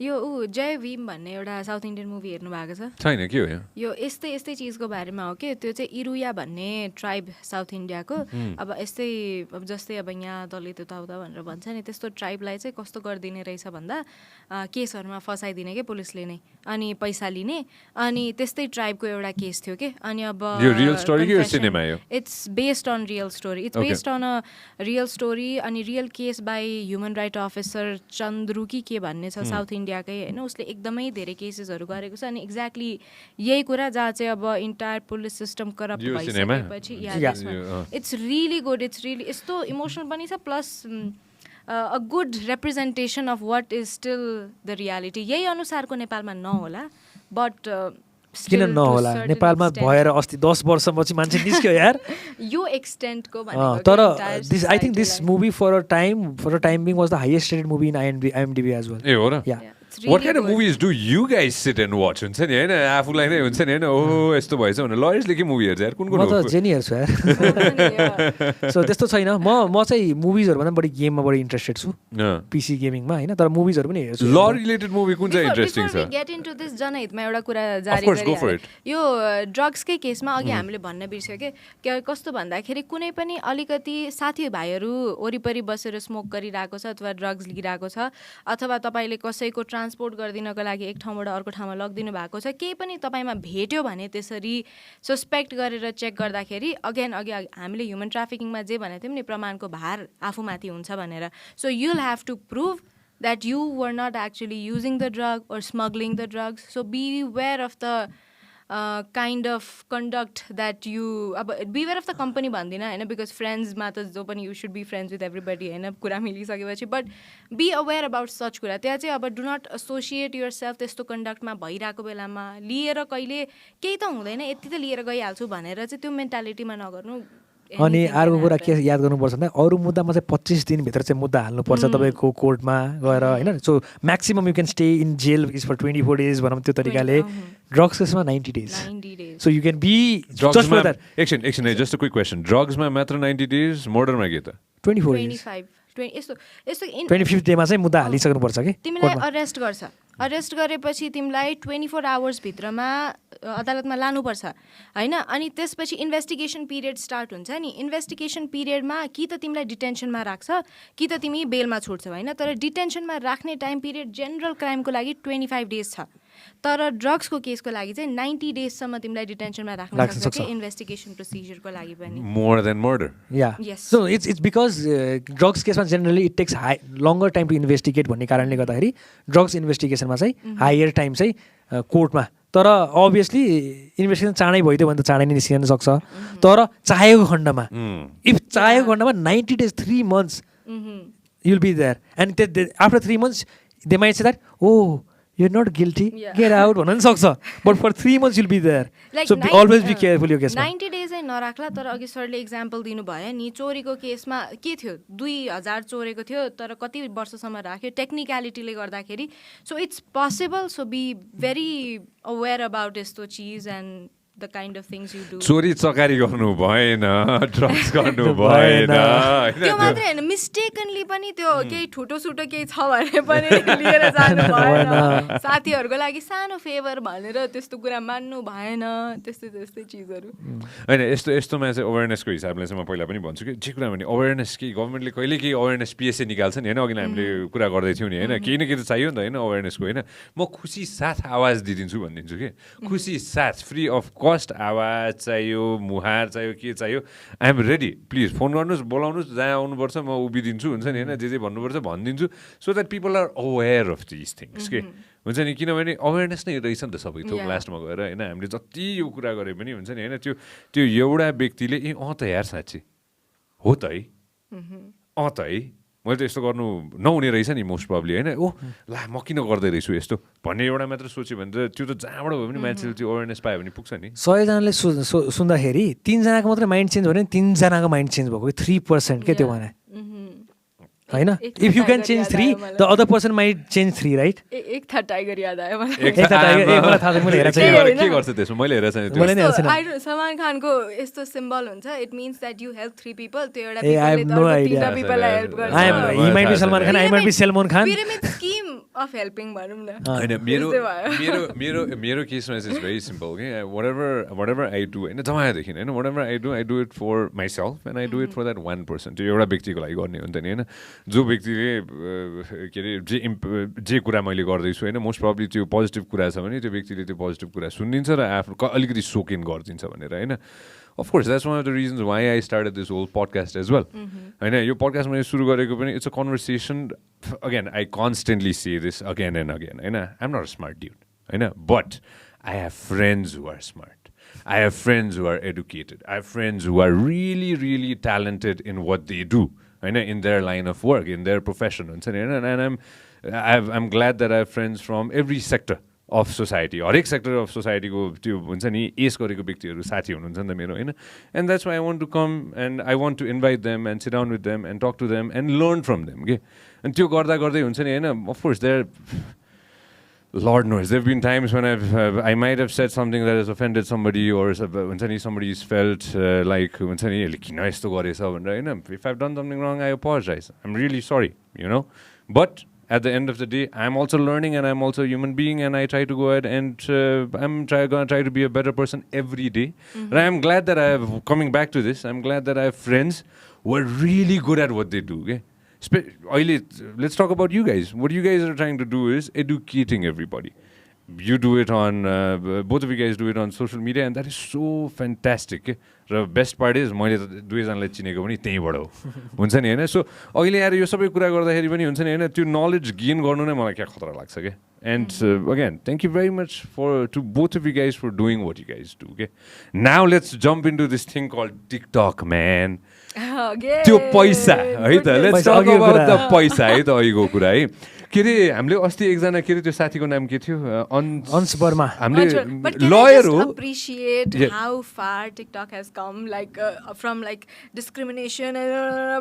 यो जय भीम भन्ने एउटा साउथ इन्डियन मुभी हेर्नु भएको छ? छैन, के हो यो? यस्तै चिजको बारेमा हो कि त्यो चाहिँ इरुया भन्ने ट्राइब साउथ इन्डियाको। अब यस्तै अब जस्तै अब यहाँ दलित उताउता भनेर भन्छ नि, त्यस्तो ट्राइबलाई चाहिँ कस्तो गरिदिने रहेछ भन्दा केसहरूमा फसाइदिने के पुलिसले नै, अनि पैसा लिने। अनि त्यस्तै ट्राइबको एउटा केस थियो कि। अनि अब यो रियल स्टोरी कि सिनेमा हो? It's based on real story, it's based on a real story. अनि real case by human right officer चन्द्रुकी के भन्ने छ, साउथ इन्डियाकै होइन उसले एकदमै धेरै केसेसहरू गरेको छ अनि एक्ज्याक्टली यही कुरा जहाँ चाहिँ अब इन्टायर पुलिस सिस्टम करप्ट भइसकेपछि it's really good it's really यस्तो इमोसनल पनि छ plus a good representation of what is still the reality. यही अनुसारको नेपालमा नहोला बट किन नहोला नेपालमा भएर अस्ति 10 वर्षपछि मान्छे निस्क्यो यार यो एक्सटेन्टको भनेको तर this I think this movie for a time being was the highest rated movie in IMDb as well. ए हो र What kind of movies do you guys sit and watch? हुन्छ नि हैन आफुलाई नै हुन्छ नि हैन ओ यस्तो भएछ भने लयर्सले के मुभी हेर्छ यार कुन म त जेनी हेर्छु यार सो त्यस्तो छैन म चाहिँ मुभिजहरु भन्दा बढी गेममा बढी इन्ट्रेस्टेड छु पीसी गेमिङमा हैन तर मुभिजहरु पनि हेर्छु ल रिलेटेड मुभी कुन चाहिँ इन्ट्रेस्टिङ छ गेट इन्टु दिस जनहितमा एउटा कुरा जारी गरे यो ड्रग्सकै केसमा अघि हामीले भन्न बिर्स्यो के कस्तो भन्दाखेरि कुनै पनि अलिकति साथीभाइहरु वरिपरि बसेर स्मोक गरिरहेको छ अथवा ड्रग्स लिइरहेको छ अथवा तपाईले कसैको ट्रान्सपोर्ट गर्दिनको लागि एक ठाउँबाट अर्को ठाउँमा लगिदिनु भएको छ केही पनि तपाईमा भेट्यो भने त्यसरी सस्पेक्ट गरेर चेक गर्दाखेरि अघि हामीले ह्युमन ट्राफिकिङमा जे भनेको थियौँ नि प्रमाणको भार आफूमाथि हुन्छ भनेर so you will have to prove that you were not actually using the drug or smuggling the drugs. So beware of the kind of conduct that you beware of the company bandina हैन because friends मा त जो पनि you should be friends with everybody हैन कुरा मिलिसकेपछि but be aware about such कुरा त्यहाँ चाहिँ अब do not associate yourself त्यस्तो कन्डक्टमा भइरहेको बेलामा लिएर कहिले केही त हुँदैन यति त लिएर गइहाल्छु भनेर चाहिँ त्यो मेन्टालिटीमा नगर्नु अनि अर्को कुरा के याद गर्नुपर्छ भन्दा अरू मुद्दामा चाहिँ 25 दिनभित्र चाहिँ मुद्दा हाल्नुपर्छ तपाईँको कोर्टमा गएर होइन so maximum you can stay in जेल इज फर 24 डेज भनौँ त्यो तरिकाले ड्रग्स केसमा 90 days so you can be just for that एकछिन जस्ट अ क्विक क्वेसन ड्रग्समा मात्र 90 डेज मर्डरमा के त 24 डेज 25 डेमा चाहिँ मुद्दा हालिसक्नुपर्छ कि तिमीलाई अरेस्ट गरेपछि तिमीलाई 24 आवर्स भित्रमा अदालतमा लानुपर्छ हैन अनि त्यसपछि इन्भेस्टिगेसन पिरियड स्टार्ट हुन्छ नि इन्भेस्टिगेसन पिरियडमा कि त तिमीलाई डिटेन्सनमा राख्छ कि त तिमी बेलमा छोड्छौ हैन तर डिटेन्सनमा राख्ने टाइम पिरियड जेनरल क्राइमको लागि 25 डेज छ तर ड्रग्सको केसको लागि चाहिँ 90 डेजसम्म तिमीलाई डिटेन्सनमा राख्न सक्छ कि इन्भेस्टिगेसन प्रोसिजरको लागि पनि मोर देन मर्डर या सो इट्स बिकज ड्रग्स केसमा generally it takes longer time to investigate भन्ने कारणले गर्दाखेरि ड्रग्स इन्भेस्टिगेसनमा चाहिँ हायर टाइम चाहिँ कोर्टमा तर अभियसली इन्भेस्टिगेसन चाँडै भइदियो भने त चाँडै नै निस्किन सक्छ तर चाहेको खण्डमा इफ चाहेको खण्डमा 90 days 3 months you'll be there and after 3 months they might say that oh you're not guilty get out भन्न सक्छ but for 3 months you'll be there like so always be careful यो केसमा 90 डेज चाहिँ नराख्ला तर अघि सरले एक्जाम्पल दिनु भयो नि चोरीको केसमा के थियो 2000 चोरेको थियो तर कति वर्षसम्म राख्यो टेक्निकलिटीले गर्दाखेरि so it's possible so be very aware about यस्तो चिज and the kind of things you do चोरी चकारी गर्नु भएन ड्रग्स गर्नु भएन त्यो मात्रै हैन मिस्टेकनली पनि त्यो केही ठुटो सुटो केही छ भने पनि लिएर जानु भएन साथीहरुको लागि सानो फेभर भनेर त्यस्तो कुरा मान्नु भएन त्यस्तै चीजहरु हैन यस्तोमा चाहिँ अवेयरनेसको हिसाबले चाहिँ म पहिला पनि भन्छु कि जे कुरा भने अवेयरनेस कि गभर्नमेन्टले कहिले के अवेयरनेस पिएसए निकाल्छ नि हैन अघि हामीले कुरा गर्दै थियौ नि हैन केही न केही त चाहियो नि त हैन अवेयरनेसको हैन म खुसी साथ आवाज दिदिन्छु भन्दिन्छु के खुसी साथ फ्री अफ कस्ट आवाज चाहियो मुहार चाहियो के चाहियो I am ready please phone गर्नुहोस् बोलाउनुहोस् जहाँ आउनुपर्छ म उभिदिन्छु हुन्छ नि होइन जे भन्नुपर्छ भनिदिन्छु so that people are aware of this things के हुन्छ नि किनभने अवेरनेस नै रहेछ नि त सबै थोक लास्टमा गएर होइन हामीले जति यो कुरा गरे पनि हुन्छ नि होइन त्यो एउटा व्यक्तिले ए त यार साँच्ची हो त है त है मैले त यस्तो गर्नु नहुने रहेछ नि मोस्ट प्रब्ली होइन ला म किन गर्दै रहेछु यस्तो भन्ने एउटा मात्र सोच्यो भने त त्यो त जहाँबाट भयो भने मान्छेले त्यो अवेरनेस पायो भने पुग्छ नि 100 जनाले सुन्दाखेरि 3 जनाको मात्रै माइन्ड चेन्ज भयो भने 3 जनाको माइन्ड चेन्ज भएको 3% के त्यो भने हैन if you can change 3 the other person might change 3 right एक था टाइगर याद आयो मलाई एक था टाइगर मलाई थाहा छैन मैले हेरेको छैन के गर्छ त्यसमा मैले हेरेको छैन मैले नै हेरेको छैन सलमान खानको यस्तो सिम्बल हुन्छ it means that you help 3 people त्यो एउटा पिपलले हेल्प गर्छ he might be Salman Khan I might be Salman Khan pyramid scheme of helping भनौं न हैन मेरो केसमा चाहिँ भेरी सिम्पल के whatever I do हैन जमादेखि हैन whatever I do it for myself and I do it for that one person त्यो एउटा व्यक्तिको लागि गर्ने हो नि त नि हैन जो व्यक्तिले के अरे जे कुरा मैले गर्दैछु होइन मोस्ट प्रब्ली त्यो पोजिटिभ कुरा छ भने त्यो व्यक्तिले त्यो पोजिटिभ कुरा सुनिदिन्छ र आफ्नो अलिकति सोक इन गरिदिन्छ भनेर होइन Of course, that's one of the reasons why I started this whole podcast as well. होइन यो podcast मैले सुरु गरेको पनि it's a conversation. Again, I constantly say this again and again. होइन I'm not a smart dude. होइन but I have friends who are smart. I have friends who are educated. I have friends who are really, really talented in what they do. होइन in their line of work, in their profession. And I'm glad that I have friends from every sector of society. हरेक सेक्टर अफ सोसाइटीको त्यो हुन्छ नि एज गरेको व्यक्तिहरू साथी हुनुहुन्छ नि त मेरो होइन and that's why I want to come and I want to invite them and sit down with them and talk to them and learn from them के अनि त्यो गर्दा गर्दै हुन्छ नि होइन of course there Lord knows, there have been times when I might have said something that has offended somebody or somebody's felt like if I've done something wrong, I apologize. I'm really sorry, you know. But at the end of the day, I'm also learning and I'm also a human being and I try to go ahead and I'm going to try to be a better person every day. And I'm glad that coming back to this, I'm glad that I have friends who are really good at what they do, okay? Let's talk about you guys. What you guys are trying to do is educating everybody. You do it on, both of you guys do it on social media and that is so fantastic. The best part is, मैले दुवैजनालाई चिनेको पनि त्यहीँबाट हो हुन्छ नि होइन सो अहिले आएर यो सबै कुरा गर्दाखेरि पनि हुन्छ नि होइन त्यो नलेज गेन गर्नु नै मलाई क्या खतरा लाग्छ क्या and again thank you very much to both of you guys for doing what you guys do के now let's jump into this thing called TikTok man त्यो पैसा है त लेट्स टक अबाउट द पैसा है त अहिलेको कुरा है के अरे हामीले अस्ति एकजना के अरे त्यो साथीको नाम के थियो अंश वर्मा हामीले लयर हो appreciate how far TikTok has come like from like discrimination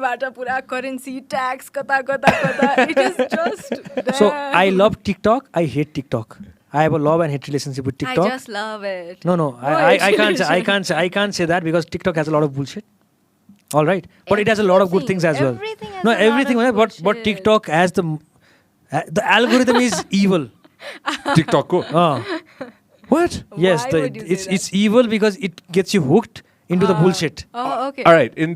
बाट पुरा currency tax kata it is just there. So I love TikTok, I hate TikTok. I have a love and hate relationship with TikTok. I just love it. No, I can't say that because TikTok has a lot of bullshit. All right, but it has a lot of good things as well. Everything, but TikTok has the algorithm is evil. TikTok ko? What? Yes, it's evil because it gets you hooked into the bullshit. Oh, okay. All right, I'm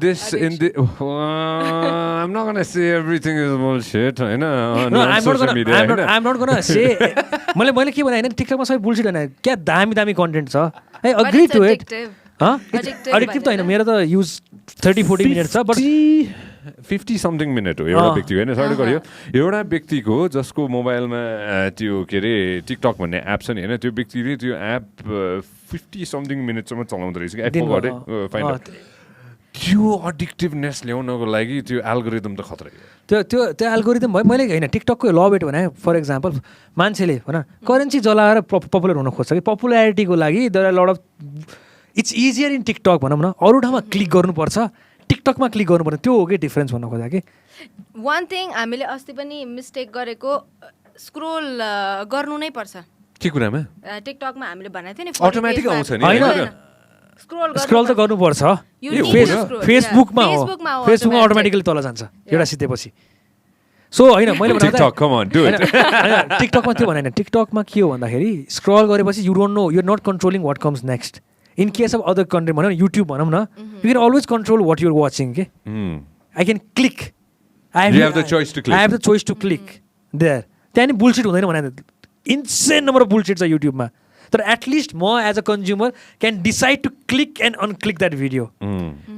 not gonna say everything is bullshit. I know. No, I'm not gonna say. मैले के भने हैन टिकटकमा सबै बुलशिट हैन क्या दामी कन्टेन्ट छ I agree to it addictive त हैन मेरो त युज 30-40 मिनट छ बट 50 समथिङ मिनट हो एउटा व्यक्तिको होइन सर्ट गर्यो एउटा व्यक्तिको जसको मोबाइलमा त्यो के अरे टिकटक भन्ने एप छ नि होइन त्यो व्यक्तिले त्यो एप 50 समथिङ मिनटसम्म चलाउँदो रहेछ कि एप्पल गरे फाइन्ड त्यो एडिक्टिभनेस ल्याउनको लागि त्यो एल्गोरिदम त खतरा त्यो एल्गोरिदम भयो मैले होइन टिकटकको लभ इट भने फर इक्जाम्पल मान्छेले भन करेन्सी जलाएर पपुलर हुन खोज्छ कि पपुलारिटीको लागि there are lot of it's easier in TikTok भनौँ न अरू ठाउँमा क्लिक गर्नुपर्छ टिकटकमा क्लिक गर्नुपर्छ त्यो हो कि डिफरेन्स भन्न खोज्दा कि वान थिङ हामीले अस्ति पनि मिस्टेक गरेको स्क्रोल गर्नु नै पर्छ के कुरामा टिकटकमा हामीले भनेको थियो नि अटोमेटिक आउँछ नि हैन स्क्रोल त गर्नुपर्छ फेसबुकमा अटोमेटिकली तल जान्छ एउटा सिधेपछि सो होइन मैले टिकटकमा त्यो भने टिकटकमा के हो भन्दाखेरि स्क्रोल गरेपछि you don't know you are not controlling what comes next in case of other content भनौँ युट्युब भनौँ न you can always control what you're watching के I can click I have the choice to click there त्यहाँ नि बुलसिट हुँदैन भने इन्सेन नम्बर अफ बुलसिट छ युट्युबमा तर एटलिस्ट म as a consumer can decide to click and unclick that video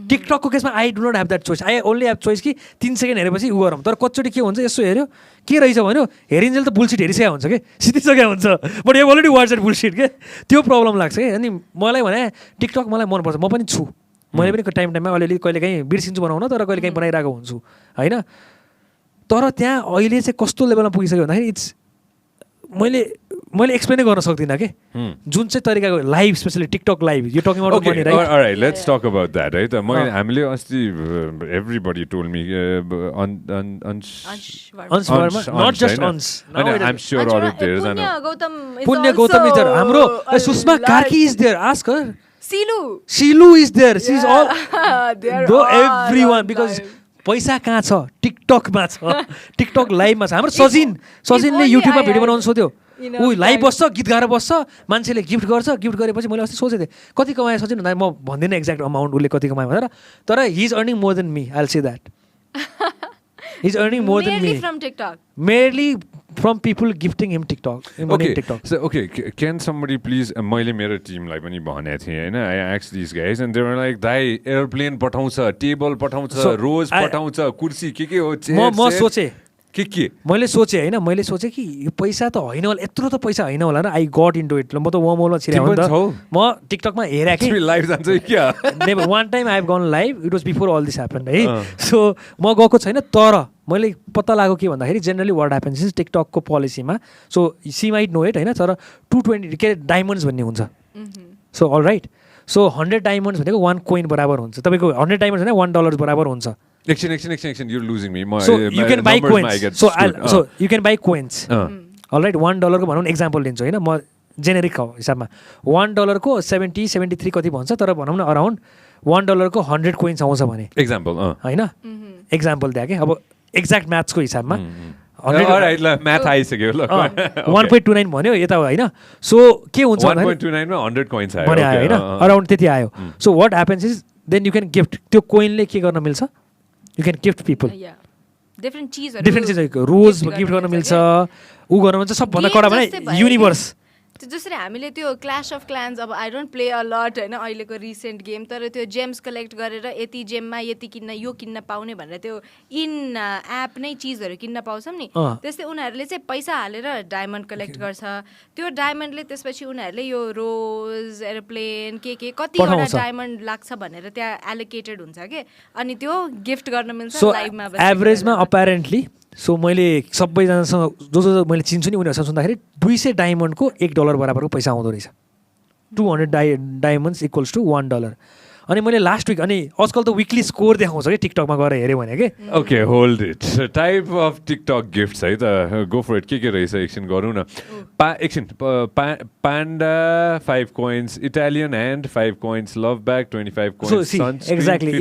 टिकटकको केसमा I do not have that choice I only have choice कि 3 सेकेन्ड हेरेपछि उ गरौँ तर कतिचोटि के हुन्छ यसो हेऱ्यो के रहेछ भन्यो हेरिन्जेल त बुलसिट हेरिसकेको हुन्छ कि सिधिसकेको हुन्छ but you already watch that bullshit के त्यो प्रब्लम लाग्छ कि अनि मलाई भने टिकटक मलाई मनपर्छ म पनि छु मैले पनि टाइममा अलिअलि कहिलेकाहीँ बिर्सिन्छु बनाउन तर कहिलेकाहीँ बनाइरहेको हुन्छु होइन तर त्यहाँ अहिले चाहिँ कस्तो लेभलमा पुगिसक्यो भन्दाखेरि इट्स मैले एक्सप्लेनै गर्न सक्दिनँ कि जुन चाहिँ तरिकाको लाइभ स्पेसली टिकटक लाइभ यो talking about money right alright let's talk about that है त मैले हामीले अस्ति everybody told me not just once I am sure all there is Punya Gautam is there हाम्रो Sushma Karki is there ask her Silu is there she is all bro everyone because पैसा कहाँ छ टिकटकमा छ टिकटक लाइभमा छ हाम्रो सजिनले युट्युबमा भिडियो बनाउनु सोध्यो ऊ लाइभ बस्छ गीत गाएर बस्छ मान्छेले गिफ्ट गर्छ गिफ्ट गरेपछि मैले अस्ति सोचेको थिएँ कति कमाएँ सजिन भन्दा म भन्दिनँ एक्ज्याक्ट अमाउन्ट उसले कति कमायो भनेर तर he is earning more than me I will say that He's earning more than me. Mainly from TikTok. Mainly from people gifting him TikTok. Okay, TikTok. so can somebody please मैले मेरो टिमलाई पनि भनेको थिएँ हैन I asked these guys and they were like दाइ एयरप्लेन पठाउँछ टेबल पठाउँछ रोज पठाउँछ कुर्सी के हो म सोचे के मैले सोचे कि यो पैसा त होइन होला यत्रो त पैसा होइन होला र आई गट इन्टु इट म त वर्महोलमा छिरे हो नि त म टिकटकमा हेरे कि लाइभ जान्छ क्या never one time I have gone live it was before all this happen है सो म गएको छैन तर मैले पत्ता लाग्यो के भन्दाखेरि जेनरली वाट ह्यापन्स इज टिकटकको पोलिसीमा so she might know it होइन तर 220 के डायमन्ड्स भन्ने हुन्छ so all right so 100 diamonds भनेको 1 कोइन बराबर हुन्छ तपाईँको 100 डायमन्ड्स भने $1 बराबर हुन्छ Action, you're losing me. So you can buy coins. So you can buy coins. All right, $1 को भनौँ एक्जाम्पल लिन्छु होइन म जेनेरिक हो हिसाबमा $1 को 73 कति भन्छ तर भनौँ न अराउन्ड $1 को 100 कोइन्स आउँछ भने एक्जाम्पल होइन एक्जाम्पल दिए क्या अब एक्ज्याक्ट म्याथ्सको हिसाबमा 1.29 भन्यो यता होइन सो के हुन्छ 1.29 मा 100 कोइन्स आयो होइन अराउन्ड त्यति आयो so what happens is then you can gift त्यो कोइनले के गर्न मिल्छ you can gift people different चिजहरू रोज गिफ्ट गर्न मिल्छ ऊ गर्न मिल्छ सबभन्दा कडा भने युनिभर्स जसरी हामीले त्यो क्ल्यास अफ क्लान्स अब I don't play a lot होइन अहिलेको रिसेन्ट गेम तर त्यो जेम्स कलेक्ट गरेर यति जेममा यति किन्न यो किन्न पाउने भनेर त्यो इन एप नै चिजहरू किन्न पाउँछौँ नि त्यस्तै उनीहरूले चाहिँ पैसा हालेर डायमन्ड कलेक्ट गर्छ त्यो डायमन्डले त्यसपछि उनीहरूले यो रोज एरोप्लेन के कतिवटा डायमन्ड लाग्छ भनेर त्यहाँ एलोकेटेड हुन्छ कि अनि त्यो गिफ्ट गर्न मिल्छ लाइभमा एभरेजमा अप्यारेन्टली सो मैले सबैजनासँग जो मैले चिन्छु नि उनीहरूसँग सुन्दाखेरि 200 डायमन्डको $1 बराबरको पैसा आउँदो रहेछ 200 डायमन्ड्स इक्वल्स टु $1 अनि मैले लास्ट विक अनि आजकल त विकली स्कोर देखाउँछ कि टिकटकमा गएर हेऱ्यो भने के okay hold it type of TikTok gifts है त गो फर इट के रहेछ एकछिन गरौँ न एकछिन panda 5 coins Italian hand 5 coins love bag 25 coins exactly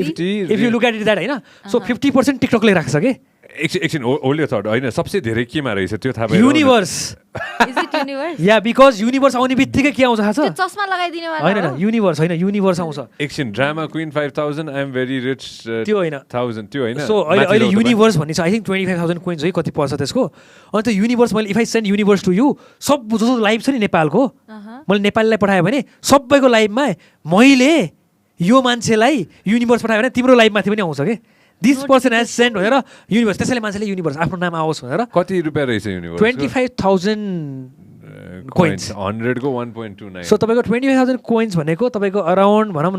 if you look at it that होइन सो 50% टिकटकले राख्छ कि एकछिन होल्ड योर थट होइन सबसे धेरै केमा रहेछ त्यो थाहा भयो युनिभर्स या बिकज युनिभर्स आउने बित्तिकै के आउँछ थाहा छ चस्मा लगाइदिने होइन युनिभर्स होइन युनिभर्स आउँछ एकछिन drama queen 5000 I am very rich त्यो होइन 1000 त्यो होइन सो अहिले युनिभर्स भन्ने छ आई थिङ्क 25000 कोइन्स है कति पर्छ त्यसको अनि त्यो युनिभर्स मैले if I send universe to you सब जस्तो लाइभ छ नि नेपालको मैले नेपालीलाई पठाएँ भने सबैको लाइभमा मैले यो मान्छेलाई युनिभर्स पठाएँ भने तिम्रो लाइभमाथि पनि आउँछ कि दिस पर्सन हेज सेन्ड भनेर युनिभर्स त्यसैले मान्छेले युनिभर्स आफ्नो नाम आओस् भनेर कति रुपियाँ रहेछ युनिभर्स 25000 कोइन्स 100 को 1.29 सो तपाईँको 25000 कोइन्स भनेको तपाईँको अराउन्ड भनौँ न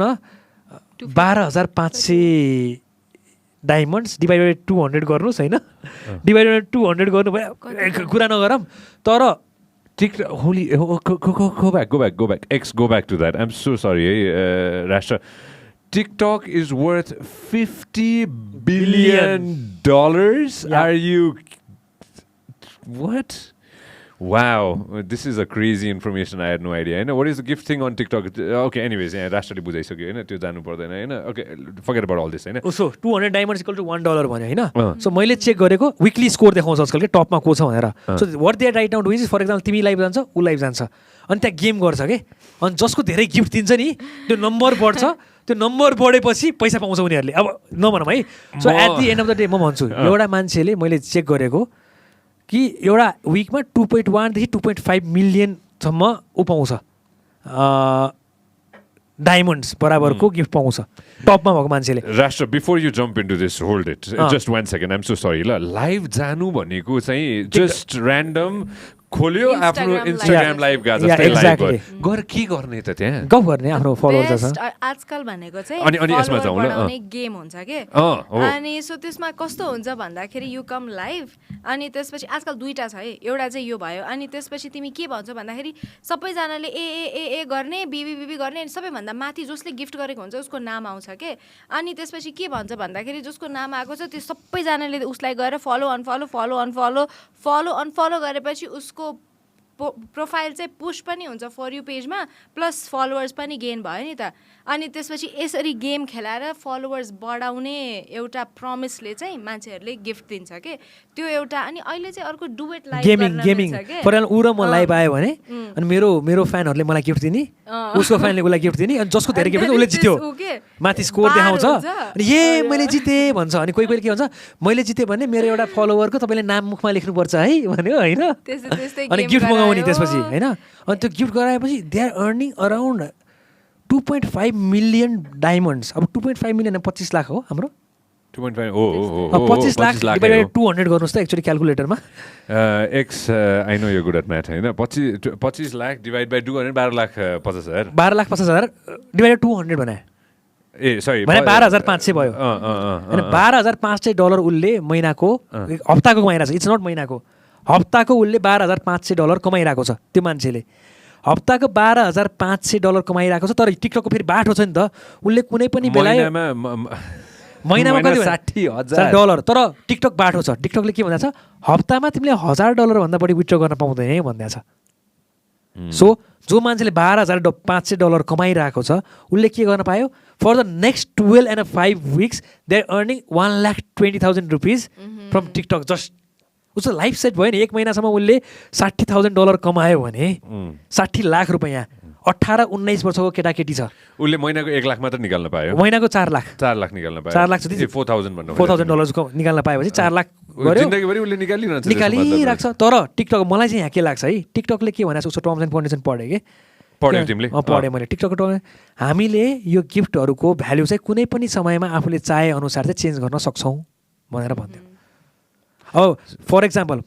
12500 डायमन्ड्स डिभाइडेड 200 गर्नुहोस् होइन डिभाइडेड 200 गर्नु भयो कुरा नगरौँ तर Holi go back to that I'm so sorry Rastra TikTok is worth $50 billion. Yeah. Are you what? Wow, this is a crazy information. I had no idea. What is the gift thing on TikTok? Okay, anyways, Rastra बुझाइसक्यो हैन त्यो जानु पर्दैन हैन Okay, forget about all this हैन So 200 diamonds equal to $1 भन्यो हैन So मैले चेक गरेको वीकली स्कोर देखाउँछ आजकल के टपमा को छ भनेर so what they are right now doing is for example तिमी लाइभ जान्छ उ लाइभ जान्छ अनि त्यहाँ गेम गर्छ के अनि जसको धेरै गिफ्ट दिन्छ नि त्यो नम्बर बढ्छ त्यो नम्बर बढेपछि पैसा पाउँछ उनीहरूले अब नभनौँ है so at the end of the day म भन्छु एउटा मान्छेले मैले चेक गरेको कि एउटा विकमा 2.1 देखि 2.5 मिलियनसम्म ऊ पाउँछ डायमन्ड्स बराबरको गिफ्ट पाउँछ टपमा भएको मान्छेले राष्ट्र before you jump into this hold it just 1 second I'm so sorry ल लाइभ जानु भनेको चाहिँ जस्ट ऱ्यान्डम खोल्यो आफ्नो इन्स्टाग्राम लाइभ गा जस्तै लाइभ गर के गर्ने त त्यहाँ गफ गर्ने आफ्नो फलोअर्स छ आजकल भनेको चाहिँ अनि यसमा जाउँ न गेम हुन्छ के अनि सो त्यसमा कस्तो हुन्छ भन्दाखेरि यु कम लाइभ अनि त्यसपछि आजकल दुईटा छ है एउटा चाहिँ यो भयो अनि त्यसपछि तिमी के भन्छौ भन्दाखेरि सबैजनाले ए गर्ने बिबी गर्ने अनि सबैभन्दा माथि जसले गिफ्ट गरेको हुन्छ उसको नाम आउँछ के अनि त्यसपछि के भन्छ भन्दाखेरि जसको नाम आएको छ त्यो सबैजनाले उसलाई गएर फलो अनफलो गरेपछि उसको प्रोफाइल चाहिँ पुश पनि हुन्छ फर यु पेजमा प्लस फलोवर्स पनि गेन भयो नि त अनि त्यसपछि यसरी गेम खेलाएर फलोवर्स बढाउने एउटा प्रमिसले चाहिँ मान्छेहरूले गिफ्ट दिन्छ के त्यो एउटा अनि अहिले चाहिँ अर्को duet live gaming for example ऊ र म लाइभ आयो भने अनि मेरो फ्यानहरूले मलाई गिफ्ट दिने उसको फ्यानले उसलाई गिफ्ट दिने अनि जसको धेरै गिफ्ट उसले जित्यो माथि स्कोर देखाउँछ अनि मैले जितेँ भन्छ अनि कोही के भन्छ मैले जितेँ भने मेरो एउटा फलोवरको तपाईँले नाम मुखमा लेख्नुपर्छ है भन्यो होइन अनि गिफ्ट मगाउने त्यसपछि होइन अनि त्यो गिफ्ट गराएपछि they are earning around 2.5 million diamonds अब 2.5 मिलियन 25 लाख हो हाम्रो 25 लाख डिभाइडेड 200 गर्नुहोस् त एक्चुअली क्यालकुलेटरमा x I know you good at math होइन 25 लाख डिभाइड बाई 200 12,50,000 12,50,000 डिभाइडेड 200 भने ए सरी भने 12,500 भयो अनि $12,500 उसले महिनाको हप्ताको कमाइरहेको छ इट्स नट महिनाको हप्ताको उसले $12,500 कमाइरहेको छ त्यो मान्छेले हप्ताको $12,500 कमाइरहेको छ तर टिकटकको फेरि बाटो छ नि त उसले कुनै पनि बेला महिनामा कति $60,000 तर टिकटक बाटो छ टिकटकले के भन्दा छ हप्तामा तिमीले $1,000 भन्दा बढी विथड्र गर्न पाउँदैन भन्दा छ सो जो मान्छेले $12,500 कमाइरहेको छ उसले के गर्न पायो for the next 12.5 weeks they are earning $1,20,000 from TikTok just उसको लाइफ सेट भयो नि एक महिनासम्म उसले $60,000 कमायो भने 60 लाख रुपियाँ 18-19 वर्षको केटाकेटी छ उसले महिनाको 1 लाख मात्र निकाल्न पायो महिनाको 4 लाख निकाल्न पायो 4 लाख जति $4,000 निकाल्न पाएपछि 4 लाख गर्यो जिन्दगीभरि उसले निकालिरहेको छ तर टिकटक मलाई चाहिँ यहाँ के लाग्छ है टिकटकले के भनेको उसको टर्म्स एन्ड कन्डिसन पढेँ कि पढ्यो तिमीले पढेँ मैले टिकटकको टर्म हामीले यो गिफ्टहरूको भ्याल्यु चाहिँ कुनै पनि समयमा आफूले चाहे अनुसार चाहिँ चेन्ज गर्न सक्छौँ भनेर भन्थ्यो अब फर एक्जाम्पल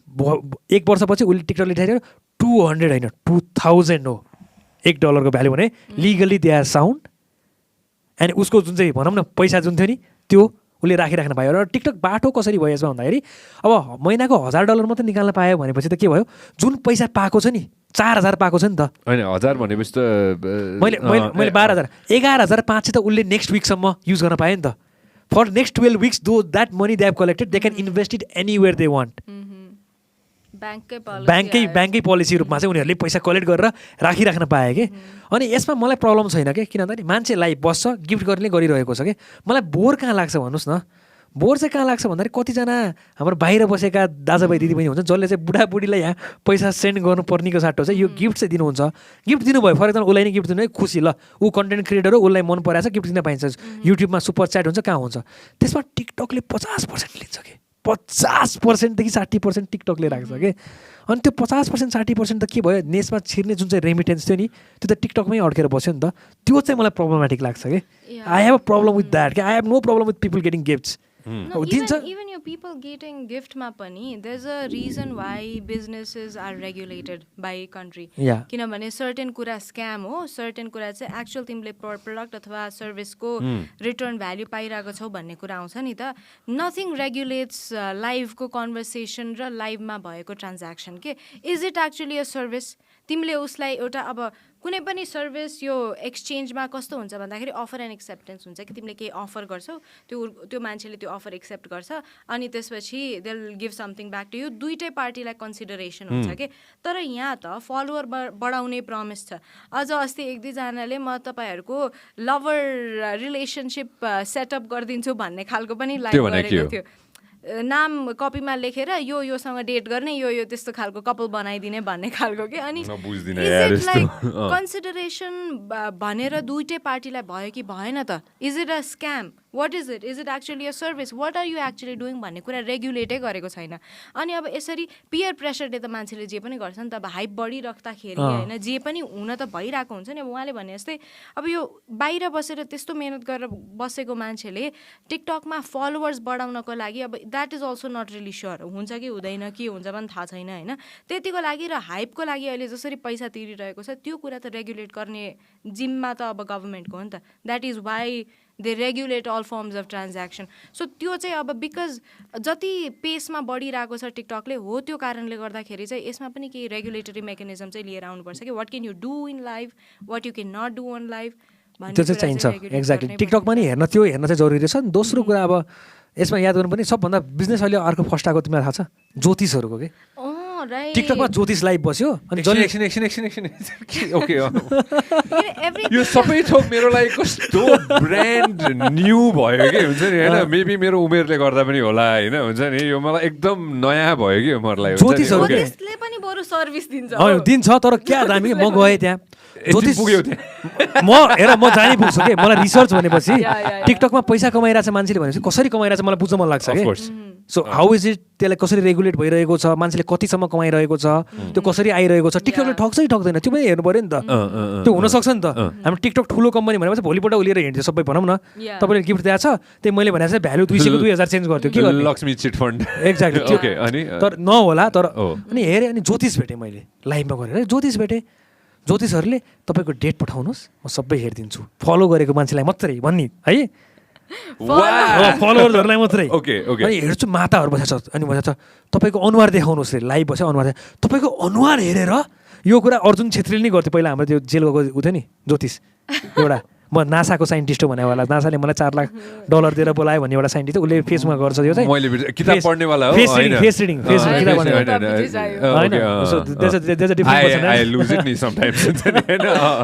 1 वर्षपछि उसले टिकटकले देखाइदियो 200 होइन 2,000 हो $1 को भ्याल्यु भने legally they are sound and उसको जुन चाहिँ भनौँ न पैसा जुन थियो नि त्यो उसले राखिराख्न पायो र टिकटक बाटो कसरी भयो यसमा भन्दाखेरि अब महिनाको $1,000 मात्रै निकाल्न पायो भनेपछि त के भयो जुन पैसा पाएको छ नि 4,000 पाएको छ नि त होइन 1000 भनेपछि त मैले 12,000 11,500 त उसले नेक्स्ट विकसम्म युज गर्न पायो नि त for next 12 weeks though that money they have collected they can invest it anywhere they want ब्याङ्कै पोलिसी रूपमा चाहिँ उनीहरूले पैसा कलेक्ट गरेर राखिराख्न पाए कि अनि यसमा मलाई प्रब्लम छैन कि किन भन्दाखेरि मान्छे लाइभ बस्छ गिफ्ट गर्ने गरिरहेको छ कि मलाई बोर कहाँ लाग्छ भन्नुहोस् न बोर चाहिँ कहाँ लाग्छ भन्दाखेरि कतिजना हाम्रो बाहिर बसेका दाजुभाइ दिदीबहिनी हुन्छ जसले चाहिँ बुढाबुढीलाई यहाँ पैसा सेन्ड गर्नुपर्नेको साटो चाहिँ यो गिफ्ट चाहिँ दिनुहुन्छ गिफ्ट दिनुभयो फर एक्जाम्पल उसलाई नै गिफ्ट दिनु है खुसी ल ऊ कन्टेन्ट क्रिएटर हो उसलाई मन पराएको छ गिफ्ट दिन पाइन्छ युट्युबमा सुपर च्याट हुन्छ कहाँ हुन्छ त्यसमा टिकटकले 50% लिन्छ कि 50% देखि 60% टिकटकले राख्छ कि अनि त्यो 50% 60% त के भयो नेसमा छिर्ने जुन चाहिँ रेमिटेन्स थियो नि त्यो त टिकटकमै अड्केर बस्यो नि त त्यो चाहिँ मलाई प्रब्लमेटिक लाग्छ कि I have a problem with that कि I have no problem with people getting gifts even your people getting gift ma pani there's a reason why businesses are regulated by country kinabhane certain kura scam ho certain kura chai actual timle product athwa service ko return value pairako chhau bhanne kura aउँछ नि त nothing regulates live ko conversation ra live ma bhayeko transaction ke is it actually a service तिमीले उसलाई एउटा अब कुनै पनि सर्भिस यो एक्सचेन्जमा कस्तो हुन्छ भन्दाखेरि अफर एन्ड एक्सेप्टेन्स हुन्छ कि तिमीले केही अफर गर्छौ त्यो मान्छेले त्यो अफर एक्सेप्ट गर्छ अनि त्यसपछि they will give something back to you दुईटै पार्टीलाई कन्सिडरेसन हुन्छ कि तर यहाँ त फलोवर बढाउने प्रमिस छ अझ अस्ति एक दुईजनाले म तपाईँहरूको लभर रिलेसनसिप सेटअप गरिदिन्छु भन्ने खालको पनि लाइभ गरेको थियो नाम कपीमा लेखेर योसँग डेट गर्ने यो त्यस्तो खालको कपल बनाइदिने भन्ने खालको के अनि कन्सिडरेसन भनेर दुईटै पार्टीलाई भयो कि भएन त is it a scam what is it actually a service what are you actually doing भन्ने कुरा रेगुलेटै गरेको छैन अनि अब यसरी पियर प्रेसरले त मान्छेले जे पनि गर्छ नि त अब हाइप बढिराख्दाखेरि होइन जे पनि हुन त भइरहेको हुन्छ नि अब उहाँले भने जस्तै अब यो बाहिर बसेर त्यस्तो मेहनत गरेर बसेको मान्छेले टिकटकमा फलोवर्स बढाउनको लागि अब that is also not really sure हुन्छ कि हुँदैन के हुन्छ पनि थाहा छैन होइन त्यतिको लागि र हाइपको लागि अहिले जसरी पैसा तिरिरहेको छ त्यो कुरा त रेगुलेट गर्ने जिम्मा त अब गभर्मेन्टको हो नि त that is why they regulate all firms of transaction so त्यो चाहिँ अब बिकज जति पेसमा बढिरहेको छ टिकटकले हो त्यो कारणले गर्दाखेरि चाहिँ यसमा पनि केही रेगुलेटरी मेकानिजम चाहिँ लिएर आउनुपर्छ कि what can you do in life what you can not do on life त्यो चाहिँ चाहिन्छ एक्ज्याक्टली टिकटकमा नि हेर्न चाहिँ जरुरी छ दोस्रो कुरा अब यसमा याद गर्नु पनि सबभन्दा बिजनेस अहिले अर्को फर्स्ट आएको तिमीलाई थाहा छ ज्योतिषहरूको के टिकटकमा ज्योतिष लाइभ बस्यो अनि एकछिन ओके यो सबै थोक मेरो लागि कस्तो ब्रान्ड न्यू भयो कि हुन्छ नि होइन मेबी मेरो उमेरले गर्दा पनि होला होइन हुन्छ नि यो मलाई एकदम नयाँ भयो कि मलाई ज्योतिषले पनि बरु सर्भिस दिन्छ तर क्या दामी म गएँ त्यहाँ ज्योतिष पुग्यो म जानै पुग्छु कि मलाई रिसर्च भनेपछि टिकटकमा पैसा कमाइरहेछ मान्छेले भनेपछि कसरी कमाइरहेछ मलाई बुझ्न मन लाग्छ कि सो हाउ इज इट त्यसलाई कसरी रेगुलेट भइरहेको छ मान्छेले कतिसम्म कमाइरहेको छ त्यो कसरी आइरहेको छ टिकटकले ठग्छ ठग्दैन त्यो पनि हेर्नु पऱ्यो नि त त्यो हुनसक्छ नि त हाम्रो टिकटक ठुलो कम्पनी भनेपछि भोलिपल्ट उलिएर हिँड्थ्यो सबै भनौँ न तपाईँले गिफ्ट दिएको छ त्यही मैले भने चाहिँ भ्यालु 200 चेन्ज गर्थ्यो के गर्ने लक्ष्मी चिट फन्ड एक्ज्याक्टली तर नहोला तर अनि हेरेँ अनि ज्योतिष भेटेँ मैले लाइभमा गरेर ज्योतिष भेटेँ ज्योतिषहरूले तपाईँको डेट पठाउनुहोस् म सबै हेरिदिन्छु फलो गरेको मान्छेलाई मात्रै भन्ने है फलोवर्सहरूलाई मात्रै अनि हेर्छु माताहरू बसेको छ अनि बसेको छ तपाईँको अनुहार देखाउनुहोस् रे लाइभ बस्यो अनुहार तपाईँको अनुहार हेरेर यो कुरा अर्जुन छेत्रीले नै गर्थ्यो पहिला हाम्रो त्यो जेल गएको उ थियो नि ज्योतिष एउटा म नासाको साइन्टिस्ट हो भने होला नासाले मलाई $4 लाख दिएर बोलायो भन्ने एउटा साइन्टिस्ट उसले फेसमा गर्छ यो चाहिँ मैले किताब पढ्नेवाला हो फेस रिडिङ किताब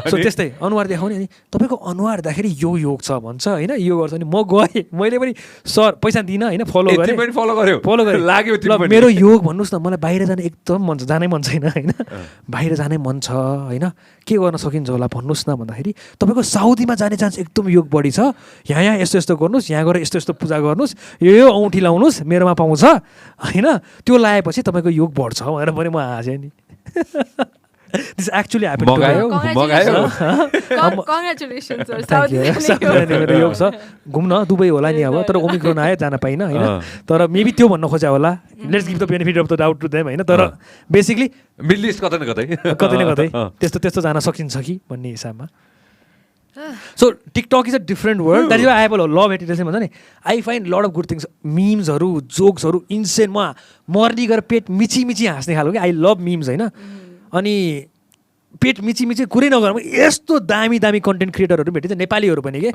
सो त्यस्तै अनुहार देखाउने अनि तपाईँको अनुहार हेर्दाखेरि यो योग छ भन्छ होइन यो गर्छ अनि म गएँ मैले पनि सर पैसा दिइनँ होइन फलो गरेँ लाग्यो मेरो योग भन्नुहोस् न मलाई बाहिर जाने एकदम मन छ जानै मन छैन होइन बाहिर जानै मन छ होइन के गर्न सकिन्छ होला भन्नुहोस् न भन्दाखेरि तपाईँको साउदीमा जाने चान्स एकदम योग बढी छ यहाँ यस्तो यस्तो गर्नुहोस् यहाँ गएर यस्तो यस्तो पूजा गर्नुहोस् यो औँठी लाउनुहोस् मेरोमा पाउँछ होइन त्यो लगाएपछि तपाईँको योग बढ्छ भनेर पनि म हाँसेँ नि दिस एक्चुअली ह्यापन योग छ घुम्न दुबई होला नि अब तर ओमिक्रोन आयो जान पाइनँ होइन तर मेबी त्यो भन्न खोज्या होला let's give the benefit of the doubt to them होइन तर बेसिकली मिडल इस्ट कतै न कतै त्यस्तो जान सकिन्छ कि भन्ने हिसाबमा so TikTok is a different world that is I have love it भन्छ नि I find lot of good things मिम्सहरू जोक्सहरू इन्सेन मर्नी गरेर पेट मिची हाँस्ने खालको कि आई लभ मिम्स होइन अनि पेट मिची कुरै नगरौँ यस्तो दामी कन्टेन्ट क्रिएटरहरू भेटिन्छ नेपालीहरू पनि के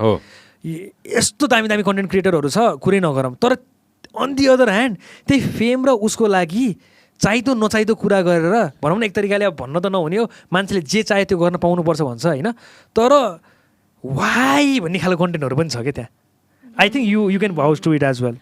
यस्तो दामी कन्टेन्ट क्रिएटरहरू छ कुरै नगरौँ तर अन दि अदर ह्यान्ड त्यही फेम र उसको लागि चाहिदो नचाहिदो कुरा गरेर भनौँ न एक तरिकाले अब भन्न त नहुने हो मान्छेले जे चाहे त्यो गर्न पाउनुपर्छ भन्छ होइन तर वाइ भन्ने खालको कन्टेन्टहरू पनि छ क्या त्यहाँ I think you can vouch to it as well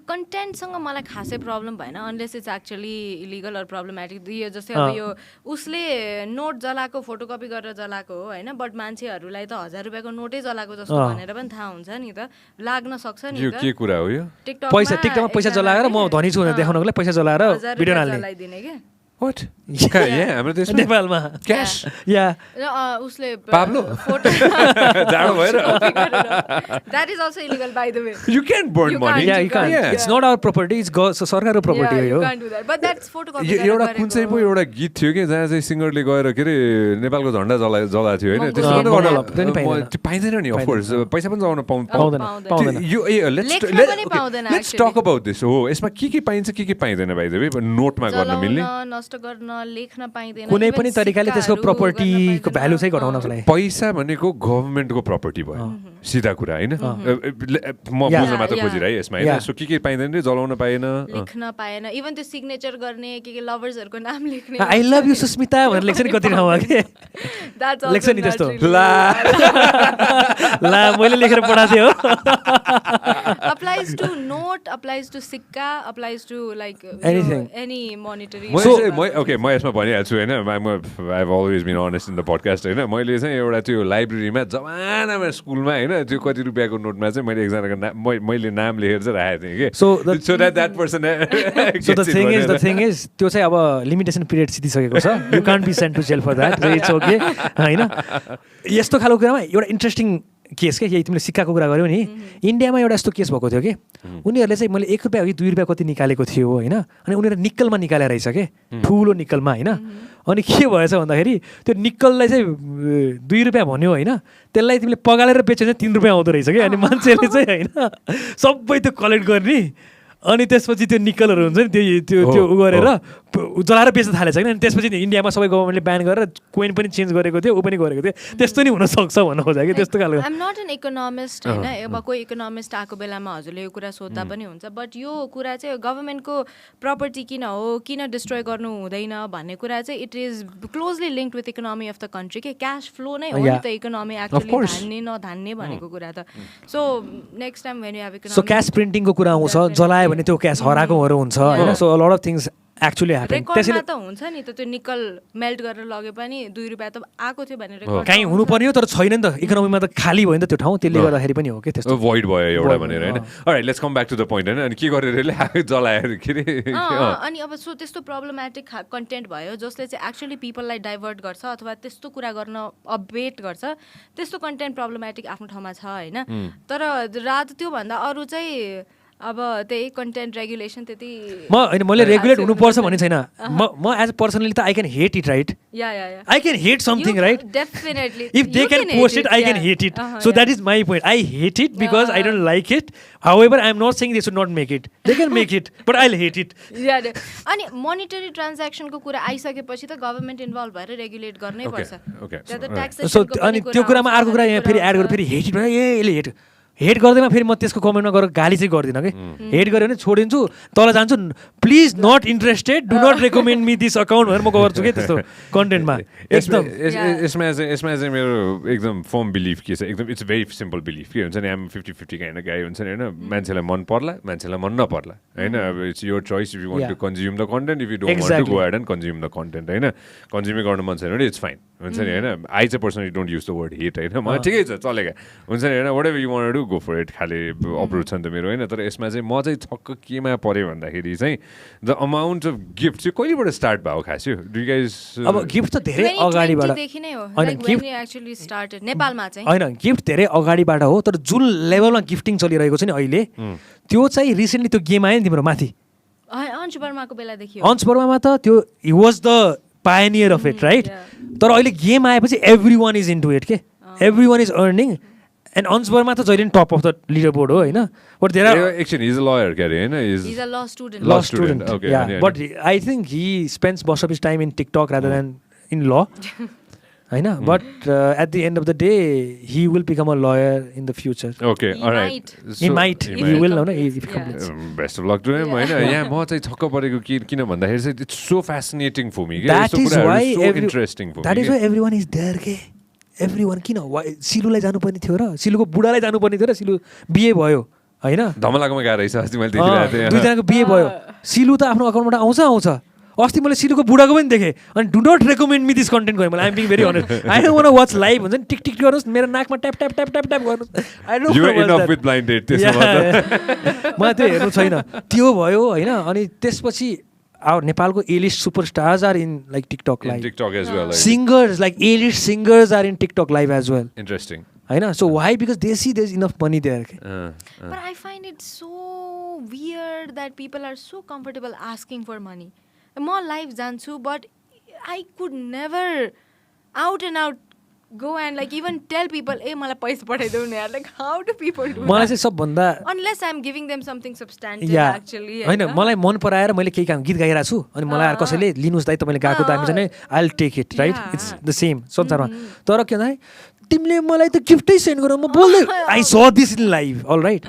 कन्टेन्टसँग मलाई खासै प्रब्लम भएन unless it's actually illegal or problematic यो जस्तै अब यो उसले नोट जलाएको फोटोकपी गरेर जलाएको हो होइन बट मान्छेहरूलाई त $1000 नोटै जलाएको जस्तो भनेर पनि थाहा हुन्छ नि त लाग्न सक्छ नि के कुरा हो यो टिकटकमा पैसा जलाएर म धनी छु भनेर देखाउनको लागि पैसा जलाएर भिडियो हाल्दिने के What? हाम्रो देशमा नेपालमा क्याश उसले पाब्लो जाडो भएर that is also illegal by the way you can't burn money you can't it's not our property it's सरकारको property हो you can't do that but that's photocopy एउटा कुन चाहिँ पो एउटा गीत थियो कि जहाँ चाहिँ सिङ्गरले गएर के अरे नेपालको झन्डा जलाएको थियो होइन त्यसो पाइँदैन नि अफकोर्स पैसा पनि जलाउन पाउँदैन yo let's talk about this हो यसमा के पाइन्छ के पाइँदैन बाइ द वे नोटमा गर्न मिल्ने गर्न लेख्न पाइँदैन कुनै पनि तरिकाले त्यसको प्रपर्टीको भ्यालु चाहिँ घटाउनको लागि पैसा भनेको गभर्मेन्टको प्रपर्टी भयो सिधा कुरा होइन म बुझ्न मात्र खोजिरहेँ यसमा होइन सो के पाइँदैन रे जलाउन पाएन लेख्न पाएन इभन त्यो सिग्नेचर गर्ने के लभर्सहरूको नाम लेख्ने आई लभ यु सुस्मिता भनेर लेख्छ नि कति ठाउँमा के लेख्छ नि त्यस्तो ला मैले लेखेर पठाएको थिएँ हो applies to note applies to सिक्का applies to like any monetary म यसमा भनिहाल्छु होइन I have always been honest in the podcast होइन मैले चाहिँ एउटा त्यो लाइब्रेरीमा जमानामा स्कुलमा होइन त्यो कति रुपियाँको नोटमा चाहिँ मैले एकजनाको मैले नाम लेखेर चाहिँ राखेको थिएँ कि so that person the thing is त्यो चाहिँ अब लिमिटेसन पिरियड सिधिसकेको छ you can't be sent to jail for that it's okay होइन यस्तो खालको कुरामा एउटा इन्ट्रेस्टिङ केस के यही तिमीले सिक्काको कुरा गर्यौ नि इन्डियामा एउटा यस्तो केस भएको थियो कि उनीहरूले चाहिँ मैले ₹1 कि ₹2 कति निकालेको थियो होइन अनि उनीहरूले निक्कलमा निकालेर रहेछ के ठुलो निक्कलमा होइन अनि के भएछ भन्दाखेरि त्यो निक्कललाई चाहिँ ₹2 भन्यो होइन त्यसलाई तिमीले पगालेर बेच्यो भने ₹3 आउँदो रहेछ कि अनि मान्छेले चाहिँ होइन सबै त्यो कलेक्ट गर्ने अनि त्यसपछि त्यो निकलहरू हुन्छ नि त्यो त्यो उ गरेर जलाएर बेच्न थालेछ कि अनि त्यसपछि इन्डियामा सबै गभर्मेन्टले ब्यान गरेर कोइन पनि चेन्ज गरेको थियो ऊ पनि गरेको थियो त्यस्तो नि हुनसक्छ भन्न खोजा कि त्यस्तो खालको आइएम नट एन इकोनोमिस्ट होइन अब कोही इकोनोमिस्ट आएको बेलामा हजुरले यो कुरा सोध्दा पनि हुन्छ बट यो कुरा चाहिँ गभर्मेन्टको प्रपर्टी किन हो किन डिस्ट्रोय गर्नु हुँदैन भन्ने कुरा चाहिँ it is closely linked with economy of the country के क्यास फ्लो नै हो नि त इकोनोमी एक्चुअली धान्ने नधान्ने भनेको कुरा त so next time when you have economy so cash प्रिन्टिङको कुरा आउँछ जलायो भने त्यो क्यास हराएकोहरू हुन्छ होइन so a lot of things actually happen त्यसैले त हुन्छ नि त त्यो निकल मेल्ट गरेर लगे पनि 2 रुपियाँ त आएको थियो भनेर कहीँ हुनुपर्ने हो तर छैन नि त इकोनोमीमा त खाली भयो नि त त्यो ठाउँ त्यसले गर्दाखेरि पनि हो कि त्यस्तो भोइड भयो एउटा भनेर होइन alright let's come back to the point होइन अनि के गरेर जलाएर अनि अब सो त्यस्तो प्रब्लमेटिक कन्टेन्ट भयो जसले चाहिँ एक्चुअली पिपललाई डाइभर्ट गर्छ अथवा त्यस्तो कुरा गर्न अपडेट गर्छ त्यस्तो कन्टेन्ट प्रब्लमेटिक आफ्नो ठाउँमा छ होइन तर रात त्योभन्दा अरू चाहिँ अब त्यही कन्टेन्ट रेगुलेसन त्यति मैले रेगुलेट हुनुपर्छ भन्ने छैन म एज अ पर्सनली त I can hate it right I can hate something right definitely if they can post it I can hate it so that is my point I hate it because I don't like it however I am not saying they should not make it they can make it but I will hate it अनि मोनिटरी ट्रान्ज्याक्सनको कुरा आइसकेपछि त गभर्मेन्ट इन्भल्भ भएर रेगुलेट गर्नै पर्छ सो अनि त्यो कुरामा अर्को कुरा यहाँ फेरि एड गरेर फेरि हेट इट यसले हेट गर्दैमा फेरि म त्यसको कमेन्टमा गएर गाली चाहिँ गर्दिनँ कि हेट गऱ्यो भने छोडिदिन्छु तल जान्छु please not interested do not recommend me this account भनेर म गर्छु कि त्यस्तो कन्टेन्टमा एकदम यसमा चाहिँ मेरो एकदम फर्म बिलिफ के छ एकदम इट्स भेरी सिम्पल बिलिफ के हुन्छ नि आम 50-50 काइन्ड गाई हुन्छ नि होइन मान्छेलाई मन पर्ला मान्छेलाई मन नपर्ला होइन अब it's your choice if you want to consume the content if you don't want to go ahead and consume the content होइन कन्ज्युमै गर्न मन छैन भने इट्स फाइन हुन्छ नि होइन आई चाहिँ personally don't use the word hate होइन मलाई ठिकै छ चलेगा हुन्छ नि होइन whatever you want to go for it खाले अप्रोच छ नि त मेरो होइन तर यसमा चाहिँ म चाहिँ छक्क केमा पऱ्यो भन्दाखेरि चाहिँ द अमाउन्ट अफ गिफ्ट चाहिँ कहिलेबाट स्टार्ट भयो खास यो डु गाइस अब गिफ्ट त धेरै अगाडिबाट होइन गिफ्ट धेरै अगाडिबाट हो तर जुन लेभलमा गिफ्टिङ चलिरहेको छ नि अहिले त्यो चाहिँ रिसेन्टली त्यो गेम आयो नि तिम्रो माथि अंश वर्माको बेलादेखि अंश वर्मामा त त्यो he was the pioneer of it right तर अहिले गेम आएपछि everyone is into it के everyone is earning and Ansh Verma त जहिले top of the leader board हो होइन but there are actually is a lawyer के अरे हैन is a law student okay but I think he spends most of his time in TikTok rather than in law होइन but at the end of the day he will become a lawyer in the future okay alright he might he will no if completes best of luck to him हैन यहाँ म चाहिँ छक्क परेको किन भन्दाखेरि चाहिँ it's so fascinating for me that is why interesting for me that is why everyone is there के एभ्रीवन किन सिलुलाई जानुपर्ने थियो र सिलुको बुढालाई जानुपर्ने थियो र सिलु बिए भयो होइन धमलाकोमा गएर रहेछ अस्ति मैले देखिरहेको थिएँ दुईजनाको बिए भयो सिलु त आफ्नो अकाउन्टबाट आउँछ अस्ति मैले सिलुको बुढाको पनि देखेँ अनि do not recommend me this content गरेँ मैले I'm being very honest I don't want watch live हुन्छ नि टिक टिक गर्नुहोस् मेरो नाकमा tap tap tap tap tap गर्नुहोस् I don't you are enough with blind date मलाई त्यो हेर्नु छैन त्यो भयो होइन अनि त्यसपछि नेपालको A-list superstars are in like TikTok live. In TikTok as well. Singers like A-list singers are in TikTok live as well. Interesting. I know. So why? Because they see there's enough money there. But I find it so weird that people are so comfortable asking for money. More live janchu, but I could never out and out go and like even tell people, "Hey, मलाई पैसा पठाइदेऊ न यार." Like how do people do मलाई चाहिँ सबभन्दा unless I'm giving them something substantive actually. हैन मलाई मन पराएर मैले केही काम गीत गाइरहेको छु अनि मलाई कसैले लिनुस् दाइ तपाईले गाएको दामी छ नि I will take it right it's the same संसारमा तर के भन्दा तिमीले मलाई त गिफ्टै सेन्ड गर म बोल्दै I saw this in live all right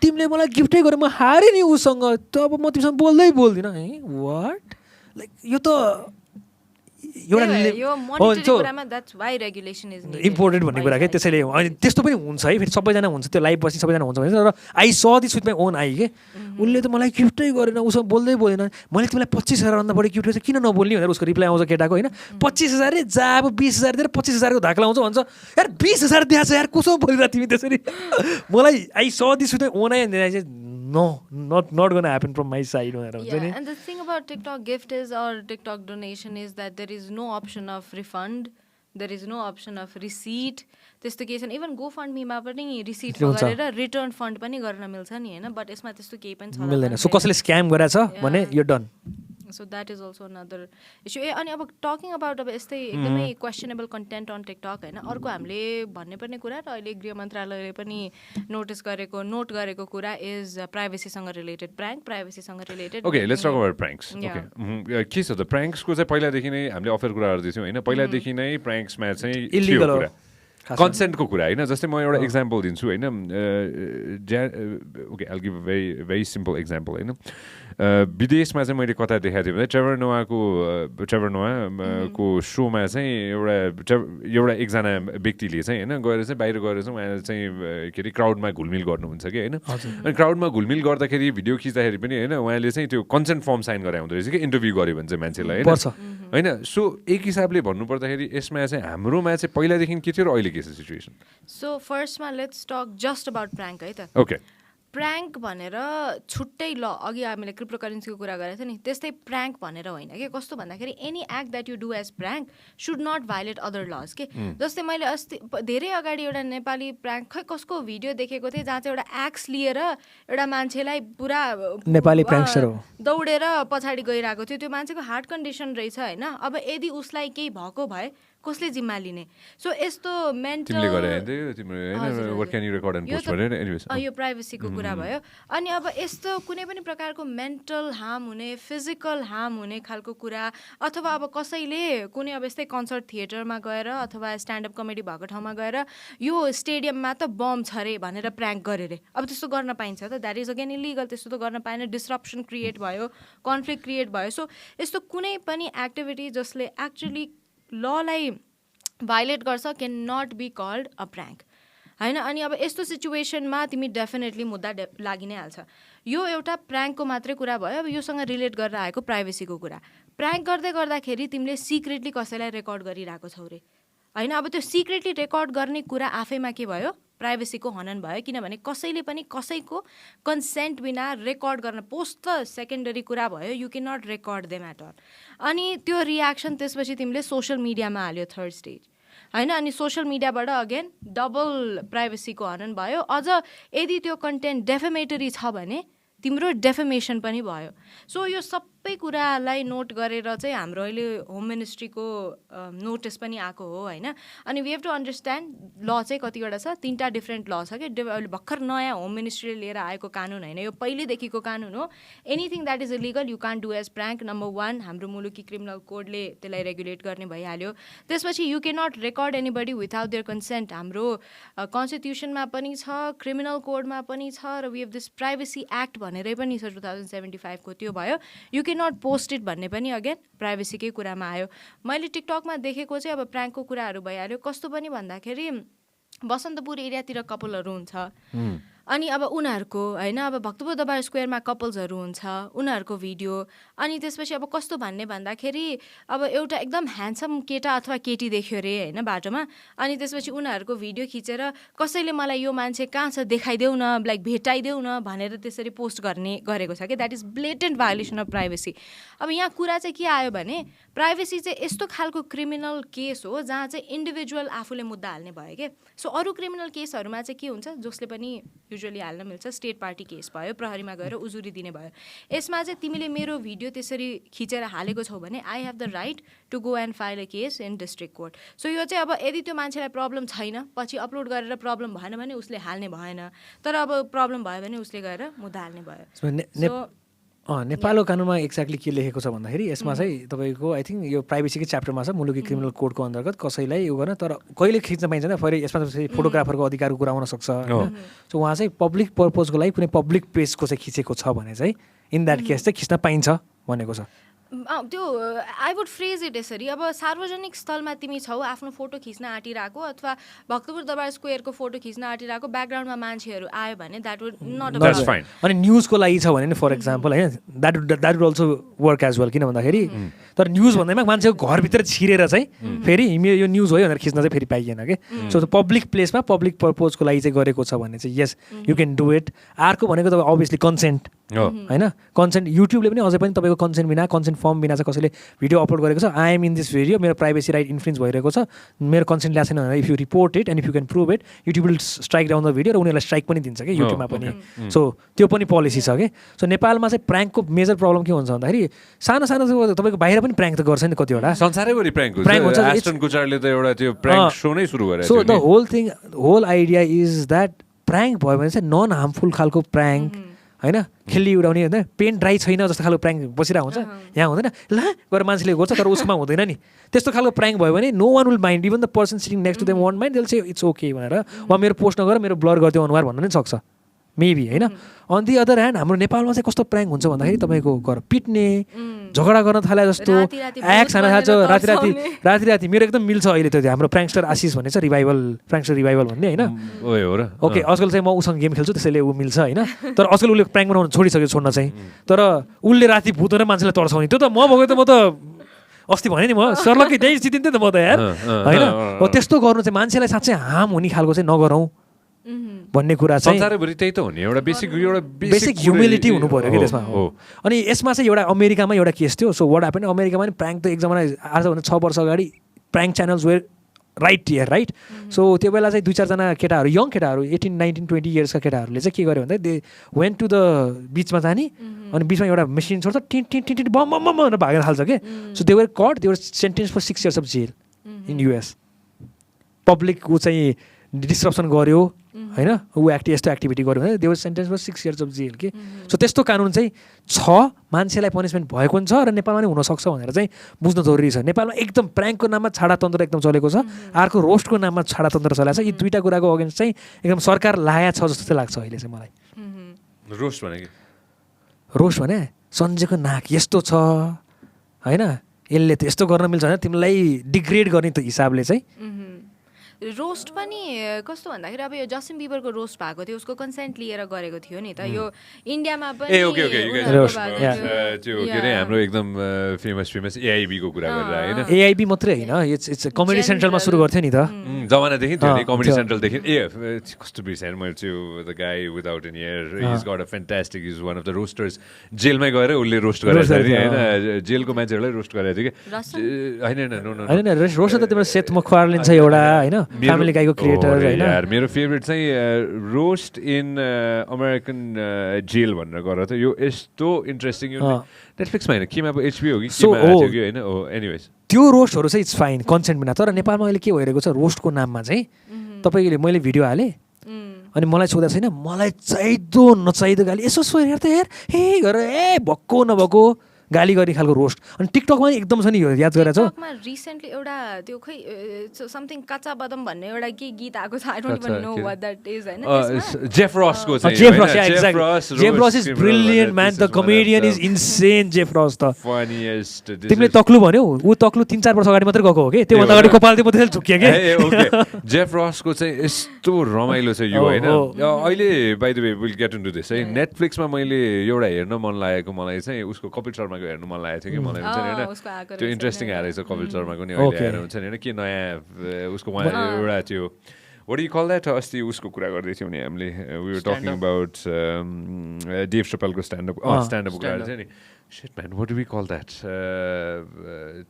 तिमीले मलाई गिफ्टै गर म हारे नि उसँग त अब म तिमीसँग बोल्दै बोल्दिन है व्हाट लाइक यो त इम्पोर्टेन्ट भन्ने कुरा के त्यसैले अनि त्यस्तो पनि हुन्छ है फेरि सबैजना हुन्छ त्यो लाइभ बसी सबैजना हुन्छ भने तर I saw this with my own I के उसले त मलाई गिफ्टै गरेन उसँग बोल्दै बोल्दैन मैले तिमीलाई 25,000 भन्दा बढी गिफ्ट किन नबोल्ने भनेर उसको रिप्लाई आउँछ केटाको होइन 25,000 रे जा अब 20,000 दिएर 25,000 को धाक्ला आउँछ भन्छ यार 20,000 दिएछ यार कसो बोलिरहेको तिमी त्यसरी मलाई I saw this with my own I and no, not gonna happen from my side. Yeah, and the thing about TikTok gift is or TikTok donation is that there is no option of refund, there is no option of receipt. त्यस्तो केही छैन इभन GoFundMe मा पनि रिसिट गरेर रिटर्न फन्ड पनि गर्न मिल्छ नि हैन बट यसमा त्यस्तो केही पनि छैन मिल्दैन सो कसैले स्क्याम गरेछ भने you done so that is also another issue अनि अब टकिङ अबाउट अब यस्तै एकदमै क्वेसनेबल कन्टेन्ट अन टिकटक होइन अर्को हामीले भन्ने पर्ने कुरा र अहिले गृह मन्त्रालयले पनि नोट गरेको कुरा इज प्राइभेसीसँग रिलेटेड प्राइभेसीसँग related okay let's talk about pranks okay के छ त प्राङ्क्सको चाहिँ पहिलादेखि नै हामीले अफर कुरा गर्दैछौँ होइन पहिलादेखि नै प्राङ्क्समा चाहिँ इलिगल कुरा कन्सेन्टको कुरा होइन जस्तै म एउटा इक्जाम्पल दिन्छु होइन okay I give very very simple example होइन विदेशमा चाहिँ मैले कता देखाएको थिएँ भने ट्रेभर नोवाको सोमा चाहिँ एउटा एकजना व्यक्तिले चाहिँ होइन गएर चाहिँ बाहिर गएर चाहिँ उहाँले चाहिँ के अरे क्राउडमा घुलमिल गर्नुहुन्छ कि होइन अनि क्राउडमा घुलमिल गर्दाखेरि भिडियो खिच्दाखेरि पनि होइन उहाँले चाहिँ त्यो कन्सेन्ट फर्म साइन गराइ हुँदो रहेछ कि इन्टरभ्यू गर्यो भने चाहिँ मान्छेलाई होइन सो एक हिसाबले भन्नुपर्दाखेरि यसमा चाहिँ हाम्रोमा चाहिँ पहिलादेखि के थियो र अहिले के छ सिचुएसन सो फर्स्टमा let's talk just about prank है त ओके प्राङ्क भनेर छुट्टै ल अघि हामीले क्रिप्टो करेन्सीको कुरा गरेको थियो नि त्यस्तै प्राङ्क भनेर होइन कि कस्तो भन्दाखेरि any act that you do as prank should not violate other laws के जस्तै मैले अस्ति धेरै अगाडि एउटा नेपाली प्राङ्क खै कसको भिडियो देखेको थिएँ जहाँ चाहिँ एउटा एक्स लिएर एउटा मान्छेलाई पुरा नेपाली प्राङ्कस्टर हो दौडेर पछाडि गइरहेको थियो त्यो मान्छेको हार्ट कन्डिसन रहेछ होइन अब यदि उसलाई केही भएको भए कसले जिम्मा लिने सो यस्तो मेन्टल यो प्राइभेसीको कुरा भयो अनि अब यस्तो कुनै पनि प्रकारको मेन्टल हार्म हुने फिजिकल हार्म हुने खालको कुरा अथवा अब कसैले कुनै अब यस्तै कन्सर्ट थिएटरमा गएर अथवा स्ट्यान्डअप कमेडी भएको ठाउँमा गएर यो स्टेडियममा त बम छ अरे भनेर प्राङ्क गरे अरे अब त्यस्तो गर्न पाइन्छ त द्याट इज अगेन इलिगल त्यस्तो त गर्न पाएन डिस्रप्सन क्रिएट भयो कन्फ्लिक्ट क्रिएट भयो सो यस्तो कुनै पनि एक्टिभिटी जसले एक्चुली ललाई भायोलेट गर्छ can not be called a prank होइन अनि अब यस्तो सिचुएसनमा तिमी डेफिनेटली मुद्दा लागि नै हाल्छ यो एउटा प्राङ्कको मात्रै कुरा भयो अब योसँग रिलेट गरेर आएको प्राइभेसीको कुरा प्राङ्क गर्दै गर्दाखेरि तिमीले सिक्रेटली कसैलाई रेकर्ड गरिरहेको छौ रे होइन अब त्यो सिक्रेटली रेकर्ड गर्ने कुरा आफैमा के भयो प्राइभेसीको हनन भयो किनभने कसैले पनि कसैको कन्सेन्ट बिना रेकर्ड गर्न पोस्ट त सेकेन्डरी कुरा भयो you can not record them at all अनि त्यो रियाक्सन त्यसपछि तिमीले सोसियल मिडियामा हाल्यो थर्ड स्टेज होइन अनि सोसियल मिडियाबाट अगेन डबल प्राइभेसीको हनन भयो अझ यदि त्यो कन्टेन्ट डेफेमेटरी छ भने तिम्रो डेफेमेसन पनि भयो सो यो सबै कुरालाई नोट गरेर चाहिँ हाम्रो अहिले होम मिनिस्ट्रीको नोटिस पनि आएको हो होइन अनि वी हेभ टु अन्डरस्ट्यान्ड ल चाहिँ कतिवटा छ 3टा डिफ्रेन्ट ल छ कि अहिले भर्खर नयाँ होम मिनिस्ट्रीले लिएर आएको कानुन होइन यो पहिलेदेखिको कानुन हो anything that is illegal you can't do as prank number 1 हाम्रो मुलुकी क्रिमिनल कोडले त्यसलाई रेगुलेट गर्ने भइहाल्यो त्यसपछि you can not record anybody without their consent हाम्रो कन्स्टिट्युसनमा पनि छ क्रिमिनल कोडमा पनि छ र we have this privacy act भनेरै पनि छ 2075 को त्यो भयो you can not post it भन्ने पनि अगेन प्राइभेसीकै कुरामा आयो मैले टिकटकमा देखेको चाहिँ अब प्राङ्कको कुराहरू भइहाल्यो कस्तो पनि भन्दाखेरि बसन्तपुर एरियातिर कपलहरू हुन्छ अनि अब उनीहरूको होइन अब भक्तपुर दरबार स्क्वायरमा कपल्सहरू हुन्छ उनीहरूको भिडियो अनि त्यसपछि अब कस्तो भन्दाखेरि अब एउटा एकदम ह्यान्डसम केटा अथवा केटी देख्यो अरे होइन बाटोमा अनि त्यसपछि उनीहरूको भिडियो खिचेर कसैले मलाई यो मान्छे कहाँ छ देखाइदेऊ न लाइक भेटाइदेऊ न भनेर त्यसरी पोस्ट गरेको छ कि that is blatant violation of privacy अब यहाँ कुरा चाहिँ के आयो भने प्राइभेसी चाहिँ यस्तो खालको क्रिमिनल केस हो जहाँ चाहिँ इन्डिभिजुअल आफूले मुद्दा हाल्ने भयो कि सो अरू क्रिमिनल केसहरूमा चाहिँ के हुन्छ जसले पनि युजुअली हाल्न मिल्छ स्टेट पार्टी केस भयो प्रहरीमा गएर उजुरी दिने भयो यसमा चाहिँ तिमीले मेरो भिडियो त्यसरी खिचेर हालेको छौ भने I have the right to go and file a case in district court so यो चाहिँ अब यदि त्यो मान्छेलाई प्रब्लम छैन पछि अपलोड गरेर प्रब्लम भएन भने उसले हाल्ने भएन तर अब प्रब्लम भयो भने उसले गएर मुद्दा हाल्ने भयो नेपालको कानुनमा एक्ज्याक्टली के लेखेको छ भन्दाखेरि यसमा चाहिँ तपाईँको आई थिङ्क यो प्राइभेसीकै च्याप्टरमा छ मुलुकी क्रिमिनल कोडको अन्तर्गत कसैलाई यो गर्न तर कहिले खिच्न पाइन्छ फेरि यसमा फोटोग्राफरको अधिकारको कुरा हुन सक्छ होइन सो उहाँ चाहिँ पब्लिक पर्पजको लागि कुनै पब्लिक प्लेसको चाहिँ खिचेको छ भने चाहिँ इन द्याट केस चाहिँ खिच्न पाइन्छ भनेको छ त्यो आई वुड फ्रेज इट यसरी अब सार्वजनिक स्थलमा तिमी छौ आफ्नो फोटो खिच्न आँटिरहेको अथवा भक्तपुर दरबार स्क्वायरको फोटो खिच्न आँटिरहेको ब्याकग्राउन्डमा मान्छेहरू आयो भने द्याट वुड नट अनि न्युजको लागि छ भने फर एक्जाम्पल होइन that would also work as well किन भन्दाखेरि तर न्युज भन्दैमा मान्छेको घरभित्र छिरेर चाहिँ फेरि यो न्युज हो भनेर खिच्न चाहिँ फेरि पाइएन कि सो पब्लिक प्लेसमा पब्लिक पर्पोजको लागि चाहिँ गरेको छ भने चाहिँ yes you can do it अर्को भनेको तपाईँ अभियसली कन्सेन्ट होइन कन्सेन्ट युट्युबले पनि अझै पनि तपाईँको कन्सेन्ट बिना कन्सेन्ट फर्म बिना चाहिँ कसैले भिडियो अपलोड गरेको छ I am in this video मेरो प्राइभेसी राइट इन्फ्लुएन्स भइरहेको छ मेरो कन्सेन्ट ल्याएको छैन भनेर if you report it and if you can prove it YouTube will strike down the video र उनीहरूलाई स्ट्राइक पनि दिन्छ कि युट्युबमा पनि सो त्यो पनि पोलिसी छ कि सो नेपालमा चाहिँ प्र्याङ्कको मेजर प्रब्लम के हुन्छ भन्दाखेरि सानो सानो तपाईँको बाहिर पनि प्र्याङ्क त गर्छ नि कतिवटा संसारैभरि प्र्याङ्क हुन्छ एस्टन कुचारले त एउटा त्यो प्र्याङ्क शो नै सुरु गरेको so the whole idea is that prank भयो भने चाहिँ नन हार्मफुल खालको प्र्याङ्क होइन खेल्ली उडाउने होइन पेन ड्राई छैन जस्तो खालको प्र्याङ्क बसिरहेको हुन्छ यहाँ हुँदैन ल गएर मान्छेले गर्छ तर उसमा हुँदैन नि त्यस्तो खालको प्र्याङ्क भयो भने no one will mind even the person sitting next to them one mind they'll say it's okay भनेर वा मेरो पोस्ट नगर मेरो ब्लर गरिदियो अनुहार भन्न पनि सक्छ मेबी होइन अन दि अदर ह्यान्ड हाम्रो नेपालमा चाहिँ कस्तो प्र्याङ्क हुन्छ भन्दाखेरि तपाईँको घर पिट्ने झगडा गर्न थाले जस्तो एक्स खान थाल्छ राति राति मेरो एकदम मिल्छ अहिले त्यो हाम्रो प्र्याङ्कस्टर आशिष भन्ने छ प्र्याङ्कस्टर रिभाइभल भन्ने होइन ओके आजकल चाहिँ म उसँग गेम खेल्छु त्यसैले ऊ मिल्छ होइन तर आजकल उसले प्र्याङ्क बनाउनु छोडिसक्यो छोड्न चाहिँ तर उसले राति भुतेर मान्छेलाई तर्साउने त्यो त म भएको त म त अस्ति भने नि म सर्लकै त्यही जितिन्थेँ त म त यार होइन त्यस्तो गर्नु चाहिँ मान्छेलाई साँच्चै हार्म हुने खालको चाहिँ नगरौँ भन्ने कुरा चाहिँ संसारभरि त्यही त हो नि एउटा बेसिक ह्युमिलिटी हुनु पर्यो कि त्यसमा हो अनि यसमा चाहिँ एउटा अमेरिकामा एउटा केस थियो सो वाट ह्यापन अमेरिकामा पनि प्र्याङ्क त एक जमाना आजभन्दा 6 वर्ष अगाडि prank channels were right here right so त्यो बेला चाहिँ 2-4 जना केटाहरू यङ केटाहरू 18, 19, 20 इयर्सका केटाहरूले चाहिँ के गर्यो भन्दा दे वेन्ट टु द बिचमा जाने अनि बिचमा एउटा मेसिन छोड्छ टिन टिन टिन बम बम बम भनेर भाग्न थाल्छ कि so they were cut they were sentence for 6 years of jail in US पब्लिकको चाहिँ डिस्ट्रप्सन गर्यो होइन ऊ यस्तो एक्टिभिटी गर्यो भने they were sentence for 6 years of jail के सो त्यस्तो कानुन चाहिँ छ मान्छेलाई पनिसमेन्ट भएको पनि छ र नेपालमा पनि हुनसक्छ भनेर चाहिँ बुझ्न जरुरी छ नेपालमा एकदम प्र्याङ्कको नाममा छाडातन्त्र एकदम चलेको छ अर्को रोस्टको नाममा छाडातन्त्र चलेको छ यी दुईवटा कुराको अगेन्स्ट चाहिँ एकदम सरकार लाया छ जस्तो चाहिँ लाग्छ अहिले चाहिँ मलाई रोस्ट भने सञ्जयको नाक यस्तो छ होइन यसले त यस्तो गर्न मिल्छ होइन तिमीलाई डिग्रेड गर्ने त हिसाबले चाहिँ रोस्ट पनि कस्तो भन्दाखेरि अब यो जस्टिन बिबरको रोस्ट भएको थियो उसको कन्सेन्ट लिएर गरेको थियो नि त यो इन्डियामा पनि त्यो के अरे हाम्रो एकदम फेमस एआइबी को कुरा गरेर हैन एआइबी मात्रै हैन इट्स कमेडी सेन्ट्रलमा सुरु गर्थ्यो नि त जमानादेखि थियो नि कमेडी सेन्ट्रलदेखि कस्तो बिर्सेँ मैले त्यो the guy without any hair he is got a fantastic is one of the roasters जेलमै गएर उसले रोस्ट गरेको थियो हैन जेलको मान्छेहरुलाई रोस्ट गरेको थियो कि हैन रोस्ट त तिम्रो सेथ मक्फार्लेन छ एउटा हैन फ्यामिली गाईको क्रिएटर हैन यार मेरो फेभरेट चाहिँ रोस्ट इन अमेरिकन जेल भनेर गरेर थियो यो यस्तो इन्ट्रेस्टिङ यो नेटफ्लिक्समा हैन केमा एचबी हो कि केमा आयो कि हैन ओ एनीवेज त्यो रोस्टहरु चाहिँ इट्स फाइन कन्सेन्ट बिना तर नेपालमा अहिले के भइरहेको छ रोस्टको नाममा चाहिँ तपाईले मैले भिडियो हाले अनि मलाई सोधा छैन मलाई चाहिदो नचाहिदो गाली यसो सोहेर हेर त हेर हे गरेर ए भक्को नभको गाली गर्ने खालको रोस्ट अनि टिकटकमा नि एकदम छ नि यो याद गरेर छ टिकटकमा रिसेन्टली एउटा त्यो खै समथिङ कच्चा बदम भन्ने एउटा के गीत आएको छ I don't even know what that is हैन जेफ रसको चाहिँ जेफ रस is brilliant man the comedian is insane Jeff रस त फनीएस्ट तिमीले तक्लु भन्यौ उ तक्लु 3-4 वर्ष अगाडि मात्र गएको हो के त्यो भन्दा अगाडि कपाल त्यो मात्रै झुक्कियो के ओके जेफ रसको चाहिँ यस्तो रमाइलो छ यो हैन अहिले by the way will get into this है नेटफ्लिक्समा मैले एउटा हेर्न मन लागेको मलाई चाहिँ उसको कपिल शर्मा हेर्नु मन लागेको थियो कि मलाई हुन्छ नि हैन त्यो इन्ट्रेस्टिङ आएर छ कपिल शर्माको नि अहिले आएर हुन्छ नि हैन के नयाँ उसको एउटा त्यो what do you call that अस्ति उसको कुरा गर्दै थियौ नि हामीले we were talking about Dave चपलको स्ट्यान्ड अप कुरा छ नि shit man what do we call that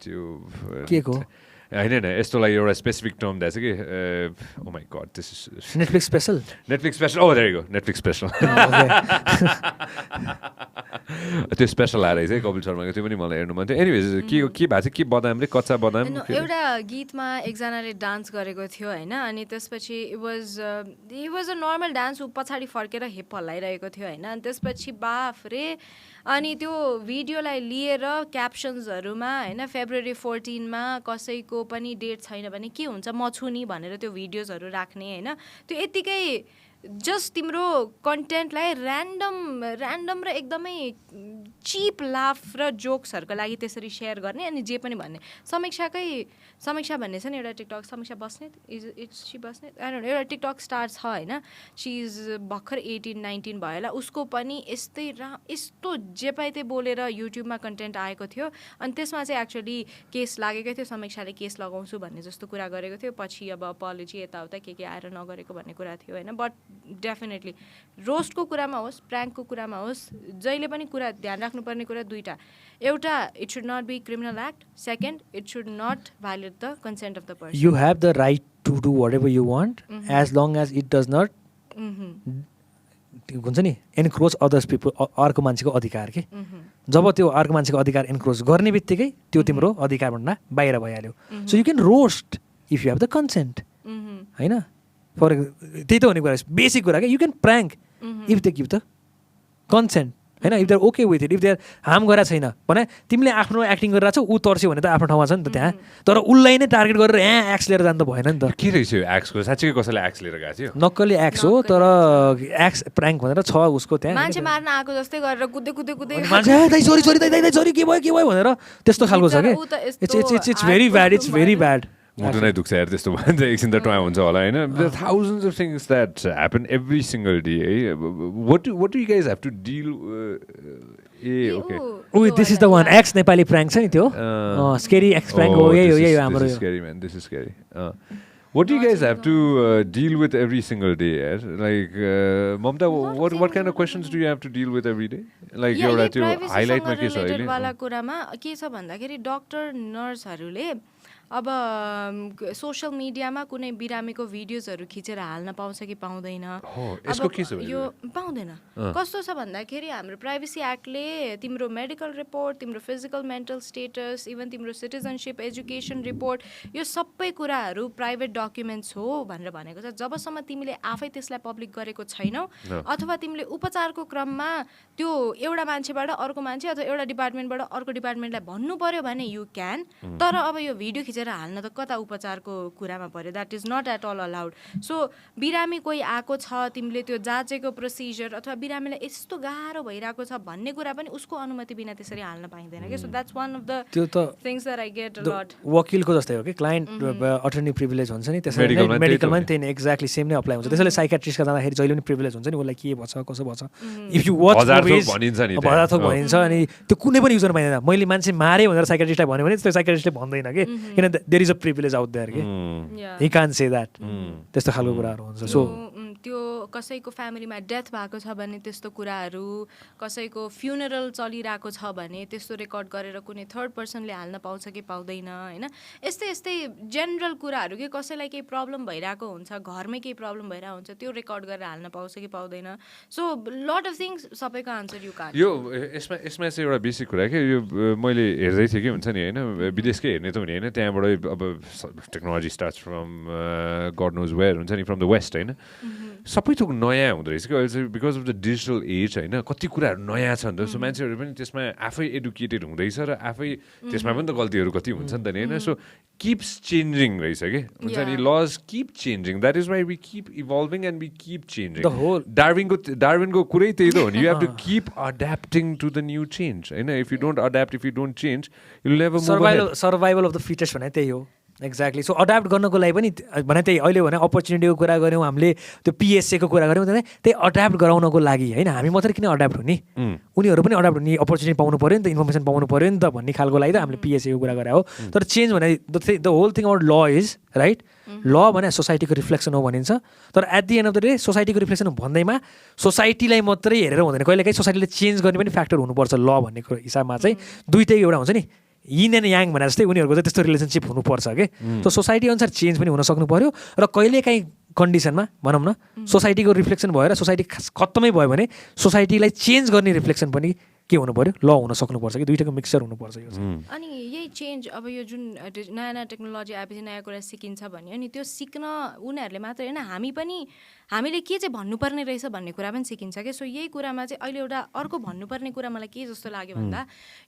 त्यो के को हैन यस्तो लागि एउटा स्पेसिफिक टर्म दिएछ कि oh my god this is Netflix special oh there you go Netflix special त्यो स्पेशल आएर चाहिँ कपिल शर्माको त्यो पनि मलाई हेर्नु मन थियो एनिवेज के भएको छ के बदाम रे कच्चा बदाम एउटा गीतमा एकजनाले डान्स गरेको थियो हैन अनि त्यसपछि it was a normal dance उ पछाडी फर्केर हिप हल्लाइरहेको थियो हैन अनि त्यसपछि बाफ रे अनि त्यो भिडियोलाई लिएर क्याप्सन्सहरुमा हैन फेब्रुअरी 14 मा कसैको पनि डेट छैन भने के हुन्छ म छु नि भनेर त्यो भिडियोजहरु राख्ने हैन त्यो यतिकै जस्ट तिम्रो कन्टेन्टलाई ऱ्यान्डम र एकदमै चिप लाफ र जोक्सहरुको लागि त्यसरी शेयर गर्ने अनि जे पनि भन्ने समीक्षा भन्ने छ नि एउटा TikTok Samiksha Basnet it's she Basnet I don't no एउटा टिकटक स्टार छ हैन शी इज भर्खर 18-19 भयो होला उसको पनि यस्तो जे पाए त्यही बोलेर युट्युबमा कन्टेन्ट आएको थियो अनि त्यसमा चाहिँ एक्चुअली केस लागेकै थियो समीक्षाले केस लगाउँछु भन्ने जस्तो कुरा गरेको थियो पछि अब अपोलोजी यताउता के आएर नगरेको भन्ने कुरा थियो हैन बट डेफिनेटली रोस्टको कुरामा होस् प्र्याङ्कको कुरामा होस् जहिले पनि कुरा ध्यान राख्नुपर्ने कुरा दुईवटा एउटा it should not be criminal act second it should not violate the consent of the person you have the right to do whatever you want as long as it does not हुन्छ नि एनक्रोच अदर्स पिपल अर्को मान्छेको अधिकार के जब त्यो अर्को मान्छेको अधिकार एनक्रोच गर्ने बित्तिकै त्यो तिम्रो अधिकारभन्दा बाहिर भइहाल्यो so you can roast if you have the consent होइन फर त्यही त हुने कुरा बेसिक कुरा क्या you can prank if they give the consent होइन if they're okay with it if they're harm गरेर छैन भने तिमीले आफ्नो एक्टिङ गरिरहेको छौ ऊ तर्स्यो भने त आफ्नो ठाउँमा छ नि त त्यहाँ तर उसलाई नै टार्गेट गरेर एक्स लिएर जानु त भएन नि त के रहेछ यो एक्सको साँच्चै कसैले एक्स लिएर गएको थियो नक्कली एक्स हो तर एक्स प्र्याङ्क भनेर छ उसको त्यहाँ मान्छे मार्न आएको जस्तै गरेर कुद्दै कुद्दै कुद्दै मान्छे दाइ सरी सरी दाइ सरी के भयो भनेर त्यस्तो खालको छ कि it's very bad it's very bad मुटु नै दुख्छ यार त्यस्तो भयो भने त एकछिन त टोया हुन्छ होला होइन thousands of things that happen every single day है what do you guys have to deal okay this is the one X Nepali prank छ नि त्यो स्केरी एक्स प्र्याङ्क हो यही हो हाम्रो scary man this is scary What do you guys have to deal with every single day? Like, Mamta, what kind of questions do you have to deal with every day? Like, you're at your highlight ma ke cha अहिले वाला कुरामा के छ भन्दाखेरि डाक्टर नर्सहरूले अब सोशल मिडियामा कुनै बिरामीको भिडियोजहरू खिचेर हाल्न पाउँछ कि पाउँदैन यो पाउँदैन कस्तो छ भन्दाखेरि हाम्रो प्राइभेसी एक्टले तिम्रो मेडिकल रिपोर्ट तिम्रो फिजिकल मेन्टल स्टेटस इभन तिम्रो सिटिजनसिप एजुकेसन रिपोर्ट यो सबै कुराहरू प्राइभेट डकुमेन्ट्स हो भनेर भनेको छ जबसम्म तिमीले आफै त्यसलाई पब्लिक गरेको छैनौ अथवा तिमीले उपचारको क्रममा त्यो एउटा मान्छेबाट अर्को मान्छे अथवा एउटा डिपार्टमेन्टबाट अर्को डिपार्टमेन्टलाई भन्नु पर्यो भने यु क्यान तर अब यो भिडियो खिचेर हाल्न त कता उपचारको कुरामा पर्यो that is not at all allowed so बिरामी कोही आएको छ तिमीले त्यो जाँचेको प्रोसिजर अथवा बिरामीलाई यस्तो गाह्रो भइरहेको छ भन्ने कुरा पनि उसको अनुमति बिना त्यसरी हाल्न पाइँदैन कि so that's one of the things that I get a lot वकिलको जस्तै हो कि क्लाइन्ट अटर्नी प्रिभिलेज हुन्छ नि त्यसरी मेडिकलमा नि त्यही एक्ज्याक्टली सेम नै अप्लाई हुन्छ त्यसैले साइकेट्रिस्टका जाँदाखेरि जहिले पनि प्रिभिलेज हुन्छ नि उसलाई के भन्छ कसो भन्छ इफ यु वाच हजार थोक भनिन्छ अनि त्यो कुनै पनि युज गर्न पाइँदैन मैले मान्छे मारेँ भनेर साइकेट्रिस्टलाई भन्यो भने त्यो साइकेट्रिस्टले भन्दैन कि किन there is a privilege out there कि ही कान्ट से द्याट त्यस्तो खालको कुराहरू हुन्छ सो त्यो कसैको फ्यामिलीमा डेथ भएको छ भने त्यस्तो कुराहरू कसैको फ्युनरल चलिरहेको छ भने त्यस्तो रेकर्ड गरेर कुनै थर्ड पर्सनले हाल्न पाउँछ कि पाउँदैन होइन यस्तै यस्तै जेनरल कुराहरू कि कसैलाई केही प्रब्लम भइरहेको हुन्छ घरमै केही प्रब्लम भइरहेको हुन्छ त्यो रेकर्ड गरेर हाल्न पाउँछ कि पाउँदैन सो लट अफ थिङ्स सबैको आन्सर यु कान्ट यो यसमा चाहिँ एउटा बेसिक कुरा के यो मैले हेर्दै थिएँ कि हुन्छ नि होइन विदेशकै हेर्ने त हुने होइन त्यहाँबाट अब technology starts from god knows where हुन्छ नि फ्रम द वेस्ट होइन सबै थोक नयाँ हुँदो रहेछ कि अहिले चाहिँ because of the digital age होइन कति कुराहरू नयाँ छ नि त सो मान्छेहरू पनि त्यसमा आफै एडुकेटेड हुँदैछ र आफै त्यसमा पनि त गल्तीहरू कति हुन्छ नि त नि होइन सो किप्स चेन्जिङ रहेछ कि हुन्छ नि laws keep changing that is why we keep evolving and we keep changing डार्विनको कुरै त्यही त हो नि you have to keep adapting to the new change होइन if you don't adapt if you don't change you never survival of the fittest भने त्यही हो एक्ज्याक्टली सो अड्याप्ट गर्नको लागि पनि भने त्यही अहिले भने अपर्च्युनिटीको कुरा गऱ्यौँ हामीले त्यो पिएससीको कुरा गऱ्यौँ त्यही अड्याप्ट गराउनको लागि होइन हामी मात्रै किन अड्याप्ट हुने उनीहरू पनि अड्याप्ट हुने अपर्च्युनिटी पाउनु पऱ्यो नि त इन्फर्मेसन पाउनु पऱ्यो नि त भन्ने खालको लागि त हामीले पिएससीको कुरा गरे हो तर चेन्ज भने the whole thing about law is right law भने सोसाइटीको रिफ्लेक्सन हो भनिन्छ तर at the end of the day सोसाइटीको रिफ्लेक्सन भन्दैमा सोसाइटीलाई मात्रै हेरेर हुँदैन कहिलेकाहीँ सोसाइटीले चेन्ज गर्ने पनि फ्याक्टर हुनुपर्छ ल भन्ने हिसाबमा चाहिँ दुइटै एउटा हुन्छ नि यिन एन्ड याङ भने जस्तै उनीहरूको चाहिँ त्यस्तो रिलेसनसिप हुनुपर्छ कि सो सोसाइटी अनुसार चेन्ज पनि हुन सक्नु पऱ्यो र कहिलेकाहीँ कन्डिसनमा भनौँ न सोसाइटीको रिफ्लेक्सन भएर सोसाइटी खत्तमै भयो भने सोसाइटीलाई चेन्ज गर्ने रिफ्लेक्सन पनि के हुनु पऱ्यो ल हुन सक्नुपर्छ कि दुइटाको मिक्सचर हुनुपर्छ यो अनि यही चेन्ज अब यो जुन नयाँ नयाँ टेक्नोलोजी आएपछि नयाँ कुरा सिकिन्छ भन्यो नि त्यो सिक्न उनीहरूले मात्रै होइन हामीले के चाहिँ भन्नुपर्ने रहेछ भन्ने कुरा पनि सिकिन्छ कि सो यही कुरामा चाहिँ अहिले एउटा अर्को भन्नुपर्ने कुरा मलाई के जस्तो लाग्यो भन्दा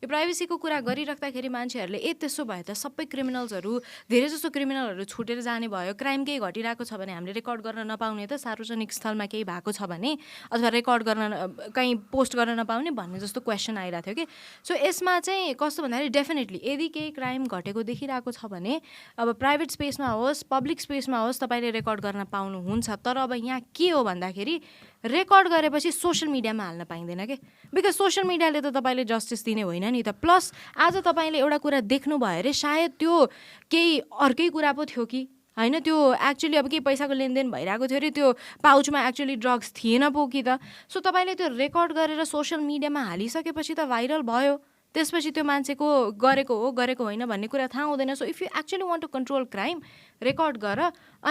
यो प्राइभेसीको कुरा गरिराख्दाखेरि मान्छेहरूले त्यसो भए त सबै क्रिमिनल्सहरू धेरै जस्तो क्रिमिनलहरू छुटेर जाने भयो क्राइम केही घटिरहेको छ भने हामीले रेकर्ड गर्न नपाउने त सार्वजनिक स्थलमा केही भएको छ भने अथवा रेकर्ड गर्न कहीँ पोस्ट गर्न नपाउने भन्ने जस्तो क्वेसन आइरहेको थियो कि सो यसमा चाहिँ कस्तो भन्दाखेरि डेफिनेटली यदि केही क्राइम घटेको देखिरहेको छ भने अब प्राइभेट स्पेसमा होस् पब्लिक स्पेसमा होस् तपाईँले रेकर्ड गर्न पाउनुहुन्छ तर अब यहाँ के हो भन्दाखेरि रेकर्ड गरेपछि सोसियल मिडियामा हाल्न पाइँदैन कि बिकज सोसियल मिडियाले त तपाईँले जस्टिस दिने होइन नि त प्लस आज तपाईँले एउटा कुरा देख्नु भयो अरे सायद त्यो केही अर्कै कुरा पो थियो कि होइन त्यो एक्चुली अब के पैसाको लेनदेन भइरहेको थियो अरे त्यो पाउचमा एक्चुली ड्रग्स थिएन पो कि त सो तपाईँले त्यो रेकर्ड गरेर सोसियल मिडियामा हालिसकेपछि त भाइरल भयो त्यसपछि त्यो मान्छेको गरेको होइन भन्ने कुरा थाहा हुँदैन so if you actually want to control crime record गर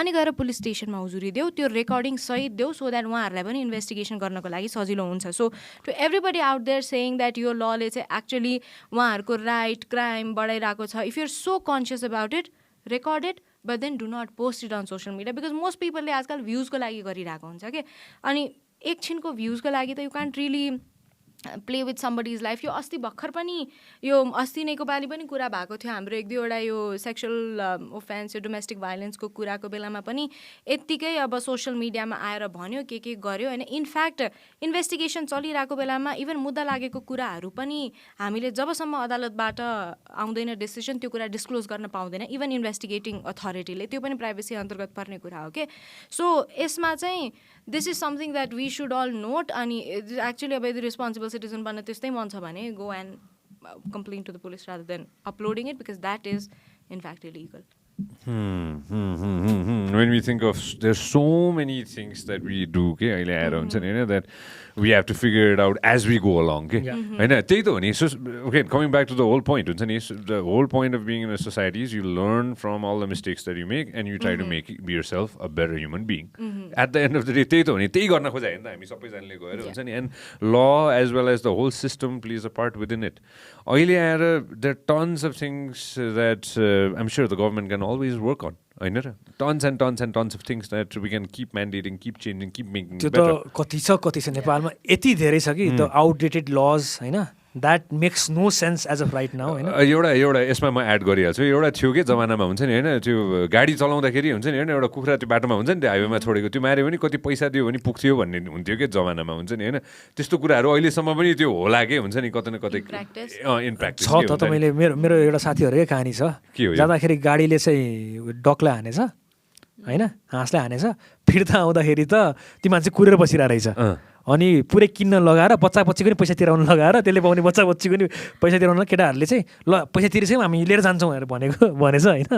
अनि गएर पुलिस स्टेसनमा उजुरी देऊ त्यो रेकर्डिङ सहित देऊ सो द्याट उहाँहरूलाई पनि इन्भेस्टिगेसन गर्नको लागि सजिलो हुन्छ so to everybody out there saying that यो लले चाहिँ एक्चुली उहाँहरूको राइट क्राइम बढाइरहेको छ if you're so conscious about it record it but then do not post it on social media because most पिपलले आजकल भ्युजको लागि गरिरहेको हुन्छ कि अनि एकछिनको भ्युजको लागि त you can't really play with somebody's life यो अस्ति भर्खर पनि यो अस्ति नैको पालि पनि कुरा भएको थियो हाम्रो एक दुईवटा यो सेक्सुअल ओफेन्स यो डोमेस्टिक भाइलेन्सको कुराको बेलामा पनि यत्तिकै अब सोसियल मिडियामा आएर भन्यो के गर्यो होइन इनफ्याक्ट इन्भेस्टिगेसन चलिरहेको बेलामा इभन मुद्दा लागेको कुराहरू पनि हामीले जबसम्म अदालतबाट आउँदैन डिसिजन त्यो कुरा डिस्क्लोज गर्न पाउँदैन इभन इन्भेस्टिगेटिङ अथोरिटीले त्यो पनि प्राइभेसी अन्तर्गत पर्ने कुरा हो के सो यसमा चाहिँ this is something that we should all note अनि एक्चुली अब यदि रेस्पोन्सिबल सिटिजन बन्न त्यस्तै मन छ भने go and complain to the police rather than uploading it because that is in fact illegal. When we think of, there's so many things that we do, okay, अहिले आएर हुन्छ नि हैन that we have to figure it out as we go along, okay, हैन त्यही त हो नि. So okay, coming back to the whole point, हुन्छ नि, the whole point of being in a society is you learn from all the mistakes that you make and you try to make yourself a better human being. At the end of the day त्यही त हो नि, त्यही गर्न खोजे हैन त हामी सबैजनाले गएर हुन्छ नि. And law as well as the whole system plays a part within it. अहिले आएर there are tons of things that I'm sure the government can always work on. होइन र tons and tons of things that we can keep mandating, keep changing, keep making better. त्यो त कति छ नेपालमा यति धेरै छ कि द आउटडेटेड लज होइन that makes no sense as of right now होइन. एउटा यसमा म एड गरिहाल्छु. एउटा थियो कि जमानामा हुन्छ नि होइन त्यो गाडी चलाउँदाखेरि हुन्छ नि होइन एउटा कुखुरा त्यो बाटोमा हुन्छ नि त्यो हाइवेमा छोडेको त्यो माऱ्यो भने कति पैसा दियो भने पुग्थ्यो भन्ने हुन्थ्यो कि जमानामा हुन्छ नि होइन त्यस्तो कुराहरू अहिलेसम्म पनि त्यो होला के हुन्छ नि कतै न कतै इन प्र्याक्टिस छ त. तपाईँले मेरो एउटा साथीहरूकै कहानी छ जाँदाखेरि गाडीले चाहिँ डकलाई हानेछ होइन हाँसलाई हानेछ फिर्ता आउँदाखेरि त ती मान्छे कुरेर बसिरहेको रहेछ अनि पुरै किन्न लगाएर बच्चा बच्चीको नि पैसा तिराउनु लगाएर त्यसले पाउने बच्चा बच्चीको नि पैसा तिराउनु केटाहरूले चाहिँ ल पैसा तिरेछौँ हामी लिएर जान्छौँ भनेर भनेछ होइन.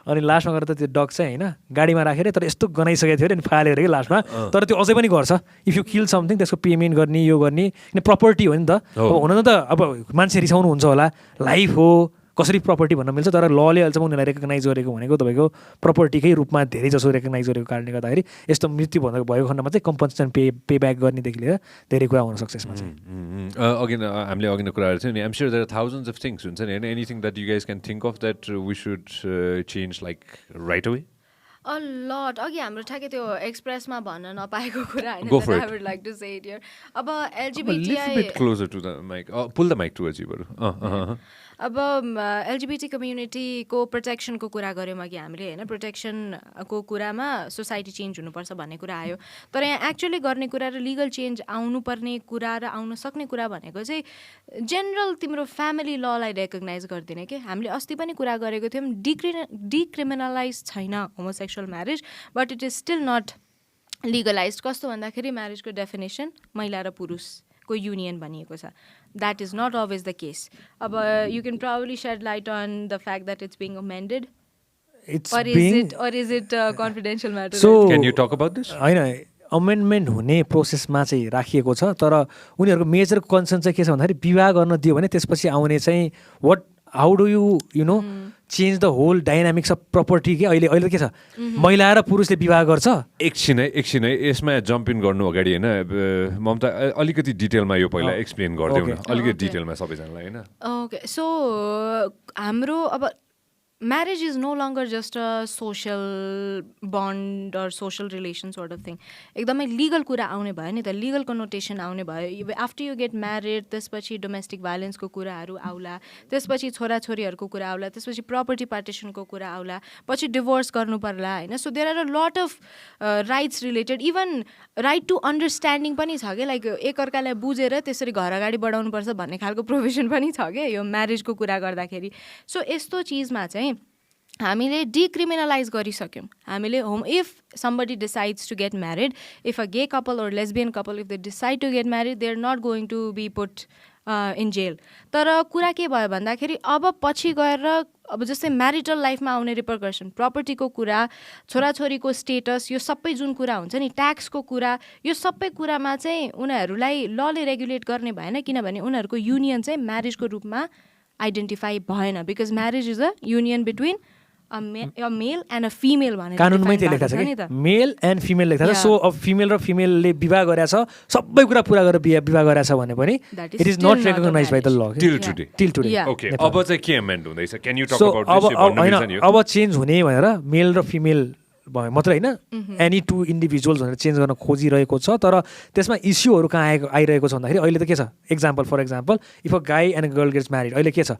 अनि लास्टमा गएर त त्यो डग चाहिँ होइन गाडीमा राखेर तर यस्तो गनाइसकेको थियो अरे अनि फालेर कि लास्टमा तर त्यो अझै पनि गर्छ. इफ यु किल समथिङ त्यसको पेमेन्ट गर्ने यो गर्ने किन प्रपर्टी हो नि त. अब हुन त अब मान्छे रिसाउनुहुन्छ होला लाइफ हो कसरी प्रपर्टी भन्न मिल्छ तर लले अहिलेसम्म उनीहरूलाई रेकगनाइज गरेको भनेको तपाईँको प्रपर्टीकै रूपमा धेरै जसो रेकगनाइज गरेको कारणले गर्दाखेरि यस्तो मृत्यु भएको खण्डमा चाहिँ कम्पन्सेसन पे ब्याक गर्नेदेखि लिएर धेरै कुरा हुनसक्छ यसमा चाहिँ. अघि हामीले अघि नै कुराहरू थियो नि I'm sure there are thousands of things हुन्छ नि होइन anything that you guys can think of that we should change like right away. A lot अघि हाम्रो ठ्याक्कै त्यो एक्सप्रेसमा भन्न नपाएको कुरा होइन I would like to say it here. अब LGBTI closer to the mic pull the mic towards you बरु. अब एलजिबिटी कम्युनिटीको प्रोटेक्सनको कुरा गऱ्यौँ अघि हामीले होइन प्रोटेक्सनको कुरामा सोसाइटी चेन्ज हुनुपर्छ भन्ने कुरा आयो तर यहाँ एक्चुअली गर्ने कुरा र लिगल चेन्ज आउनुपर्ने कुरा र आउन सक्ने कुरा भनेको चाहिँ जेनरल तिम्रो फ्यामिली ललाई रेकगनाइज गर्दैन कि हामीले अस्ति पनि कुरा गरेको थियौँ डिक्रिमिनलाइज छैन homosexual marriage but it is still not legalize. कस्तो भन्दाखेरि म्यारेजको डेफिनेसन महिला र पुरुषको युनियन भनिएको छ. That is not always the case. You can probably shed light on the fact that it's being amended. Is it a confidential matter? So, can you talk about this? होइन अमेन्डमेन्ट हुने प्रोसेसमा चाहिँ राखिएको छ तर उनीहरूको मेजर कन्सर्न चाहिँ के छ भन्दाखेरि विवाह गर्न दियो भने त्यसपछि आउने चाहिँ how do you know change the whole dynamics of property के अहिले के छ महिला र पुरुषले विवाह गर्छ. एकछिन है यसमा जम्प इन गर्नु अगाडि होइन ममता अलिकति डिटेलमा यो पहिला एक्सप्लेन गरिदेऊ न अलिकति डिटेलमा सबैजनालाई होइन. ओके सो हाम्रो अब marriage is no longer just a social bond or social relation sort of thing. एकदमै लिगल कुरा आउने भयो नि त लिगल कनोटेसन आउने भयो. आफ्टर यु गेट म्यारिड त्यसपछि डोमेस्टिक भाइलेन्सको कुराहरू आउला त्यसपछि छोराछोरीहरूको कुरा आउला त्यसपछि प्रपर्टी पार्टिसनको कुरा आउला पछि डिभोर्स गर्नु पर्ला होइन. So there are a lot of rights related even right to understanding पनि छ कि लाइक एकअर्कालाई बुझेर त्यसरी घर अगाडि बढाउनुपर्छ भन्ने खालको प्रोभिजन पनि छ कि यो म्यारेजको कुरा गर्दाखेरि. सो यस्तो चिजमा चाहिँ हामीले डिक्रिमिनलाइज गरिसक्यौँ हामीले if somebody decides to get married, if a gay couple or lesbian couple, if they decide to get married, they are not going to be put in jail. तर कुरा के भयो भन्दाखेरि अब पछि गएर अब जस्तै म्यारिटल लाइफमा आउने रिपरकसन, प्रपर्टीको कुरा, छोराछोरीको स्टेटस, यो सबै जुन कुरा हुन्छ नि, ट्याक्सको कुरा, यो सबै कुरामा चाहिँ उनीहरूलाई लले रेगुलेट गर्ने भएन किनभने उनीहरूको युनियन चाहिँ म्यारिजको रूपमा आइडेन्टिफाई भएन because marriage is a union between a male and a female भनेर कानुनमै त्यो लेखेको छ कि मेल एन्ड फिमेल लेखेको छ सो अब फिमेल र फिमेलले विवाह गरेछ सबै कुरा पुरा गरेर विवाह गरेछ भने पनि it is not recognize by the law till today okay अब चाहिँ के अमेन्ड हुँदैछ can you talk about this अब चेन्ज हुने भनेर मेल र फिमेल भयो मात्रै होइन एनी टु इन्डिभिजुअल्स भनेर चेन्ज गर्न खोजिरहेको छ तर त्यसमा इस्युहरू कहाँ आइरहेको छ भन्दाखेरि अहिले त के छ for example if a guy and a girl gets married अहिले के छ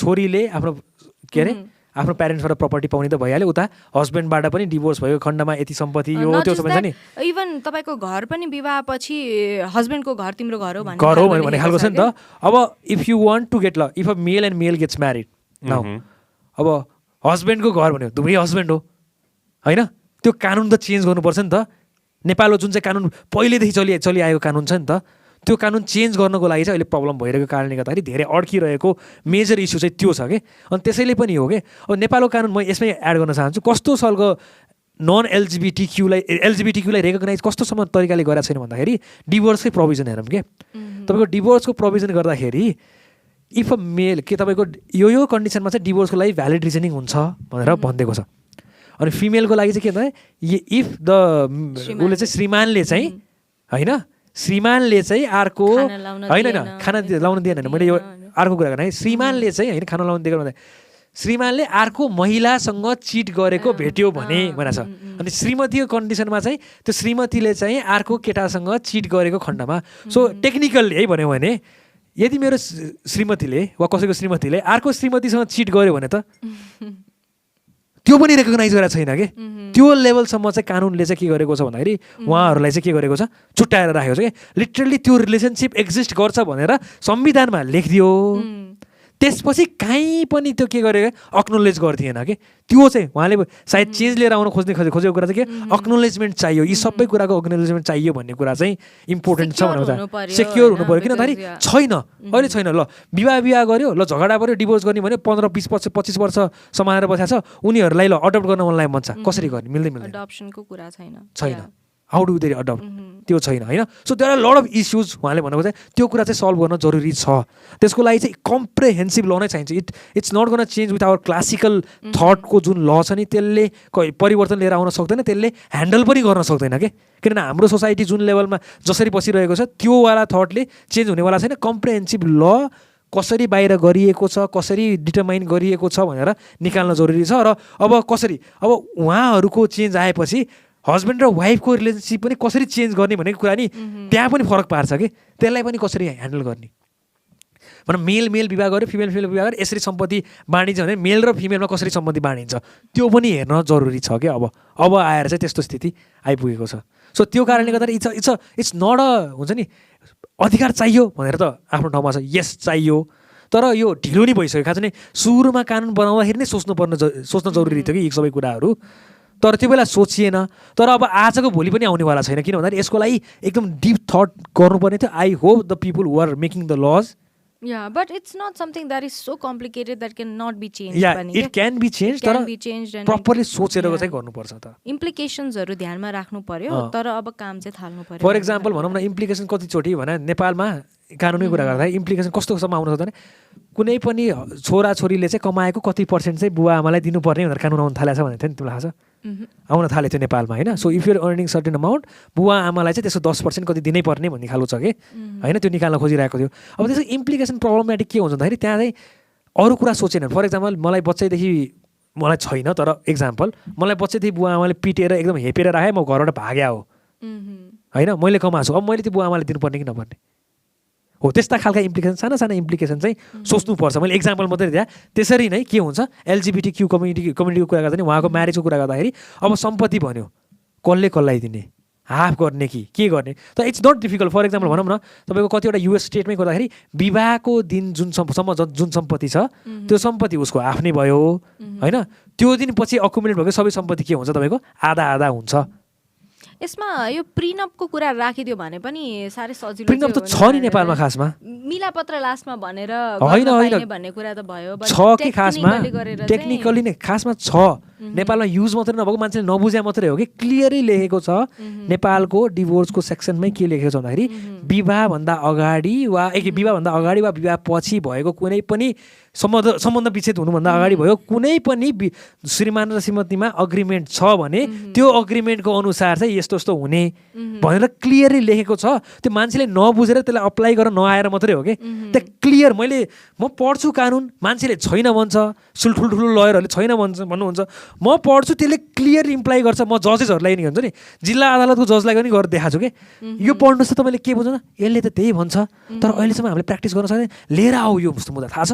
छोरीले आफ्नो के अरे आफ्नो प्यारेन्ट्सबाट प्रपर्टी पाउने त भइहाल्यो उता हस्बेन्डबाट पनि डिभोर्स भयो खण्डमा यति सम्पत्ति यो त्यो सबै छ नि इभन तपाईँको घर पनि विवाहपछि हस्बेन्डको घर तिम्रो घर हो भन्ने खालको छ नि त अब if you want to get if a male and male gets married now अब हस्बेन्डको घर भन्यो दुवै हस्बेन्ड हो होइन त्यो कानुन त चेन्ज गर्नुपर्छ नि त नेपालको जुन चाहिँ कानुन पहिलेदेखि चलिआएको कानुन छ नि त त्यो कानुन चेन्ज गर्नको लागि चाहिँ अहिले प्रब्लम भइरहेको कारणले गर्दाखेरि धेरै अड्किरहेको मेजर इस्यु चाहिँ त्यो छ कि अनि त्यसैले पनि हो कि अब नेपालको कानुन म यसमै एड गर्न चाहन्छु कस्तो खालको नन एलजिबिटीक्यूलाई रेकग्नाइज कस्तोसम्म तरिकाले गरेको छैन भन्दाखेरि डिभोर्सकै प्रोभिजन हेरौँ के तपाईँको डिभोर्सको प्रोभिजन गर्दाखेरि इफ अ मेल के तपाईँको यो कन्डिसनमा चाहिँ डिभोर्सको लागि भ्यालिड रिजनिङ हुन्छ भनेर भनिदिएको छ अनि फिमेलको लागि चाहिँ के भन्दा इफ द उसले चाहिँ श्रीमानले चाहिँ होइन श्रीमानले चाहिँ अर्को होइन खाना लाउन दिएन भने मैले यो अर्को कुरा गर्ने है श्रीमानले चाहिँ होइन खाना लाउन दिएको भन्दा श्रीमानले अर्को महिलासँग चिट गरेको भेट्यो भने भनेको छ अनि श्रीमतीको कन्डिसनमा चाहिँ त्यो श्रीमतीले चाहिँ अर्को केटासँग चिट गरेको खण्डमा सो टेक्निकल्ली है भन्यो भने यदि मेरो श्रीमतीले वा कसैको श्रीमतीले अर्को श्रीमतीसँग चिट गर्यो भने त त्यो पनि रेकग्नाइज गरेको छैन कि त्यो लेभलसम्म चाहिँ कानुनले चाहिँ के गरेको छ भन्दाखेरि उहाँहरूलाई चाहिँ के गरेको छ छुट्याएर राखेको छ कि लिटरली त्यो रिलेसनसिप एक्जिस्ट गर्छ भनेर संविधानमा लेखिदियो त्यसपछि कहीँ पनि त्यो के गरेको अक्नोलेज गर्दिएन कि त्यो चाहिँ उहाँले सायद चेन्ज लिएर आउन खोजेको कुरा चाहिँ के अक्नोलेजमेन्ट चाहियो यी सबै कुराको अक्नोलेजमेन्ट चाहियो भन्ने कुरा चाहिँ इम्पोर्टेन्ट छ भनेर सेक्योर हुनु पऱ्यो किनभने छैन अहिले छैन ल विवाह गऱ्यो ल झगडा पऱ्यो डिभोर्स गर्ने भने 15-20-25 वर्ष समाएर बसेको छ उनीहरूलाई ल अडप्ट गर्न मनलाई मन छ कसरी गर्ने मिल्दैन अडप्सनको कुरा छैन हाउ डु दे अडप्ट त्यो छैन होइन so there are lot of issues उहाँले भनेको चाहिँ त्यो कुरा चाहिँ सल्भ गर्न जरुरी छ त्यसको लागि चाहिँ कम्प्रेहेन्सिभ ल नै चाहिन्छ it's not gonna change with our classical थटको जुन ल छ नि त्यसले परिवर्तन लिएर आउन सक्दैन त्यसले ह्यान्डल पनि गर्न सक्दैन कि किनभने हाम्रो सोसाइटी जुन लेभलमा जसरी बसिरहेको छ त्योवाला थटले चेन्ज हुनेवाला छैन कम्प्रेहेन्सिभ ल कसरी बाहिर गरिएको छ कसरी डिटर्माइन गरिएको छ भनेर निकाल्न जरुरी छ र अब कसरी अब उहाँहरूको चेन्ज आएपछि हस्बेन्ड र वाइफको रिलेसनसिप पनि कसरी चेन्ज गर्ने भन्ने कुरा नि त्यहाँ पनि फरक पार्छ कि त्यसलाई पनि कसरी ह्यान्डल गर्ने भनौँ मेल विवाह गर्यो फिमेल विवाह गर्यो यसरी सम्पत्ति बाँडिन्छ भने मेल र फिमेलमा कसरी सम्पत्ति बाँडिन्छ त्यो पनि हेर्न जरुरी छ कि अब आएर चाहिँ त्यस्तो स्थिति आइपुगेको छ सो त्यो कारणले गर्दा इट्स नट अ हुन्छ नि अधिकार चाहियो भनेर त आफ्नो ठाउँमा छ यस चाहियो तर यो ढिलो नै भइसक्यो खास नै सुरुमा कानुन बनाउँदाखेरि नै सोच्न जरुरी थियो कि यी सबै कुराहरू तर त्यो बेला सोचिएन तर अब आजको भोलि पनि आउनेवाला छैन किन भन्दाखेरि यसको लागि एकदम डिप थट गर्नुपर्ने थियो I hope the people who are making the laws Yeah, but it's not something that is so complicated that cannot be changed. Yeah, it can be changed. Can be changed and properly सोचेर चाहिँ गर्नुपर्छ त. Implications-हरु ध्यानमा राख्नु पर्यो तर अब काम चाहिँ थाल्नु पर्यो. For example भनौं न इम्प्लिकेसन कति चोटी भने नेपालमा कानुनी कुरा गर्दा इम्प्लिकेसन कस्तोसम्म आउन सक्दैन कुनै पनि छोरा छोरीले चाहिँ कमाएको कति पर्सेन्ट चाहिँ बुवा आमालाई दिनुपर्ने भनेर कानुन आउन थालेछ भनेको थियो नि तिमीलाई थाहा छ आउन थालेको थियो नेपालमा हैन so if you are earning certain amount बुवा आमालाई चाहिँ त्यसको 10% कति दिनै पर्ने भन्ने खालको छ के हैन त्यो निकाल्न खोजिरहेको थियो अब त्यसको इम्प्लिकेसन प्रब्लमेटिक के हुन्छ भन्दाखेरि त्यहाँ चाहिँ अरू कुरा सोचेन फर एक्जाम्पल मलाई बच्चैदेखि मलाई छैन तर एक्जाम्पल मलाई बच्चैदेखि बुवा आमाले पिटेर एकदम हेपेर राखे म घरबाट भाग्या हो हैन मैले कमाएको छु अब मैले त्यो बुवा आमाले दिनुपर्ने कि नपर्ने हो त्यस्ता खालका इम्प्लिकेसन साना इम्प्लिकेसन चाहिँ सोच्नुपर्छ मैले एक्जाम्पल मात्रै दिएँ त्यसरी नै के हुन्छ LGBTQ कम्युनिटीको कुरा गर्दा नि उहाँको म्यारेजको कुरा गर्दाखेरि अब सम्पत्ति भन्यो कसले कसलाई दिने हाफ गर्ने कि के गर्ने त it's not difficult for example भनौँ न तपाईँको कतिवटा युएस स्टेटमै गर्दाखेरि विवाहको दिन जुनसम्म जुन सम्पत्ति छ त्यो सम्पत्ति उसको आफ्नै भयो होइन त्यो दिन पछि अकुमुलेट भएको सबै सम्पत्ति के हुन्छ तपाईँको आधा आधा हुन्छ यसमा यो प्रिनअपको कुरा राखिदियो भने पनि साह्रै सजिलो प्रिनअप त छ नि नेपालमा खासमा मिलापत्र लास्टमा भनेर होइन भन्ने कुरा त भयो छ कि खासमा टेक्निकली नै खासमा छ नेपालमा युज मात्रै नभएको मान्छेले नबुझे मात्रै हो कि क्लियरली लेखेको छ नेपालको डिभोर्सको सेक्सनमै के लेखेको छ भन्दाखेरि विवाहभन्दा अगाडि वा विवाह पछि भएको कुनै पनि सम्बन्ध विच्छेद हुनुभन्दा अगाडि भयो कुनै पनि श्रीमान र श्रीमतीमा अग्रिमेन्ट छ भने त्यो अग्रिमेन्टको अनुसार चाहिँ यस्तो यस्तो हुने भनेर क्लियरली लेखेको छ त्यो मान्छेले नबुझेर त्यसलाई अप्लाई गरेर नआएर मात्रै हो कि त्यो क्लियर म पढ्छु कानुन मान्छेले छैन भन्छ ठुल्ठुलो लयरहरूले छैन भन्नुहुन्छ म पढ्छु त्यसले क्लियरली इम्प्लाई गर्छ म जजेसहरूलाई नि हुन्छ नि जिल्ला अदालतको जजलाई पनि गरेर देखाएको छु कि यो पढ्नुहोस् त तपाईँले के बुझ्नु यसले त त्यही भन्छ तर अहिलेसम्म हामीले प्र्याक्टिस गर्न सक्दैन लिएर आऊ यो मुद्दा थाहा छ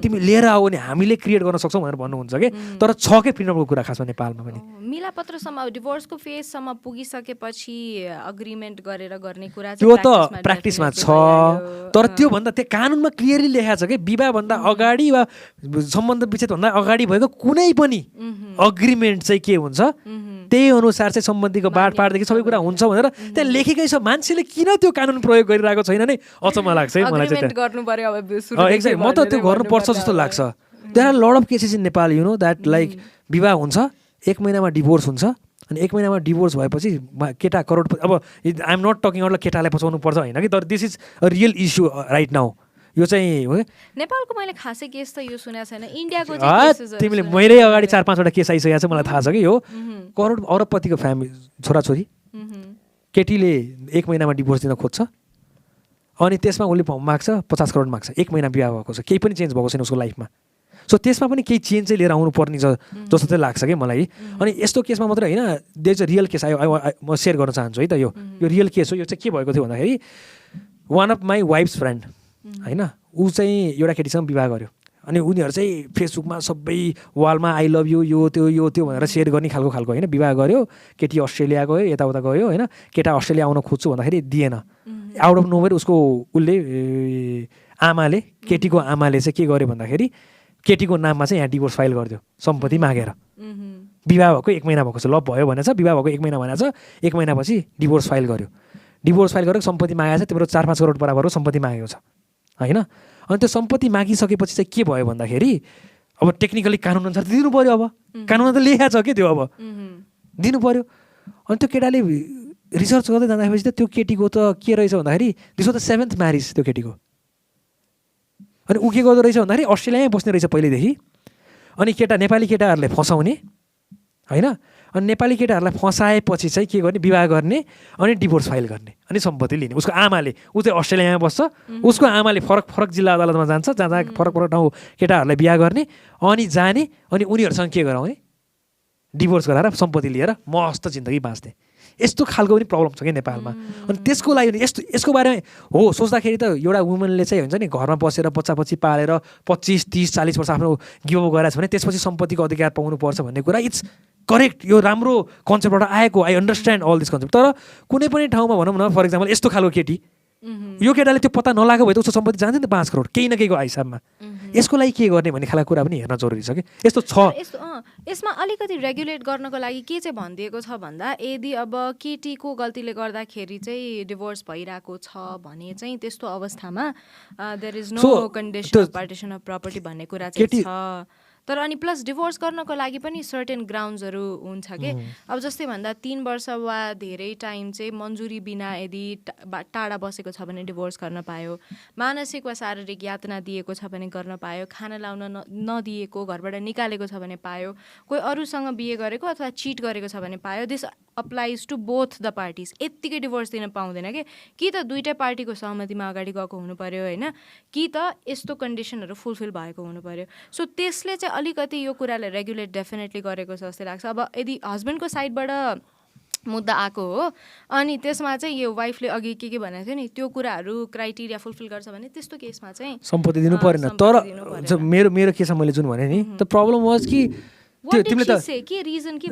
तिमी लिएर आऊ भने हामीले क्रिएट गर्न सक्छौँ भनेर भन्नुहुन्छ कि तर छ के फ्रिडमको कुरा खासमा नेपालमा पनि मिलापत्रसम्म डिभोर्सको फेजसम्म पुगिसकेपछि अग्रिमेन्ट गरेर गर्ने कुरा त्यो त प्र्याक्टिसमा छ तर त्योभन्दा त्यो कानुनमा क्लियरली लेखेको छ कि विवाहभन्दा अगाडि वा सम्बन्ध विच्छेदभन्दा अगाडि भएको कुनै पनि अग्रिमेन्ट चाहिँ के हुन्छ त्यही अनुसार चाहिँ सम्बन्धीको बाँडफाँडदेखि सबै कुरा हुन्छ भनेर त्यहाँ लेखेकै छ मान्छेले किन त्यो कानुन प्रयोग गरिरहेको छैन नै अचम्म लाग्छ है मलाई चाहिँ एक्ज्याक्ट म त त्यो गर्नुपर्छ जस्तो लाग्छ there are lot of cases in Nepal you know that like विवाह हुन्छ 1 महिनामा डिभोर्स हुन्छ अनि 1 महिनामा डिभोर्स भएपछि केटा करोड अब I am not talking about केटालाई बचाउनु पर्छ होइन कि तर this is a real issue right now यो चाहिँ हो नेपालको मैले खासै केस त यो सुनेको छैन इन्डियाको चाहिँ तिमीले मैले अगाडि 4-5 वटा केस आइसकेको छ मलाई थाहा छ कि यो करोड अरबपतिको फ्यामिली छोराछोरी केटीले 1 महिनामा डिभोर्स दिन खोज्छ अनि त्यसमा उसले माग्छ 50 करोड माग्छ 1 महिना बिहा भएको छ केही पनि चेन्ज भएको छैन उसको लाइफमा सो त्यसमा पनि केही चेन्ज चाहिँ लिएर आउनु पर्ने जस्तो चाहिँ लाग्छ कि मलाई अनि यस्तो केसमा मात्रै होइन there is a real case म सेयर गर्न चाहन्छु है त यो रियल केस हो यो चाहिँ के भएको थियो भन्दाखेरि one of my wife's friend होइन ऊ चाहिँ एउटा केटीसँग विवाह गर्यो अनि उनीहरू चाहिँ फेसबुकमा सबै वालमा आई लभ यु यो त्यो भनेर सेयर गर्ने खालको होइन विवाह गर्यो केटी अस्ट्रेलिया गयो यताउता गयो होइन केटा अस्ट्रेलिया आउन खोज्छु भन्दाखेरि दिएन आउट अफ नोवेयर उसले आमाले केटीको आमाले चाहिँ के गर्यो भन्दाखेरि केटीको नाममा चाहिँ यहाँ डिभोर्स फाइल गरिदियो सम्पत्ति मागेर विवाह भएको 1 महिना भएको छ लभ भयो भनेछ विवाह भएको 1 महिना भनेछ 1 महिनापछि डिभोर्स फाइल गर्यो डिभोर्स फाइल गरेर सम्पत्ति मागेको छ त्यो 4-5 करोड बराबरको सम्पत्ति मागेको छ होइन अनि त्यो सम्पत्ति मागिसकेपछि चाहिँ के भयो भन्दाखेरि अब टेक्निकली कानुनअनुसार दिनु पऱ्यो अब कानुनमा त लेखा छ कि त्यो अब दिनु पऱ्यो अनि त्यो केटाले रिसर्च गर्दै जाँदाखेरि त त्यो केटीको त के रहेछ भन्दाखेरि this was the 7th marriage त्यो केटीको अनि ऊ के गर्दो रहेछ भन्दाखेरि अस्ट्रेलियामै बस्ने रहेछ पहिलेदेखि अनि नेपाली केटाहरूलाई फसाउने होइन अनि नेपाली केटाहरूलाई फसाएपछि चाहिँ के गर्ने विवाह गर्ने अनि डिभोर्स फाइल गर्ने अनि सम्पत्ति लिने उसको आमाले ऊ चाहिँ अस्ट्रेलियामा बस्छ उसको आमाले फरक जिल्ला अदालतमा जान्छ जहाँ फरक ठाउँ केटाहरूलाई बिहा गर्ने अनि जाने अनि उनीहरूसँग के गराउने डिभोर्स गराएर सम्पत्ति लिएर मस्त जिन्दगी बाँच्ने यस्तो खालको पनि प्रब्लम छ कि नेपालमा अनि त्यसको लागि यसको बारेमा हो सोच्दाखेरि त एउटा वुमेनले चाहिँ हुन्छ नि घरमा बसेर बच्चा पालेर 25, 30, 40 वर्ष आफ्नो गिभ अप गरेछ भने त्यसपछि सम्पत्तिको अधिकार पाउनुपर्छ भन्ने कुरा इट्स करेक्ट यो राम्रो कन्सेप्टबाट आएको I understand all this concept तर कुनै पनि ठाउँमा भनौँ न फर इक्जाम्पल यस्तो खालको केटी यो केटाले त्यो पत्ता नलागेको भए त उसको सम्पत्ति जान्छ नि त 5 करोड केही न केहीको हिसाबमा यसको लागि के गर्ने भन्ने खालको कुरा पनि हेर्न जरुरी छ कि यस्तो छ यसमा अलिकति रेगुलेट गर्नको लागि के चाहिँ भनिदिएको छ भन्दा यदि अब केटीको गल्तीले गर्दाखेरि चाहिँ डिभोर्स भइरहेको छ भने चाहिँ त्यस्तो अवस्थामा there is no condition of partition of property भन्ने कुरा चाहिँ छ तर अनि प्लस डिभोर्स गर्नको लागि पनि सर्टेन ग्राउन्ड्सहरू हुन्छ कि अब जस्तै भन्दा 3 वर्ष वा धेरै टाइम चाहिँ मन्जुरी बिना यदि टाढा बसेको छ भने डिभोर्स गर्न पायो मानसिक वा शारीरिक यातना दिएको छ भने गर्न पायो खाना लाउन नदिएको घरबाट निकालेको छ भने पायो कोही अरूसँग बिहे गरेको अथवा चिट गरेको छ भने पायो this applies to both the parties यत्तिकै डिभोर्स दिन पाउँदैन कि त दुईटै पार्टीको सहमतिमा अगाडि गएको हुनु पर्यो होइन कि त यस्तो कन्डिसनहरू फुलफिल भएको हुनु पर्यो सो त्यसले चाहिँ अलिकति यो कुरालाई रेगुलेट डेफिनेटली गरेको छ जस्तै लाग्छ अब यदि हस्बेन्डको साइडबाट मुद्दा आएको हो अनि त्यसमा चाहिँ यो वाइफले अघि के भनेको थियो नि त्यो कुराहरू क्राइटेरिया फुलफिल गर्छ भने त्यस्तो केसमा चाहिँ सम्पत्ति दिनु परेन तर मेरो केसमा मैले जुन भने नि द प्रब्लम वाज कि तिमीले त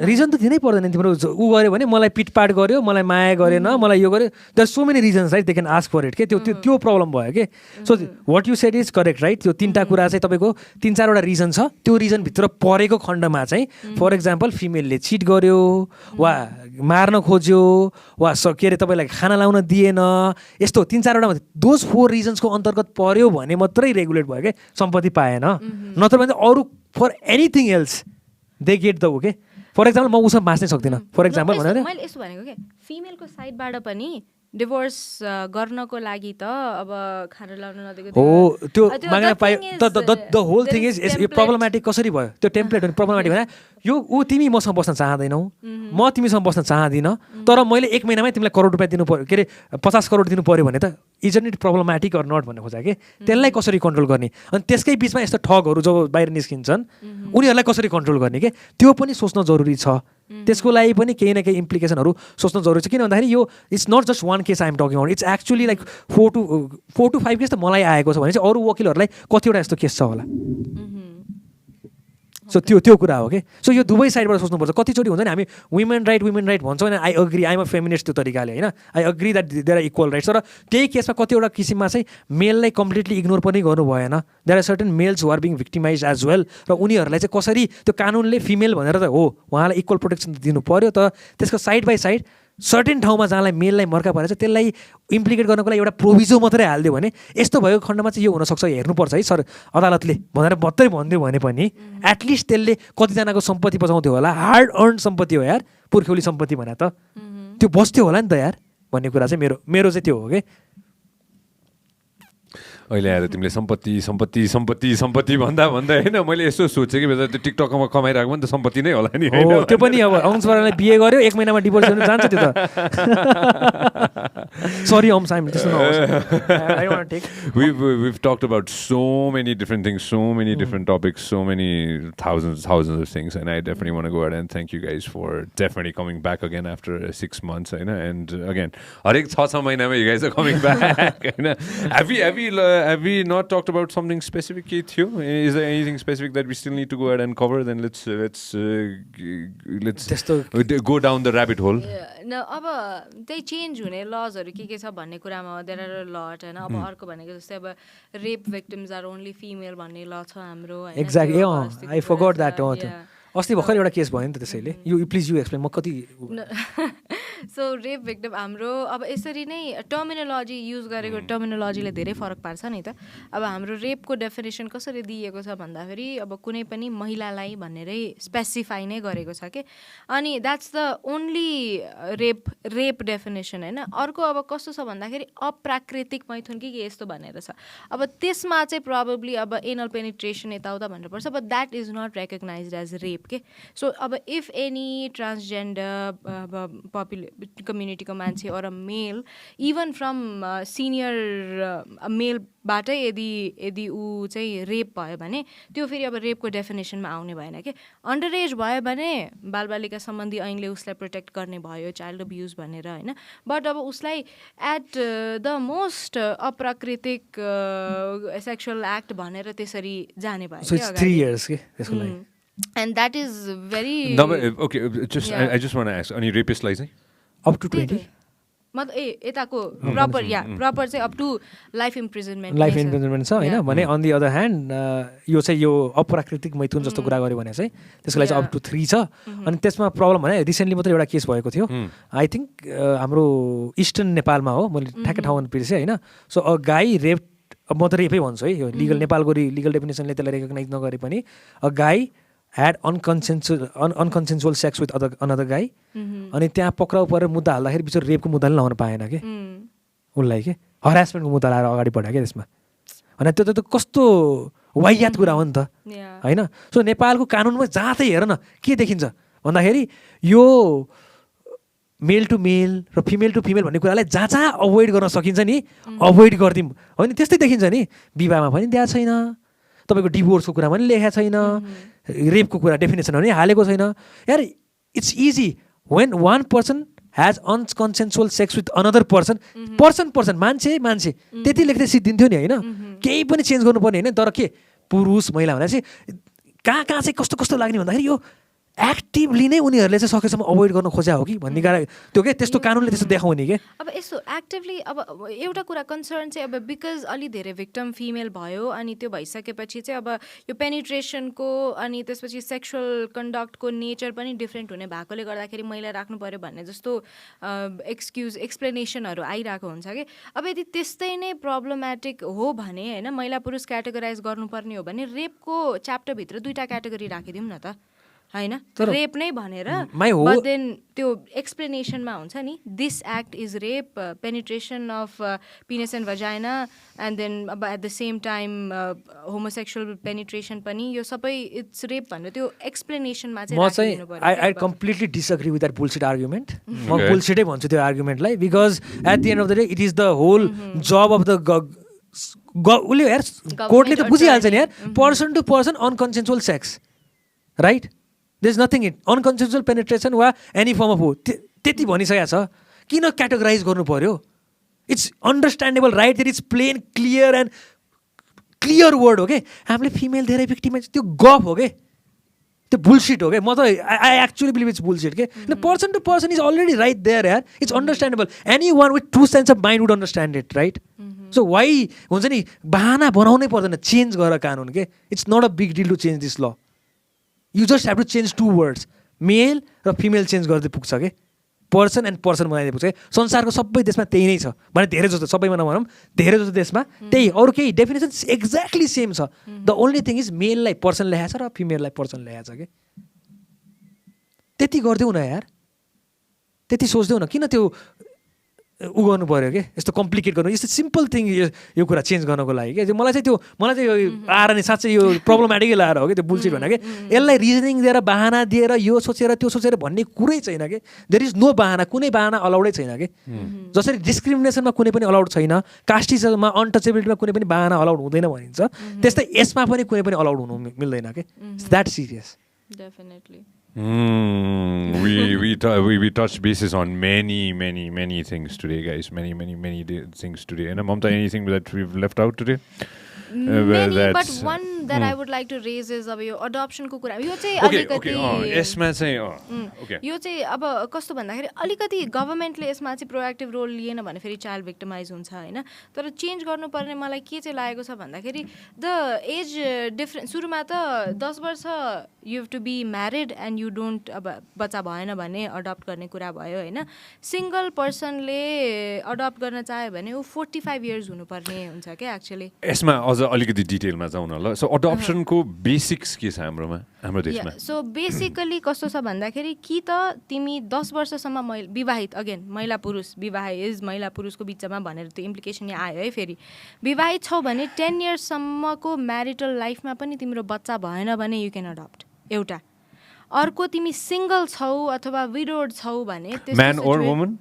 रिजन त दिनै पर्दैन तिम्रो ऊ गर्यो भने मलाई पिटपाट गर्यो मलाई माया गरेन मलाई यो गर्यो there so many reasons right they can ask for it के त्यो प्रब्लम भयो के so what you said is correct right त्यो 3टा कुरा चाहिँ तपाईँको 3-4वटा रिजन छ त्यो रिजनभित्र परेको खण्डमा चाहिँ फर इक्जाम्पल फिमेलले चिट गर्यो वा मार्न खोज्यो वा के अरे तपाईँलाई खाना लाउन दिएन यस्तो 3-4वटा दोज 4 रिजन्सको अन्तर्गत पर्यो भने मात्रै रेगुलेट भयो क्या सम्पत्ति पाएन नत्र भने अरू for anything else they get the okay for example म उसमा बाँच्नै सक्दिनँ फर इक्जाम्पल भनेर मैले यस्तो भनेको के फिमेलको साइडबाट पनि डिभोर्स गर्नको लागि त अब खाना लाउन नदिएको हो त्यो माग्न पायो the whole thing is problematic कसरी भयो त्यो टेम्प्लेट भने प्रब्लमेटिक भने यो तिमी मसँग बस्न चाहँदैनौ म तिमीसँग बस्न चाहदिनँ तर मैले 1 महिनामै तिमीलाई करोड रुपियाँ दिनु पर्यो के अरे 50 करोड दिनु पर्यो भने त isn't it problematic or not भन्ने खोजा कि त्यसलाई कसरी कन्ट्रोल गर्ने अनि त्यसकै बिचमा यस्तो ठगहरू जब बाहिर निस्किन्छन् उनीहरूलाई कसरी कन्ट्रोल गर्ने के त्यो पनि सोच्न जरुरी छ त्यसको लागि पनि केही न केही इम्प्लिकेसनहरू सोच्न जरुरी छ किन भन्दाखेरि यो it's not just one case I'm talking about it's actually like 4 to 5 case त मलाई आएको छ भने चाहिँ अरू वकिलहरूलाई कतिवटा यस्तो केस छ होला सो त्यो कुरा हो कि सो यो दुवै साइडबाट सोच्नुपर्छ कतिचोटि हुन्छ नि हामी वुमेन राइट भन्छौँ भने I agree I'm a feminist त्यो तरिकाले होइन I agree that there are equal rights तर त्यही केसमा कतिवटा किसिममा चाहिँ मेललाई कम्प्लिटली इग्नोर पनि गर्नु भएन there are certain males who are being victimised as well र उनीहरूलाई चाहिँ कसरी त्यो कानुनले फिमेल भनेर त हो उहाँलाई इक्वल प्रोटेक्सन दिनु पर्यो त त्यसको साइड बाई साइड सर्टेन ठाउँमा जहाँलाई मेललाई मर्का परेछ त्यसलाई इम्प्लिकेट गर्नको लागि एउटा प्रोभिजो मात्रै हालिदियो भने यस्तो भएको खण्डमा चाहिँ यो हुनसक्छ हेर्नुपर्छ है सर अदालतले भनेर मात्रै भनिदियो भने पनि एटलिस्ट त्यसले कतिजनाको सम्पत्ति बचाउँथ्यो होला हार्ड अर्न सम्पत्ति हो यार पुर्ख्यौली सम्पत्ति भने त त्यो बस्थ्यो होला नि त यार भन्ने कुरा चाहिँ मेरो चाहिँ त्यो हो कि अहिले आएर तिमीले सम्पत्ति भन्दा होइन मैले यसो सोचेँ कि त्यो टिकटकमा कमाइरहेको पनि त सम्पत्ति नै होला नि हो त्यो पनि अब अंशवालाले बिहे गर्यो 1 महिनामा डिभोर्स गर्नु जान्छ त्यो त सरी अंश आइम त्यस्तो नहोस् I don't take we've talked about so many different things, so many different topics, so many thousands of things, and I definitely want to go ahead and thank you guys for definitely coming back again after 6 months, and again harik 6 mahina you guys are coming back. Have we not talked about something specific? Is there anything specific that we still need to go ahead and cover? Then let's go down the rabbit hole. No, अब त्यही चेन्ज हुने लजहरू के छ भन्ने कुरामा देयर आर अ लट हैन अब अर्को भनेको जस्तै अब rape victims are only female भन्ने ल छ हाम्रो हैन एक्ज्याक्टली आई फरगट दैट अस्ति भर्खर एउटा केस भयो नि त त्यसैले यु प्लिज यु एक्सप्लेन म कति सो रेप विक्टिम हाम्रो अब यसरी नै टर्मिनोलोजी युज गरेको टर्मिनोलोजीले धेरै फरक पार्छ नि त अब हाम्रो रेपको डेफिनेसन कसरी दिएको छ भन्दाखेरि अब कुनै पनि महिलालाई भनेरै स्पेसिफाई नै गरेको छ के अनि that's the only rape definition होइन अर्को अब कस्तो छ भन्दाखेरि अप्राकृतिक मैथुन के यस्तो भनेर छ अब त्यसमा चाहिँ प्रोबेबली अब एनल पेनिट्रेसन यताउता भनेर पर्छ but that is not recognized as rape के सो अब इफ एनी ट्रान्सजेन्डर कम्युनिटीको मान्छे or a male even from senior मेलबाटै यदि ऊ चाहिँ रेप भयो भने त्यो फेरि अब रेपको डेफिनेसनमा आउने भएन कि अन्डर एज भयो भने बालबालिका सम्बन्धी ऐनले उसलाई प्रोटेक्ट गर्ने भयो चाइल्ड अब्युज भनेर होइन बट अब उसलाई एट द मोस्ट अप्राकृतिक सेक्सुअल एक्ट भनेर त्यसरी जाने भयो and that is very okay I just want to ask any rapist like up to 20 मतलब यताको प्रपर चाहिँ अप टु लाइफ इम्प्रिजनमेन्ट छ होइन भने अन दि अदर ह्यान्ड यो चाहिँ यो अप्राकृतिक मैथुन जस्तो कुरा गऱ्यो भने चाहिँ त्यसको लागि चाहिँ अप टु 3 छ अनि त्यसमा प्रब्लम भने रिसेन्टली मात्रै एउटा केस भएको थियो आई थिङ्क हाम्रो इस्टर्न नेपालमा हो मैले ठ्याक्कै ठाउँमा बिर्सेँ होइन सो अ गाई रेप अब म त रेपै भन्छु है यो लिगल नेपालको लिगल डेफिनेसनले त्यसलाई रेकग्नाइज नगरे पनि अ गाई had unconsensual sex with another guy अनि त्यहाँ पक्राउ परेर मुद्दा हाल्दाखेरि बिचरा रेपको मुद्दाले लाउन पाएन कि उसलाई के हरासमेन्टको मुद्दा लाएर अगाडि बढायो क्या त्यसमा अनि त्यो त कस्तो वाहियात कुरा हो नि त होइन सो नेपालको कानुनमा जहाँ चाहिँ हेर न के देखिन्छ भन्दाखेरि यो मेल टु मेल र फिमेल टु फिमेल भन्ने कुरालाई जहाँ अभोइड गर्न सकिन्छ नि अभोइड गरिदिउँ होइन त्यस्तै देखिन्छ नि विवाहमा पनि दिएको छैन तपाईँको डिभोर्सको कुरा पनि लेखेको छैन रेपको कुरा डेफिनेसन पनि हालेको छैन यार it's easy when one person has unconsensual sex with another person मान्छे त्यति लेख्दै सिद्धिन्थ्यो नि होइन केही पनि चेन्ज गर्नुपर्ने होइन तर के पुरुष महिला भनेर चाहिँ कहाँ चाहिँ कस्तो लाग्ने भन्दाखेरि यो एक्टिभली नै उनीहरूले चाहिँ सकेसम्म अभोइड गर्न खोजा हो कि भन्ने त्यो के त्यस्तो कानुनले त्यस्तो देखाउने के अब यस्तो एक्टिभली अब एउटा कुरा कन्सर्न चाहिँ अब बिकज अलि धेरै भिक्टम फिमेल भयो अनि त्यो भइसकेपछि चाहिँ अब यो पेनिट्रेसनको अनि त्यसपछि सेक्सुअल कन्डक्टको नेचर पनि डिफ्रेन्ट हुने भएकोले गर्दाखेरि मैले राख्नु पऱ्यो भन्ने जस्तो एक्सप्लेनेसनहरू आइरहेको हुन्छ कि अब यदि त्यस्तै नै प्रब्लमेटिक हो भने होइन महिला पुरुष क्याटेगोराइज गर्नुपर्ने हो भने रेपको च्याप्टरभित्र 2टा क्याटेगोरी राखिदिउँ न त होइन रेप नै भनेर बट देन त्यो एक्सप्लेनेसनमा हुन्छ नि this act is rape penetration of penis and vagina and then अब at the same time homosexual penetration पनि यो सबै इट्स रेप भनेर त्यो एक्सप्लेनेसनमा चाहिँ I completely disagree with that bullshit argument म बुलसिटै भन्छु त्यो आर्गुमेन्टलाई because at the end of the day it is the whole job of the उसले यार कोर्टले त बुझिहाल्छ नि यार person to person unconsensual sex right there is nothing in unconsensual penetration वा एनी फर्म अफ हो त्यति भनिसकेको छ किन क्याटेगोराइज गर्नु पर्यो it's understandable right there is plain clear and clear word हो कि हामीले फिमेल धेरै भिक्टिमाइज त्यो गफ हो कि त्यो बुलसिट हो क्या म त I actually believe it's bullshit के person to person is already right there यार it's understandable anyone with true sense of mind would understand it right so why हुन्छ नि बहाना बनाउनै पर्दैन चेन्ज गर कानुन के it's not a big deal to change this law you just have to change 2 words male र फिमेल चेन्ज गर्दै पुग्छ कि पर्सन एन्ड पर्सन बनाइदिए पुग्छ कि संसारको सबै देशमा त्यही नै छ भने धेरै जस्तो सबैमा नभनौँ धेरै जस्तो देशमा त्यही अरू केही डेफिनेसन एक्ज्याक्टली सेम छ द ओन्ली थिङ इज मेललाई पर्सन ल्याएको छ र फिमेललाई पर्सन ल्याएको छ कि त्यति गरिदेऊ न यार त्यति सोच्देऊ न किन त्यो उ गर्नु पऱ्यो कि यस्तो कम्प्लिकेट गर्नु यस्तो सिम्पल थिङ यो कुरा चेन्ज गर्नको लागि क्या मलाई चाहिँ यो आएर नि साँच्चै यो प्रब्लमेटिकै लाएर हो कि त्यो बुलसिट भनेर कि यसलाई रिजनिङ दिएर बाहना दिएर यो सोचेर त्यो सोचेर भन्ने कुरै छैन कि देयर इज नो बाहना कुनै बाहना अलाउडै छैन कि जसरी डिस्क्रिमिनेसनमा कुनै पनि अलाउड छैन कास्टिजममा अनटचेबिलिटीमा कुनै पनि बाहना अलाउड हुँदैन भनिन्छ त्यस्तै यसमा पनि कुनै पनि अलाउड हुनु मिल्दैन कि that serious definitely We touched bases on many things today, guys. Many things today. And Mamta, anything that we've left out today? Many, but one that I would like to raise is अब यो adoption को कुरा यो चाहिँ अलिकति यसमा चाहिँ यो चाहिँ अब कस्तो भन्दाखेरि अलिकति गभर्मेन्टले यसमा चाहिँ प्रोएक्टिभ रोल लिएन भने फेरि चाइल्ड भिक्टिमाइज हुन्छ होइन तर चेन्ज गर्नुपर्ने मलाई के चाहिँ लागेको छ भन्दाखेरि द एज डिफ्रेन्ट सुरुमा त 10 वर्ष you have to be married and you don't अब बच्चा भएन भने अडप्ट गर्ने कुरा भयो होइन सिङ्गल पर्सनले अडप्ट गर्न चाह्यो भने ऊ 45 इयर्स हुनुपर्ने हुन्छ क्या एक्चुअली यसमा अझ अलिकति डिटेलमा जाउँ न ल सो अडप्सनको बेसिक्स के छ हाम्रो देशमा सो बेसिकली कस्तो छ भन्दाखेरि कि त तिमी 10 वर्षसम्म विवाहित अगेन महिला पुरुष विवाह इज महिला पुरुषको बिचमा भनेर त्यो इम्प्लिकेसन यहाँ आयो है फेरि विवाहित छौ भने 10 इयर्ससम्मको म्यारिटल लाइफमा पनि तिम्रो बच्चा भएन भने यु क्यान अडप्ट एउटा अर्को तिमी सिङ्गल छौ अथवा विडोड छौ भने man or woman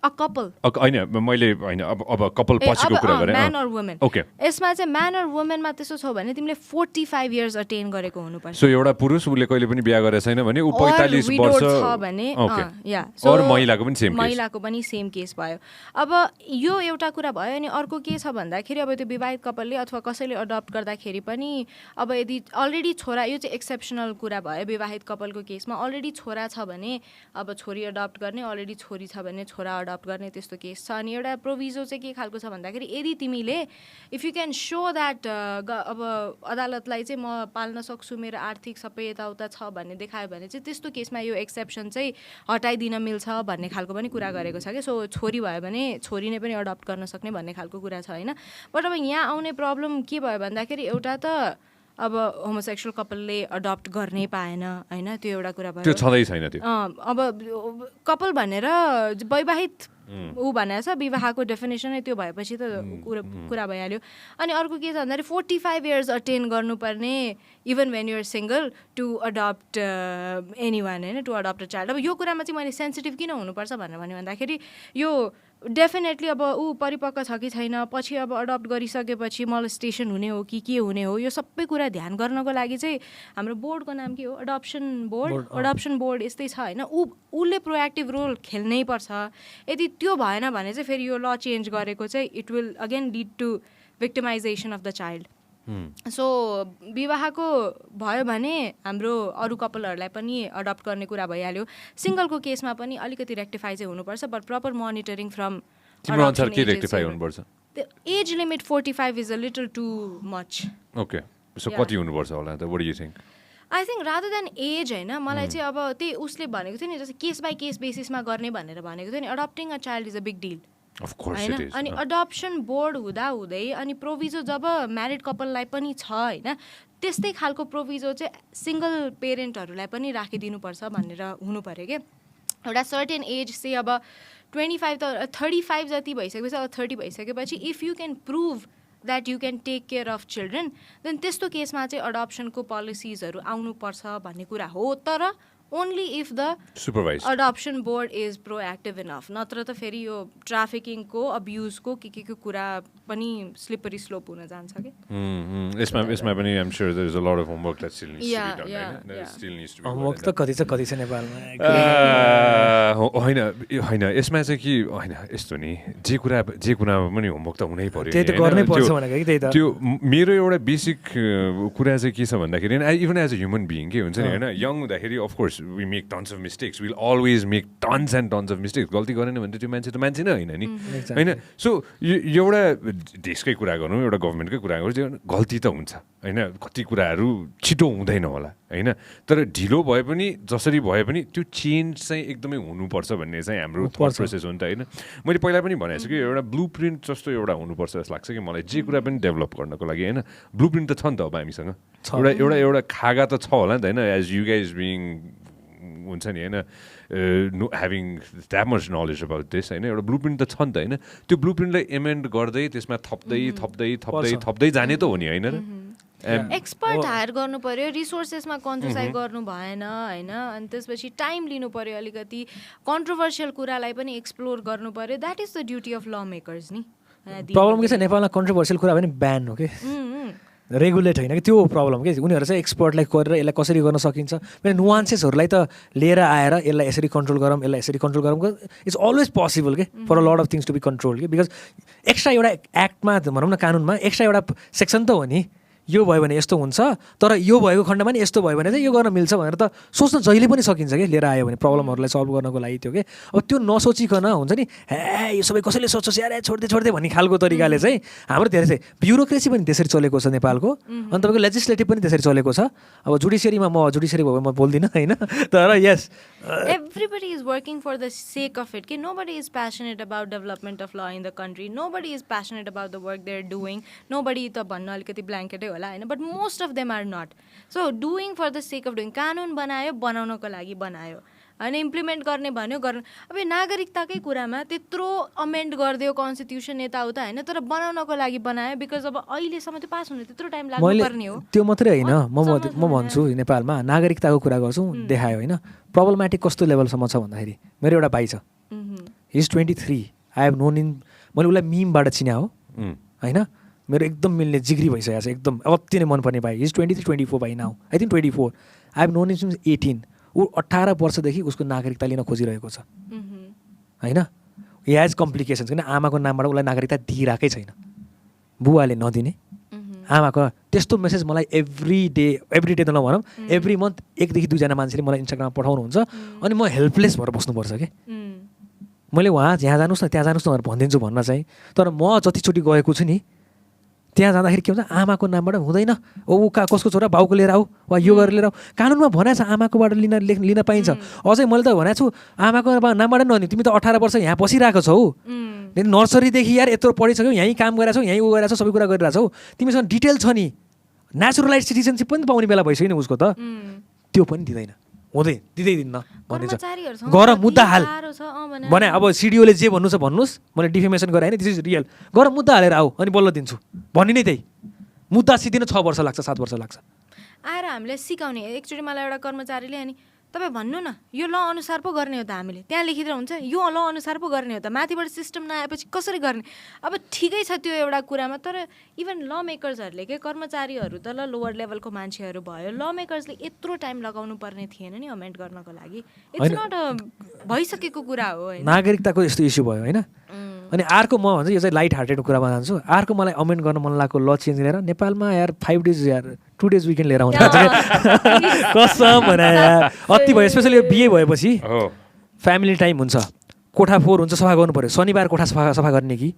a couple होइन मैले होइन अब कपल पछिको कुरा गरेँ म्यान अर वुमेन ओके यसमा चाहिँ म्यान अर वुमेनमा त्यस्तो छ भने तिमीले 45 इयर्स अटेन गरेको हुनुपर्छ सो एउटा पुरुष उसले कहिले पनि बिहा गरेको छैन भने ऊ 45 वर्ष छ भने या सो महिलाको पनि सेम केस महिलाको पनि सेम केस भयो अब यो एउटा कुरा भयो अनि अर्को के छ भन्दाखेरि अब त्यो विवाहित कपलले अथवा कसैले अडप्ट गर्दाखेरि पनि अब यदि अलरेडी छोरा यो चाहिँ एक्सेप्सनल कुरा भयो विवाहित कपलको केसमा अलरेडी छोरा छ भने अब छोरी अडप्ट गर्ने अलरेडी छोरी छ भने छोरा अडप्ट गर्ने त्यस्तो केस छ अनि एउटा प्रोभिजो चाहिँ के खालको छ भन्दाखेरि यदि तिमीले if you can so that अब अदालतलाई चाहिँ म पाल्न सक्छु मेरो आर्थिक सबै यताउता छ भन्ने देखायो भने चाहिँ त्यस्तो केसमा यो एक्सेप्सन चाहिँ हटाइदिन मिल्छ भन्ने खालको पनि कुरा गरेको छ कि सो छोरी भयो भने छोरी नै पनि अडप्ट गर्न सक्ने भन्ने खालको कुरा छ होइन बट अब यहाँ आउने प्रब्लम के भयो भन्दाखेरि एउटा त अब होमोसेक्सुअल कपलले अडप्ट गर्नै पाएन होइन त्यो एउटा कुरा भयो त्यो छँदै छैन त्यो अब कपल भनेर वैवाहित ऊ भनेको छ विवाहको डेफिनेसनै त्यो भएपछि त कुरा भइहाल्यो अनि अर्को के छ भन्दाखेरि 45 इयर्स अटेन गर्नुपर्ने even when you're single to adopt any one होइन टु अडप्ट अ चाइल्ड अब यो कुरामा चाहिँ मैले सेन्सिटिभ किन हुनुपर्छ भनेर भन्दाखेरि यो डेफिनेटली अब ऊ परिपक्व छ कि छैन पछि अब अडप्ट गरिसकेपछि मोलेस्टेसन हुने हो कि के हुने हो यो सबै कुरा ध्यान गर्नको लागि चाहिँ हाम्रो बोर्डको नाम के हो अडप्सन बोर्ड यस्तै छ होइन उसले प्रोएक्टिभ रोल खेल्नै पर्छ यदि त्यो भएन भने चाहिँ फेरि यो ल चेन्ज गरेको चाहिँ it will again lead to victimization of the child so विवाहको भयो भने हाम्रो अरू कपलहरूलाई पनि अडप्ट गर्ने कुरा भइहाल्यो सिङ्गलको केसमा पनि अलिकति रेक्टिफाई चाहिँ हुनुपर्छ बट प्रपर मोनिटरिङ फ्रम तिम्रो अनुसार के रेक्टिफाई हुनुपर्छ age limit 45 is a little too much okay so कति हुनुपर्छ होला त what do you think I think rather than age होइन मलाई चाहिँ अब त्यही उसले भनेको थियो नि जस्तै केस बाई केस बेसिसमा गर्ने भनेर भनेको थियो नि adopting a child is a big deal होइन अनि अडप्सन बोर्ड हुँदै अनि प्रोभिजो जब म्यारिड कपललाई पनि छ होइन त्यस्तै खालको प्रोभिजो चाहिँ सिङ्गल पेरेन्टहरूलाई पनि राखिदिनुपर्छ भनेर हुनु पऱ्यो क्या एउटा सर्टेन एज चाहिँ अब 25 त 35 जति भइसकेपछि अब 30 भइसकेपछि if you can prove that you can take care of children then त्यस्तो केसमा चाहिँ अडप्सनको पोलिसिजहरू आउनुपर्छ भन्ने कुरा हो तर only if the supervise adoption board is proactive enough नत्र त फेरि यो ट्राफिकिङको अब्युजको के कुरा पनि स्लिपरी स्लोप हुन जान्छ कि यसमा पनि I am sure there is a lot of homework that still needs to be done हैन there still needs to be homework त कति छ नेपालमा होइन यसमा चाहिँ कि होइन यस्तो नि जे कुरामा पनि होमवर्क त हुनै पर्यो त्यही त गर्नै पर्छ भनेको कि त्यही त त्यो मेरो एउटा बेसिक कुरा चाहिँ के छ भन्दाखेरि even as a human being के हुन्छ नि होइन यङ हुँदाखेरि of course we make tons of mistakes we'll always make tons and tons of mistakes गल्ती गरेन भने त्यो मान्छे त मान्छे नै होइन नि होइन सो एउटा देशकै कुरा गरौँ एउटा गभर्मेन्टकै कुरा गरौँ त्यो गल्ती त हुन्छ होइन कति कुराहरू छिटो हुँदैन होला होइन तर ढिलो भए पनि जसरी भए पनि त्यो चेन्ज चाहिँ एकदमै हुनुपर्छ भन्ने चाहिँ हाम्रो थट प्रोसेस हो नि त होइन मैले पहिला पनि भनेको छु कि एउटा ब्लु प्रिन्ट जस्तो एउटा हुनुपर्छ जस्तो लाग्छ कि मलाई जे कुरा पनि डेभलप गर्नको लागि होइन ब्लु प्रिन्ट त छ नि त अब हामीसँग एउटा खागा त छ होला नि त होइन एज यु गाइज बिङ हुन्छ नि होइन having that much knowledge about this होइन एउटा ब्लु प्रिन्ट त छ नि त होइन त्यो ब्लु प्रिन्टलाई एमेन्ड गर्दै त्यसमा थप्दै जाने त हो नि होइन एक्सपर्ट हायर गर्नु पर्यो रिसोर्सेसमा कन्जुसाइ गर्नु भएन होइन अनि त्यसपछि टाइम लिनु पर्यो अलिकति कन्ट्रोभर्सियल कुरालाई पनि एक्सप्लोर गर्नु पर्यो that is the duty of ल मेकर्स नि प्रब्लम के छ नेपालमा कन्ट्रोभर्सियल कुरा पनि ब्यान हो कि रेगुलेट होइन कि त्यो प्रब्लम के उनीहरू चाहिँ एक्सपर्टलाई गरेर यसलाई कसरी गर्न सकिन्छ मैले नुवान्सेसहरूलाई त लिएर आएर यसलाई यसरी कन्ट्रोल गरौँ यसलाई यसरी कन्ट्रोल गरौँ इट्स अलवेज पोसिबल के for a lot of things to be control के बिकज एक्स्ट्रा एउटा एक्टमा भनौँ न कानुनमा एक्स्ट्रा एउटा सेक्सन त हो नि यो भयो भने यस्तो हुन्छ तर यो भएको खण्डमा नि यस्तो भयो भने चाहिँ यो गर्न मिल्छ भनेर त सोच्न जहिले पनि सकिन्छ कि लिएर आयो भने प्रब्लमहरूलाई सल्भ गर्नको लागि त्यो के अब त्यो नसोचिकन हुन्छ नि हे यो सबै कसैले सोच्छ यार छोड्दै भन्ने खालको तरिकाले चाहिँ हाम्रो धेरै चाहिँ ब्युरोक्रेसी पनि त्यसरी चलेको छ नेपालको अनि तपाईँको लेजिस्लेटिभ पनि त्यसरी चलेको छ अब जुडिसियरीमा म जुडिसियरी भयो म बोल्दिनँ होइन तर यस everybody is working for the sake of it. Nobody is passionate about development of law in the country. Nobody is passionate about the work they're doing. Nobody त भन्न अलिकति ब्ल्याङ्केटै होला होइन but most of them are not. So doing for the sake of doing. कानुन बनायो बनाउनको लागि बनायो होइन इम्प्लिमेन्ट गर्ने भन्यो गर्नु अब नागरिकताकै कुरामा त्यत्रो अमेन्ड गरिदियो कन्स्टिट्युसन यताउता होइन तर बनाउनको लागि बनायो बिकज अब अहिलेसम्म त्यो पास हुनु त्यत्रो टाइम लाग्नुपर्ने हो त्यो मात्रै होइन म भन्छु नेपालमा नागरिकताको कुरा गर्छु देखायो होइन प्रब्लमेटिक कस्तो लेभलसम्म छ भन्दाखेरि मेरो एउटा भाइ छ हिज 23 आई हेभ नोन इन मैले उसलाई मिमबाट चिने हो होइन मेरो एकदम मिल्ने जिग्री भइसकेको छ एकदम अति नै मनपर्ने भाइ हिज 23-24 भाइ now I think 24 I have known in since 18 ऊ 18 वर्षदेखि उसको नागरिकता लिन खोजिरहेको छ होइन हि हेज कम्प्लिकेसन्स किन आमाको नामबाट उसलाई नागरिकता दिइरहेकै छैन बुवाले नदिने आमाको त्यस्तो मेसेज मलाई एभ्री डे त नभनौँ एभ्री मन्थ 1 देखि 2 जना मान्छेले मलाई इन्स्टाग्राममा पठाउनुहुन्छ अनि म हेल्पलेस भएर बस्नुपर्छ कि मैले उहाँ यहाँ जानुहोस् न त्यहाँ जानुहोस् न भनेर भनिदिन्छु भन्न चाहिँ तर म जतिचोटि गएको छु नि त्यहाँ जाँदाखेरि के हुन्छ आमाको नामबाट हुँदैन ऊ कसको छोरा बाउको लिएर आऊ वा यो गरेर लिएर आऊ कानुनमा भनेको छ आमाकोबाट लिन पाइन्छ अझै मैले त भनेको छु आमाको नामबाट नहुने तिमी त 18 वर्ष यहाँ बसिरहेको छौ नर्सरीदेखि यार यत्रो पढिसक्यौ यहीँ काम गरिरहेको छौ यहीँ ऊ गरिरहेको छौ सबै कुरा गरिरहेको छौ तिमीसँग डिटेल छ नि नेचुरलाइज सिटिजनसिप पनि पाउने बेला भइसक्यो नि उसको त त्यो पनि दिँदैन दिँदैन भनिन्छ गर मुद्दा हाल भने अब सिडिओले जे भन्नु छ भन्नुहोस् मैले डिफेमेसन गराएँ नि दिस इज रियल गर मुद्दा हालेर आऊ अनि बल्ल दिन्छु भन्ने नै त्यही मुद्दा सिद्धिन 6 वर्ष लाग्छ 7 वर्ष लाग्छ आएर हामीले सिकाउने एकचोटि मलाई एउटा कर्मचारीले अनि तपाईँ भन्नु न यो ल अनुसार पो गर्ने हो त हामीले त्यहाँ लेखिदिएर हुन्छ यो ल अनुसार पो गर्ने हो त माथिबाट सिस्टम नआएपछि कसरी गर्ने अब ठिकै छ त्यो एउटा कुरामा तर इभन ल मेकर्सहरूले के कर्मचारीहरू त ल लोवर लेभलको मान्छेहरू भयो ल मेकर्सले यत्रो टाइम लगाउनु पर्ने थिएन नि अमेन्ड गर्नको लागि इट्स नट अ भइसकेको कुरा हो नागरिकताको यस्तो इस्यु भयो होइन अनि अर्को म भन्छ यो चाहिँ लाइट हार्टेड कुरामा जान्छु अर्को मलाई अमेन्ड गर्न मन लागेको ल चेन्ज लिएर नेपालमा यार 5 डेज यार 2 डेज विकेन्ड लिएर आउँछ कसम भने यार अति भयो स्पेसली यो बिए भएपछि फ्यामिली टाइम हुन्छ कोठा फोहोर हुन्छ सफा गर्नु पऱ्यो शनिबार कोठा सफा गर्ने कि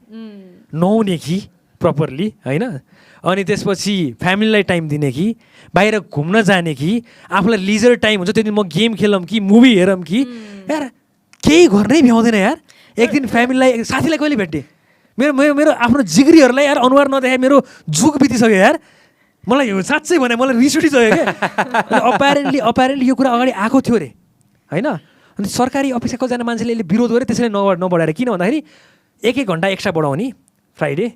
नुहाउने कि प्रपरली होइन अनि त्यसपछि फ्यामिलीलाई टाइम दिने कि बाहिर घुम्न जाने कि आफूलाई लिजर टाइम हुन्छ त्यो दिन म गेम खेलौँ कि मुभी हेरौँ कि यार केही गर्नै भ्याउँदैन यार एक दिन फ्यामिलीलाई साथीलाई कहिले भेट्ने मेरो मेरो मेरो आफ्नो जिग्रीहरूलाई यार अनुहार नदेखाए मेरो जुग बितिसक्यो यार मलाई यो साँच्चै भने मलाई रिस उठिसक्यो क्या अप्यारेन्टली यो कुरा अगाडि आएको थियो अरे होइन अनि सरकारी अफिसमा कतिजना मान्छेले यसले विरोध गरे त्यसैले नबढाएर किन भन्दाखेरि 1 घन्टा एक्स्ट्रा बढाउने फ्राइडे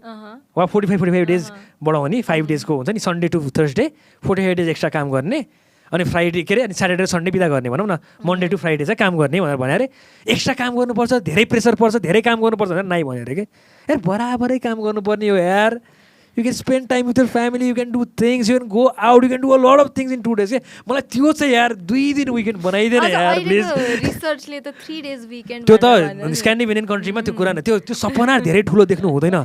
वा 45 डेज बढाउने 5 डेजको हुन्छ नि Sunday to Thursday 45 days extra काम गर्ने अनि फ्राइडे के अरे अनि स्याटरडे सन्डे बिदा गर्ने भनौँ न मन्डे टु फ्राइडे चाहिँ काम गर्ने भनेर भने अरे एक्स्ट्रा काम गर्नुपर्छ धेरै प्रेसर पर्छ धेरै काम गर्नुपर्छ भनेर नाइ भने अरे कि यार बराबरै काम गर्नुपर्ने हो यार You can spend time with your family, you can do things, you can go out, you can do a lot of things in 2 days. मलाई त्यो चाहिँ यार 2 दिन विकेन्ड बनाइदिएन यार प्लिज रिसर्चले त 3 डेज विकेन्ड त्यो त स्क्यान्डिनेभियन कन्ट्रीमा त्यो कुरा न त्यो सपना धेरै ठुलो देख्नु हुँदैन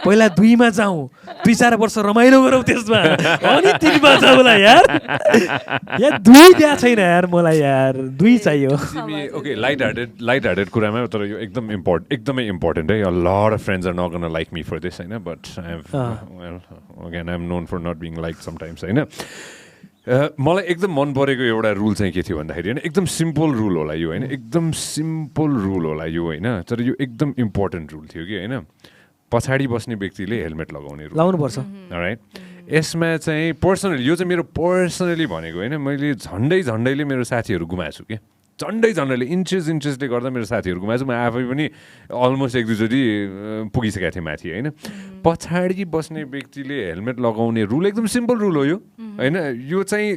पहिला 2 मा जाउँ 2-4 वर्ष रमाइलो गरौँ त्यसमा अनि 3 मा जाउँ होला यार यार 2 त्यहाँ छैन यार मलाई यार 2 चाहियो ओके लाइट हार्टेड कुरामा तर यो एकदमै इम्पोर्टेन्ट है a lot of friends are not going to like me for this हैन but I have well again I'm known for not being liked sometimes हैन मलाई एकदम मन परेको एउटा रुल चाहिँ के थियो भन्दाखेरि हैन एकदम सिम्पल रुल होला यो हैन एकदम सिम्पल रुल होला यो हैन तर यो एकदम इम्पोर्टेन्ट रुल थियो कि हैन पछाडि बस्ने व्यक्तिले हेलमेट लगाउनु पर्छ राइट यसमा चाहिँ पर्सनली यो चाहिँ मेरो पर्सनली भनेको हैन मैले झन्डैले मेरो साथीहरू गुमाएछु के झन्डैले इन्चेसले गर्दा मेरो साथीहरू गुमाएछु म आफै पनि अलमोस्ट 1-2 पुगिसकेको थिएँ माथि होइन पछाडि बस्ने व्यक्तिले हेलमेट लगाउने रुल एकदम सिम्पल रुल हो यो होइन यो चाहिँ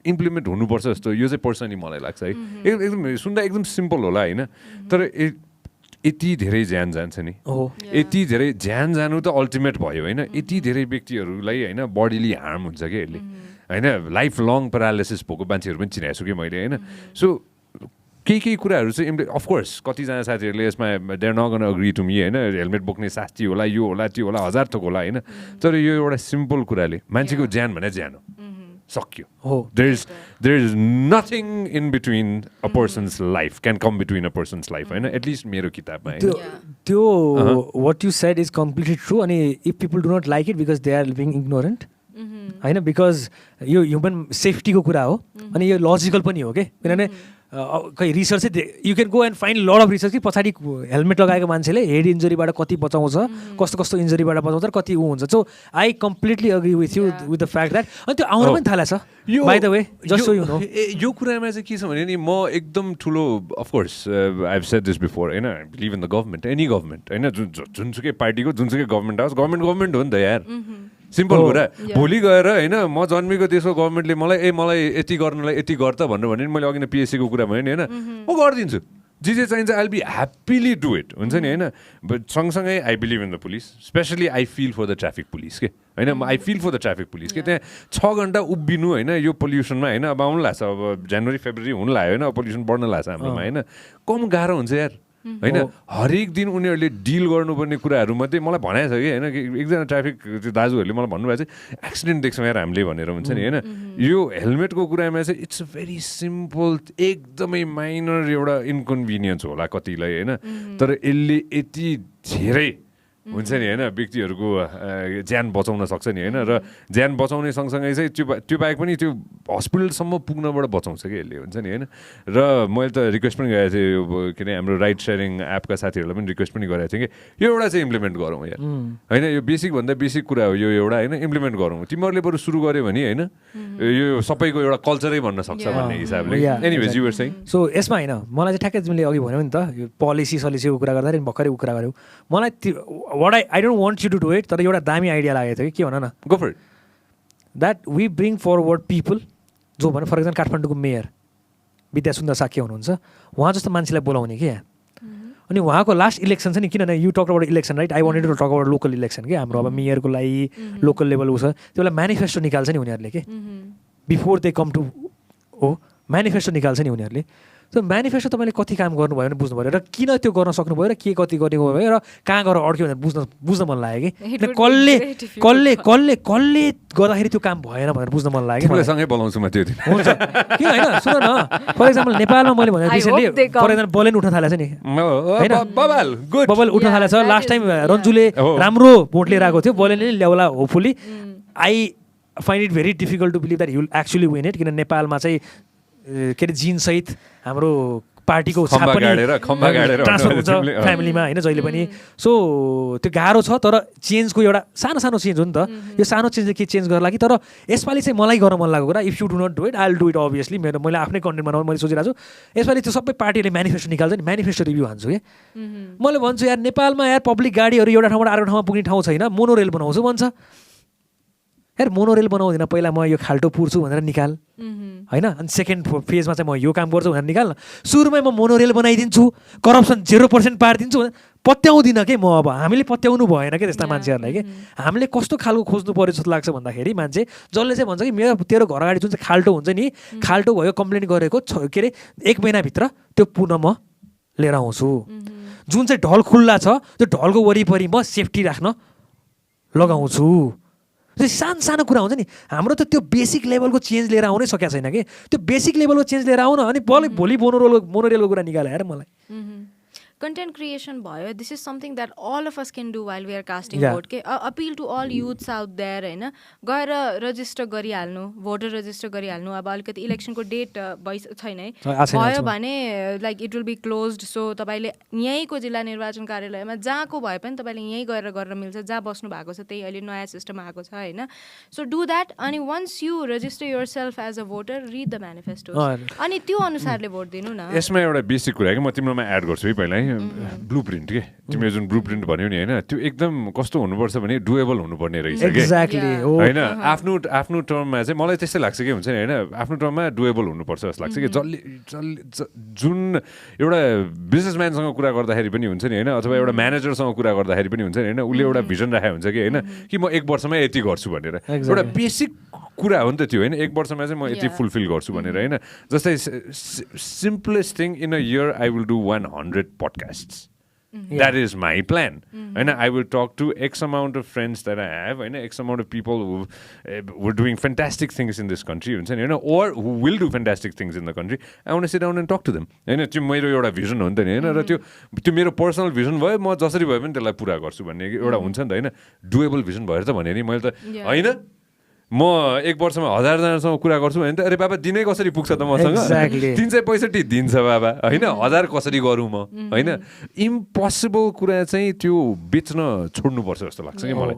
इम्प्लिमेन्ट हुनुपर्छ जस्तो यो चाहिँ पर्सनली मलाई लाग्छ है एकदम सुन्दा एकदम सिम्पल होला होइन तर यति धेरै ज्यान जान्छ नि यति धेरै ज्यान जानु त अल्टिमेट भयो होइन यति धेरै व्यक्तिहरूलाई होइन बडीली हार्म हुन्छ कि यसले होइन लाइफ लङ प्यारालाइसिस भएको मान्छेहरू पनि चिनाएको छु कि मैले होइन सो केही कुराहरू चाहिँ अफकोर्स कतिजना साथीहरूले यसमा they're not gonna agree to me होइन हेलमेट बोक्ने शास्ति होला यो होला त्यो होला 1000 थोक होला होइन तर यो एउटा सिम्पल कुराले मान्छेको ज्यान भने ज्यान हो सक्यो there is nothing in between a person's life can come between a person's life होइन एटलिस्ट मेरो किताबमा त्यो what you said is completely true अनि if people do not like it because they are living ignorant होइन बिकज यो ह्युमन सेफ्टीको कुरा हो अनि यो लजिकल पनि हो कि किनभने खै रिसर्च चाहिँ you can go and find lot of research कि पछाडि हेलमेट लगाएको मान्छेले हेड इन्जुरीबाट कति बचाउँछ कस्तो इन्जुरीबाट बचाउँछ र कति ऊ हुन्छ so I completely agree with you with the fact that अनि त्यो आउन पनि थालेछ by the way just so you know यो कुरामा चाहिँ के छ भने नि म एकदम ठुलो of course I have said this before होइन I believe in the government any government होइन जुनसुकै पार्टीको जुनसुकै गभर्मेन्ट आओस् गभर्मेन्ट हो नि त यार सिम्पल कुरा भोलि गएर होइन म जन्मेको देशको गभर्मेन्टले मलाई यति गर्नलाई यति गर त भनेर भने मैले अघि नै पिएससीको कुरा भयो नि होइन म गरिदिन्छु जे चाहिन्छ I will be happily do it हुन्छ नि होइन बट सँगसँगै I believe in the police specially I feel for the traffic police के होइन I feel for the traffic police के त्यहाँ 6 घन्टा उभिनु होइन यो पोल्युसनमा होइन अब आउनु लाग्छ अब जनवरी फेब्रुअरी हुनु लाग्यो होइन पोल्युसन बढ्न लाग्छ हाम्रोमा होइन कम गाह्रो हुन्छ यार होइन हरेक दिन उनीहरूले डिल गर्नुपर्ने कुराहरूमध्ये मलाई भनेको छ कि होइन एकजना ट्राफिक त्यो दाजुहरूले मलाई भन्नुभएको चाहिँ एक्सिडेन्ट देख्छौँ यार हामीले भनेर हुन्छ नि होइन यो हेलमेटको कुरामा चाहिँ इट्स अ भेरी सिम्पल एकदमै माइनर एउटा इन्कन्भिनियन्स होला कतिलाई होइन तर यसले यति धेरै हुन्छ नि होइन व्यक्तिहरूको ज्यान बचाउन सक्छ नि होइन र ज्यान बचाउने सँगसँगै चाहिँ त्यो बाहेक पनि त्यो हस्पिटलसम्म पुग्नबाट बचाउँछ कि यसले हुन्छ नि होइन र मैले त रिक्वेस्ट पनि गरेको थिएँ के अरे हाम्रो राइड सेयरिङ एपका साथीहरूलाई पनि रिक्वेस्ट पनि गरेको थिएँ कि यो एउटा चाहिँ इम्प्लिमेन्ट गरौँ यार होइन यो बेसिकभन्दा बेसिक कुरा हो यो एउटा होइन इम्प्लिमेन्ट गरौँ तिमीहरूले बरु सुरु गऱ्यो भने होइन यो सबैको एउटा कल्चरै भन्न सक्छ भन्ने हिसाबले anyways you were saying so यसमा होइन मलाई चाहिँ ठ्याक्कै तिमीले अघि भन्यौ नि त यो पोलिसीको कुरा गर्दाखेरि भर्खरै कुरा गऱ्यौ मलाई what I don't want you to do it तर एउटा दामी आइडिया लागेको थियो कि के भन न go for it that we bring forward people जो भनौँ फर एक्जाम्पल काठमाडौँको मेयर विद्या सुन्दर साक्य हुनुहुन्छ उहाँ जस्तो मान्छेलाई बोलाउने कि अनि उहाँको लास्ट इलेक्सन छ नि किनभने you talk about election right I wanted to talk about local election कि हाम्रो अब मेयरको लागि लोकल लेभल ऊ छ त्यो बेला म्यानिफेस्टो निकाल्छ नि उनीहरूले कि before they come to manifesto निकाल्छ नि उनीहरूले त्यो म्यानिफेस्टो तपाईँले कति काम गर्नुभयो भने बुझ्नु पऱ्यो र किन त्यो गर्न सक्नुभयो र के कति गर्ने भयो र कहाँ गएर अड्क्यो भनेर बुझ्न मन लाग्यो कि कसले गर्दाखेरि त्यो काम भएन भनेर बुझ्न मन लाग्यो सँगै बोलाउँछु म त्यो दिन हुन्छ किन होइन सुन न फर इक्जाम्पल नेपालमा मैले भने रिसेन्टली फर इक्जाम्पल बलेन उठ्न थालेको छ नि होइन बबल उठ्न थालेको छ लास्ट टाइम रन्जुले राम्रो भोट लिएर आएको थियो बलेनले ल्याउला hopefully I find it very difficult to believe that you will actually win it किन नेपालमा चाहिँ के अरे जिनसहित हाम्रो पार्टीको ट्रान्सफर हुन्छ फ्यामिलीमा होइन जहिले पनि सो त्यो गाह्रो छ तर चेन्जको एउटा सानो चेन्ज हो नि त यो सानो चेन्जले के चेन्ज गर्ला कि तर यसपालि चाहिँ मलाई गर्न मन लागेको कुरा if you do not do it I will do it obviously मैले आफ्नै कन्टेन्ट बनाउनु मैले सोचिरहेको छु यसपालि त्यो सबै पार्टीले म्यानिफेस्टो निकाल्छ नि म्यानिफेस्टो रिभ्यू हान्छु कि मैले भन्छु यार नेपालमा यार पब्लिक गाडीहरू एउटा ठाउँबाट अर्को ठाउँमा पुग्ने ठाउँ छैन मोनोरेल बनाउँछु भन्छ यार मोनोरेल बनाउँदिनँ पहिला म यो खाल्टो पुर्छु भनेर निकाल होइन अनि सेकेन्ड फेजमा चाहिँ म यो काम गर्छु भनेर निकाल न सुरुमै म मोनोरेल बनाइदिन्छु करप्सन 0% पारिदिन्छु भने पत्याउँदिनँ कि म अब हामीले पत्याउनु भएन क्या त्यस्ता मान्छेहरूलाई कि हामीले कस्तो खालको खोज्नु पऱ्यो जस्तो लाग्छ भन्दाखेरि मान्छे जसले चाहिँ भन्छ कि मेरो तेरो घर अगाडि जुन चाहिँ खाल्टो हुन्छ नि खाल्टो भयो कम्प्लेन गरेको के अरे 1 महिनाभित्र त्यो पुनः म लिएर आउँछु जुन चाहिँ ढल खुल्ला छ त्यो ढलको वरिपरि म सेफ्टी राख्न लगाउँछु सानो कुरा हुन्छ नि हाम्रो त त्यो बेसिक लेभलको चेन्ज लिएर आउनै सकेको छैन कि त्यो बेसिक लेभलको चेन्ज लिएर आउन अनि भोलि मोनोरेलको कुरा निकाले हेर मलाई content creation भयो. This is something that all of us can do while we are casting vote. के appeal to all youths out there हैन, गएर रजिस्टर गरिहाल्नु, भोटर रजिस्टर गरिहाल्नु. अब अलिकति इलेक्सनको डेट छैन है, भयो भने like it will be closed. So तपाईले यहीँको जिल्ला निर्वाचन कार्यालयमा जहाँको भए पनि तपाईले यहीँ गएर गर्न मिल्छ, जहाँ बस्नु भएको छ त्यही अहिले नयाँ सिस्टम आएको छ हैन. So do that. अनि once you register yourself as a voter, read the manifesto अनि त्यो अनुसारले भोट दिनु न. यसमा एउटा बेसिक कुरा कि म तिम्रोमा एड गर्छु है पहिला ब्लु प्रिन्ट के तिमीले जुन ब्लु प्रिन्ट भन्यौ नि हैन, त्यो एकदम कस्तो हुनुपर्छ भने डुएबल हुनुपर्ने रहेछ के हैन. आफ्नो टर्ममा चाहिँ मलाई त्यस्तै लाग्छ कि हुन्छ नि हैन, आफ्नो टर्ममा डुएबल हुनुपर्छ जस्तो लाग्छ कि जुन एउटा बिजनेसम्यानसँग कुरा गर्दाखेरि पनि हुन्छ नि हैन, अथवा एउटा म्यानेजरसँग कुरा गर्दाखेरि पनि हुन्छ नि हैन, उसले एउटा भिजन राखेको हुन्छ कि हैन कि म 1 वर्षमा यति गर्छु भनेर. एउटा बेसिक कुरा हो नि त त्यो हैन, 1 वर्षमा चाहिँ म यति फुलफिल गर्छु भनेर हैन. जस्तै simplest thing in a year I will do 100 podcasts. That is my plan. And I will talk to X amount of friends that I have, and X amount of people who were doing fantastic things in this country, or who will do fantastic things in the country. I want to sit down and talk to them. And त्यो मेरो एउटा भिजन हो नि त नि हैन, र त्यो मेरो पर्सनल भिजन भयो, म जसरी भए पनि त्यसलाई पुरा गर्छु भन्ने एउटा हुन्छ नि त हैन. डुएबल भिजन भएर त भने नि मैले त हैन म 1 वर्षमा 1000 जनासँग कुरा गर्छु भने त अरे बाबा दिनै कसरी पुग्छ त मसँग, 365 दिन्छ बाबा हैन, 1000 कसरी गरौँ म हैन. इम्पोसिबल कुरा चाहिँ त्यो बेच्न छोड्नुपर्छ जस्तो लाग्छ कि मलाई.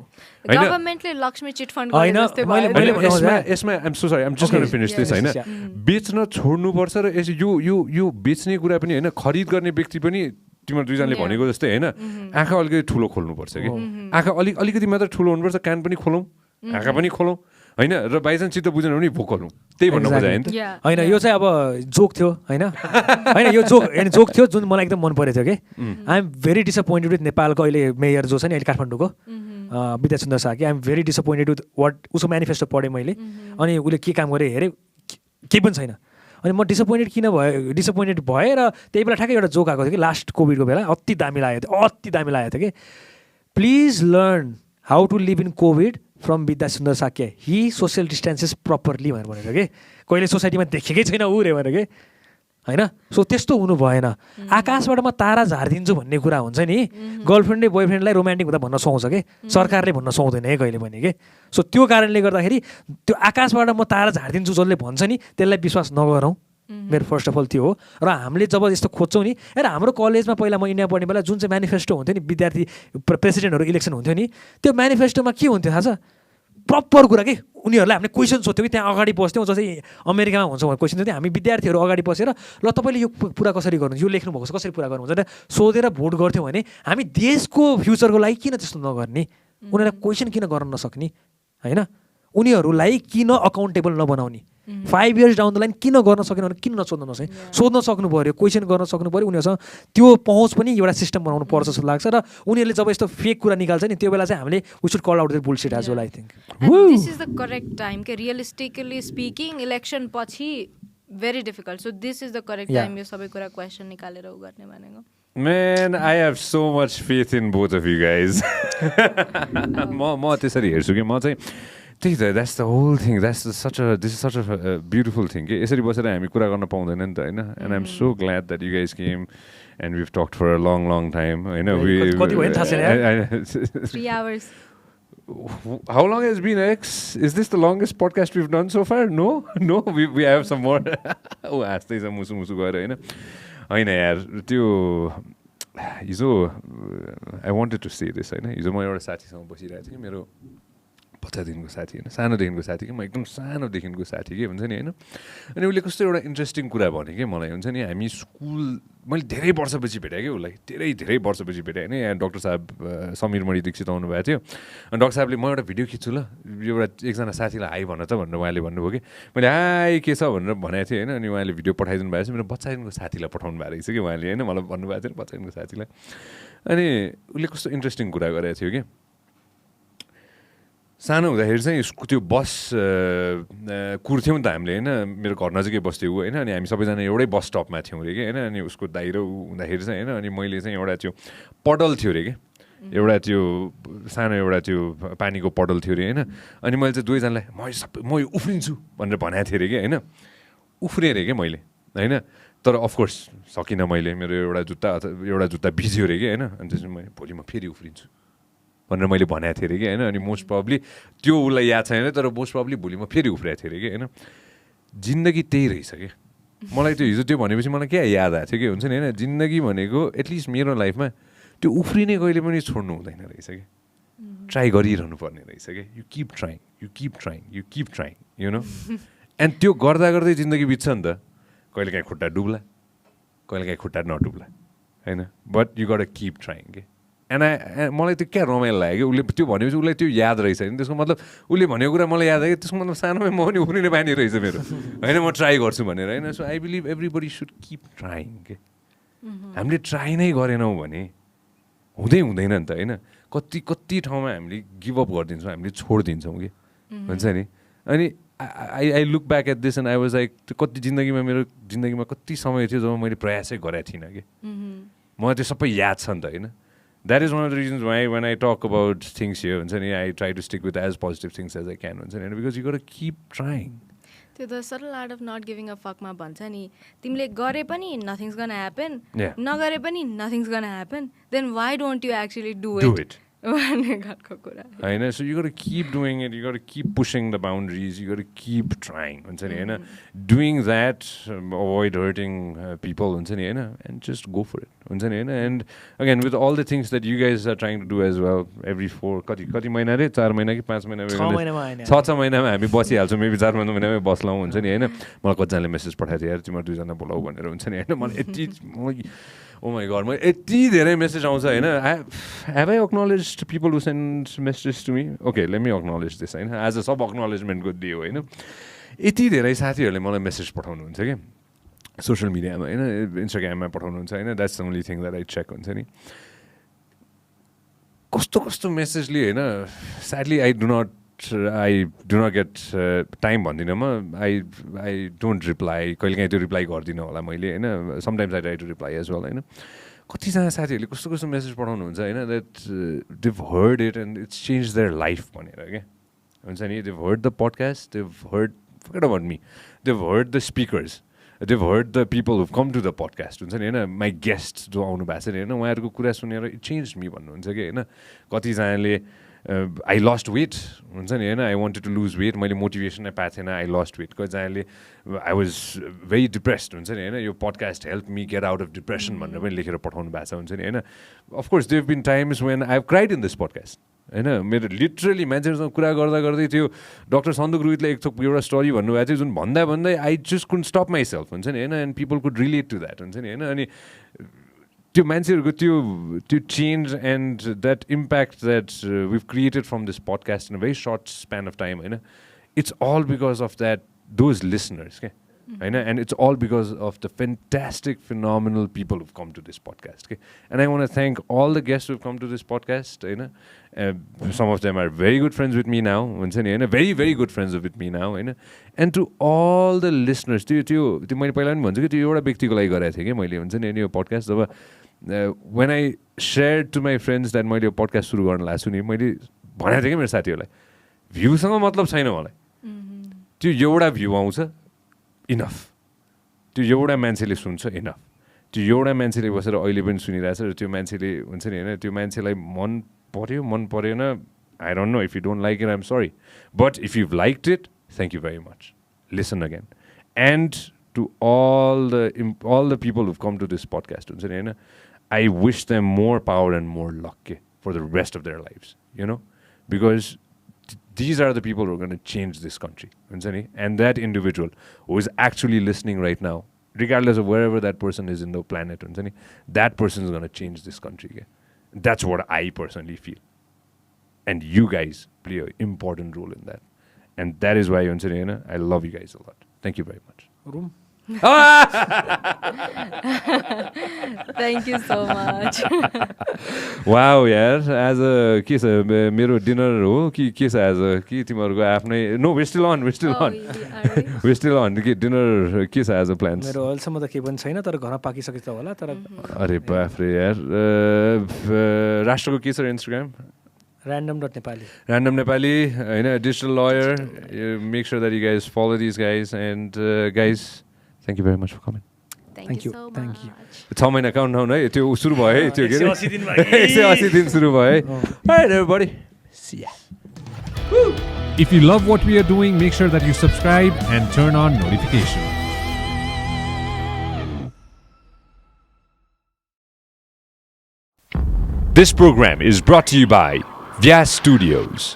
गभर्नमेन्टले लक्ष्मी चिट फन्ड गरे जस्तै भयो. यसमा I'm so sorry, I'm just gonna finish this हैन. बेच्न छोड्नुपर्छ र यो बेच्ने कुरा पनि हैन, खरिद गर्ने व्यक्ति पनि तिम्रो दुईजनाले भनेको जस्तै हैन, आँखा अलिकति ठुलो खोल्नुपर्छ कि. आँखा अलिकति मात्र ठुलो हुनुपर्छ, कान पनि खोलौँ, आँखा पनि खोलौँ हैन, र बाइचान्स चित्त बुझेन भने भोकलौँ. त्यही भन्नु खोजेँ हैन. हैन यो चाहिँ अब जोक थियो हैन, हैन यो जोक थियो जुन मलाई एकदम मन परेको थियो कि. I am very disappointed with नेपालको अहिले मेयर जो छ नि अहिले काठमाडौँको Vidya Sundar Shakya. I am very disappointed with what उसको म्यानिफेस्टो पढेँ मैले, अनि उसले के काम गरे हेरेँ, केही पनि छैन. अनि म डिसअपोइन्टेड भएँ र त्यही बेला ठ्याक्कै एउटा जोक आएको थियो कि लास्ट कोभिडको बेला. अति दामी लागेको थियो कि please learn how to live in COVID from Vidya Sundar Shakya. He social distances properly भनेर भनेको कि कहिले सोसाइटीमा देखेकै छैन ऊ रे भनेर कि होइन. सो त्यस्तो हुनु भएन. आकाशबाट म तारा झारिदिन्छु भन्ने कुरा हुन्छ नि, गर्लफ्रेन्डले बोयफ्रेन्डलाई रोमान्टिक हुँदा भन्न सुहाउँछ कि सरकारले भन्न सुहाउँदैन है कहिले पनि कि. सो त्यो कारणले गर्दाखेरि त्यो आकाशबाट म तारा झारिदिन्छु जसले भन्छ नि त्यसलाई विश्वास नगरौँ. मेरो फर्स्ट अफ अल त्यो हो. र हामीले जब यस्तो खोज्छौँ नि, र हाम्रो कलेजमा पहिला म इन्डिया पढ्ने बेला जुन चाहिँ म्यानिफेस्टो हुन्थ्यो नि, विद्यार्थी प्रेसिडेन्टहरू इलेक्सन हुन्थ्यो नि, त्यो म्यानिफेस्टोमा के हुन्थ्यो थाहा छ, प्रपर कुरा कि उनीहरूलाई हामीले क्वेसन सोध्थ्यौँ कि त्यहाँ अगाडि बस्थ्यौँ. जस्तै अमेरिकामा हुन्छ भने क्वेसन सोध्थ्यौँ हामी विद्यार्थीहरू अगाडि बसेर, ल तपाईँले यो पुरा कसरी गर्नुहुन्छ, यो लेख्नुभएको छ कसरी पुरा गर्नुहुन्छ भनेर सोधेर भोट गर्थ्यौँ भने हामी देशको फ्युचरको लागि किन त्यस्तो नगर्ने, उनीहरूलाई क्वेसन किन गर्न नसक्ने होइन, उनीहरूलाई किन अकाउन्टेबल नबनाउने, 5 years डाउन द लाइन किन गर्न सकेन भने किन सोध्न सक्नु पऱ्यो, क्वेसन गर्न सक्नु पऱ्यो. उनीहरूसँग त्यो पहुँच पनि एउटा सिस्टम बनाउनु पर्छ जस्तो लाग्छ. र उनीहरूले जब यस्तो फेक कुरा निकाल्छ नि, त्यो बेला चाहिँ हामीले we should call out the bullshit as well. I think this is the correct time के रियलिस्टिकली स्पिकिङ इलेक्सन पछि very difficult. So this is the correct time यो सबै कुरा question निकालेर उ गर्ने भनेको. Man, I have so much faith in both of you guys. म त्यसरी हेर्छु कि म चाहिँ त्यही त that's the whole thing. This is such a beautiful thing. यसरी बसेर हामी कुरा गर्न पाउँदैन नि त हैन. And I'm so glad that you guys came and we've talked for a long time. I know कति भयो थाहा छैन. 3 hours. How long has been X? Is this the longest podcast we've done so far? No, we have some more. Oh, हाँस्दै छ मुसु गरेर हैन. हैन यार त्यो हिजो I wanted to say this हैन. हिजो म एउटा साथीसँग बसिरहेको थिएँ मेरो 50 दिनको साथी हैन, सानोदेखिको साथी कि म एकदम सानोदेखिको साथी के भन्छ नि हैन. अनि उसले कस्तो एउटा इन्ट्रेस्टिङ कुरा भने कि मलाई हुन्छ नि हामी स्कुल मैले धेरै वर्षपछि भेटेँ कि उसलाई धेरै वर्षपछि भेटेँ हैन. यहाँ डाक्टर साहब समीर मणि दीक्षित आउनु भएको थियो अनि डाक्टर साहबले म एउटा भिडियो खिच्छु ल एकजना साथीलाई हाई भन त भनेर उहाँले भन्नुभयो कि मैले हाई के छ भनेर भनेको थिएँ हैन. अनि उहाँले भिडियो पठाइदिनु भएको छ मेरो बच्चादेखिको साथीलाई पठाउनु भएको रहेछ कि उहाँले हैन मलाई भन्नुभएको थियो बच्चादेखिको साथीलाई. अनि उसले कस्तो इन्ट्रेस्टिङ कुरा गरेको थियो कि सानो हुँदाखेरि चाहिँ त्यो बस कुर्थ्यौँ नि त हामीले होइन. मेरो घर नजिकै बस्थ्यो ऊ होइन. अनि हामी सबैजना एउटै बस स्टपमा थियौँ अरे कि होइन. अनि उसको दाइ र ऊ हुँदाखेरि चाहिँ होइन. अनि मैले चाहिँ एउटा त्यो पडल थियो अरे कि एउटा त्यो सानो एउटा त्यो पानीको पडल थियो अरे होइन. अनि मैले चाहिँ दुवैजनालाई म यो उफ्रिन्छु भनेर भनेको थिएँ अरे कि होइन. उफ्रेँ अरे कि मैले होइन. तर अफकोर्स सकिनँ मैले. मेरो एउटा जुत्ता भिज्यो अरे कि होइन. अनि त्यसपछि मैले भोलि म फेरि उफ्रिन्छु भनेर मैले भनेको थिएँ अरे कि होइन. अनि मोस्ट प्रब्ली त्यो उसलाई याद छैन तर मोस्ट प्रब्ली भोलि म फेरि उफ्रेको थिएँ अरे कि होइन. जिन्दगी त्यही रहेछ कि मलाई त्यो हिजो त्यो भनेपछि मलाई क्या याद आएको थियो कि हुन्छ नि होइन. जिन्दगी भनेको एटलिस्ट मेरो लाइफमा त्यो उफ्रिने कहिले पनि छोड्नु हुँदैन रहेछ कि ट्राई गरिरहनु पर्ने रहेछ कि you keep trying you know. And त्यो गर्दा गर्दै जिन्दगी बित्छ नि त. कहिलेकाहीँ खुट्टा डुब्ला कहिलेकाहीँ खुट्टा नडुब्ला होइन. But you got keep trying के. एन्ड मलाई त्यो क्या रमाइलो लाग्यो कि उसले त्यो भनेपछि उसलाई त्यो याद रहेछ होइन. त्यसको मतलब उसले भनेको कुरा मलाई याद आयो. त्यसको मतलब सानोमै म पनि उफ्रिने बानी रहेछ मेरो होइन. म ट्राई गर्छु भनेर होइन. So I believe everybody should keep trying के. हामीले ट्राई नै गरेनौँ भने हुँदैन नि त होइन. कति ठाउँमा हामीले गिभअप गरिदिन्छौँ हामीले छोडिदिन्छौँ कि हुन्छ नि. अनि I look back at this and I was like कति मेरो जिन्दगीमा कति समय थियो जब मैले प्रयासै गरेको थिइनँ कि मलाई त्यो सबै याद छ नि त होइन. That is one of the reasons why when I talk about things here, I try to stick with as positive things as I can, because you got to keep trying. So the subtle art of not giving a fuck ma bhancha ni. Timle gare pani nothing's gonna happen. Yeah. Nagare pani nothing's gonna happen. Then why don't you actually do it? Do it. I know. So you got to keep doing it. You got to keep pushing the boundaries. You got to keep trying. Doing that, avoid hurting people, and just go for it. And again, with all the things that you guys are trying to do as well, every 4 कति महिना रे 4 महिना कि 5 महिना 6 महिनामा हामी बसिहाल्छौँ. मेबी 4 महिनामै बस्लाउँ हुन्छ नि होइन. मलाई कतिजनाले मेसेज पठाएको थियो यार तिमीहरू दुईजना बोलाऊ भनेर हुन्छ नि होइन. मलाई यति ओ माई गड म यति धेरै मेसेज आउँछ होइन. Have I acknowledge people who send message to me. Okay let me acknowledge this होइन. आज सब अक्नोलेजमेन्टको डे हो होइन. यति धेरै साथीहरूले मलाई मेसेज पठाउनुहुन्छ कि सोसियल मिडियामा होइन इन्स्टाग्राममा पठाउनुहुन्छ होइन. That's the only thing that I check हुन्छ नि. कस्तो मेसेजले होइन. Sadly I do not get time भन्दिनँ म. I don't reply. कहिलेकाहीँ त्यो रिप्लाई गर्दिनँ होला मैले होइन. Sometimes I try to reply as well होइन. कतिजना साथीहरूले कस्तो मेसेज पठाउनुहुन्छ होइन. That they've heard it and it's change their life भनेर क्या हुन्छ नि. They've heard the podcast. They've heard forget about me. Dev heard the speakers. They've heard the people who come to the podcast हुन्छ नि होइन. माई गेस्ट जो आउनु भएको छ नि होइन उहाँहरूको कुरा सुनेर इट चेन्ज मी भन्नुहुन्छ कि होइन. कतिजनाले आई लस्ट वेट हुन्छ नि होइन. I wanted to lose weight. मैले मोटिभेसन नै पाएको थिएन. I lost weight. कतिजनाले आई वाज भेरी डिप्रेस्ड हुन्छ नि होइन. यो podcast help me get out of depression भनेर पनि लेखेर पठाउनु भएको छ हुन्छ नि होइन. Of course they've been times when I have cried in this podcast होइन. मेरो लिटरली मान्छेहरूसँग कुरा गर्दै त्यो डक्टर सन्दुक रुइतले एउटा स्टोरी भन्नुभएको थियो जुन भन्दै I just couldn't stop myself हुन्छ नि होइन. And people could relate to that हुन्छ नि होइन. अनि त्यो मान्छेहरूको त्यो change and that impact that we've created from this podcast in a very short span of time होइन. It's all because of that those listeners क्या होइन and it's all because of the fantastic phenomenal people who've come to this podcast के and I want thank all the guest who've come to this podcast होइन some of them are very good friends with me now हुन्छ नि होइन very very good friends with me now होइन and to all the listeners त्यो मैले पहिला पनि भन्छु कि त्यो एउटा व्यक्तिको लागि गरेको थिएँ कि मैले हुन्छ नि यो पडकास्ट जब when I share to my friends that मैले यो पडकास्ट सुरु गर्न लाग्छु नि मैले भनेको थिएँ कि मेरो साथीहरूलाई भ्यूसँग मतलब छैन मलाई त्यो एउटा भ्यू आउँछ इनफ त्यो एउटा मान्छेले सुन्छ इनफ त्यो एउटा मान्छेले बसेर अहिले पनि सुनिरहेछ र त्यो मान्छेले हुन्छ नि होइन त्यो मान्छेलाई मन पऱ्यो मन परेन I don't know if you don't like it I am sorry but if you liked it thank you very much listen again and to all the people who've come to this podcast हुन्छ नि होइन I wish them more power and more luck for the rest of their lives, you know, because these are the people who are going to change this country, and that individual who is actually listening right now, regardless of wherever that person is in the planet, that person is going to change this country. That's what I personally feel. And you guys play an important role in that. And that is why I love you guys a lot. Thank you very much. Room. Thank you so much. Wow, यार एज अ के छ मेरो डिनर हो कि के छ एज अ कि तिमीहरूको आफ्नै नो we're still on कि डिनर के छ एज अ प्लान्स मेरो अहिलेसम्म त केही पनि छैन तर घरमा पाकिसकेछ होला तर अरे बाफ्रे यार राष्ट्रको के छ इन्स्टाग्राम Random Nepali होइन digital lawyer make sure that you guys follow this guys and guys thank you very much for coming Thank you so much. 6 महिना काउन्टडाउन है त्यो सुरु भयो है त्यो के 180 दिन सुरु भयो है Alright everybody. See ya. If you love what we are doing, make sure that you subscribe and turn on notifications. This program is brought to you by Vyas Studios.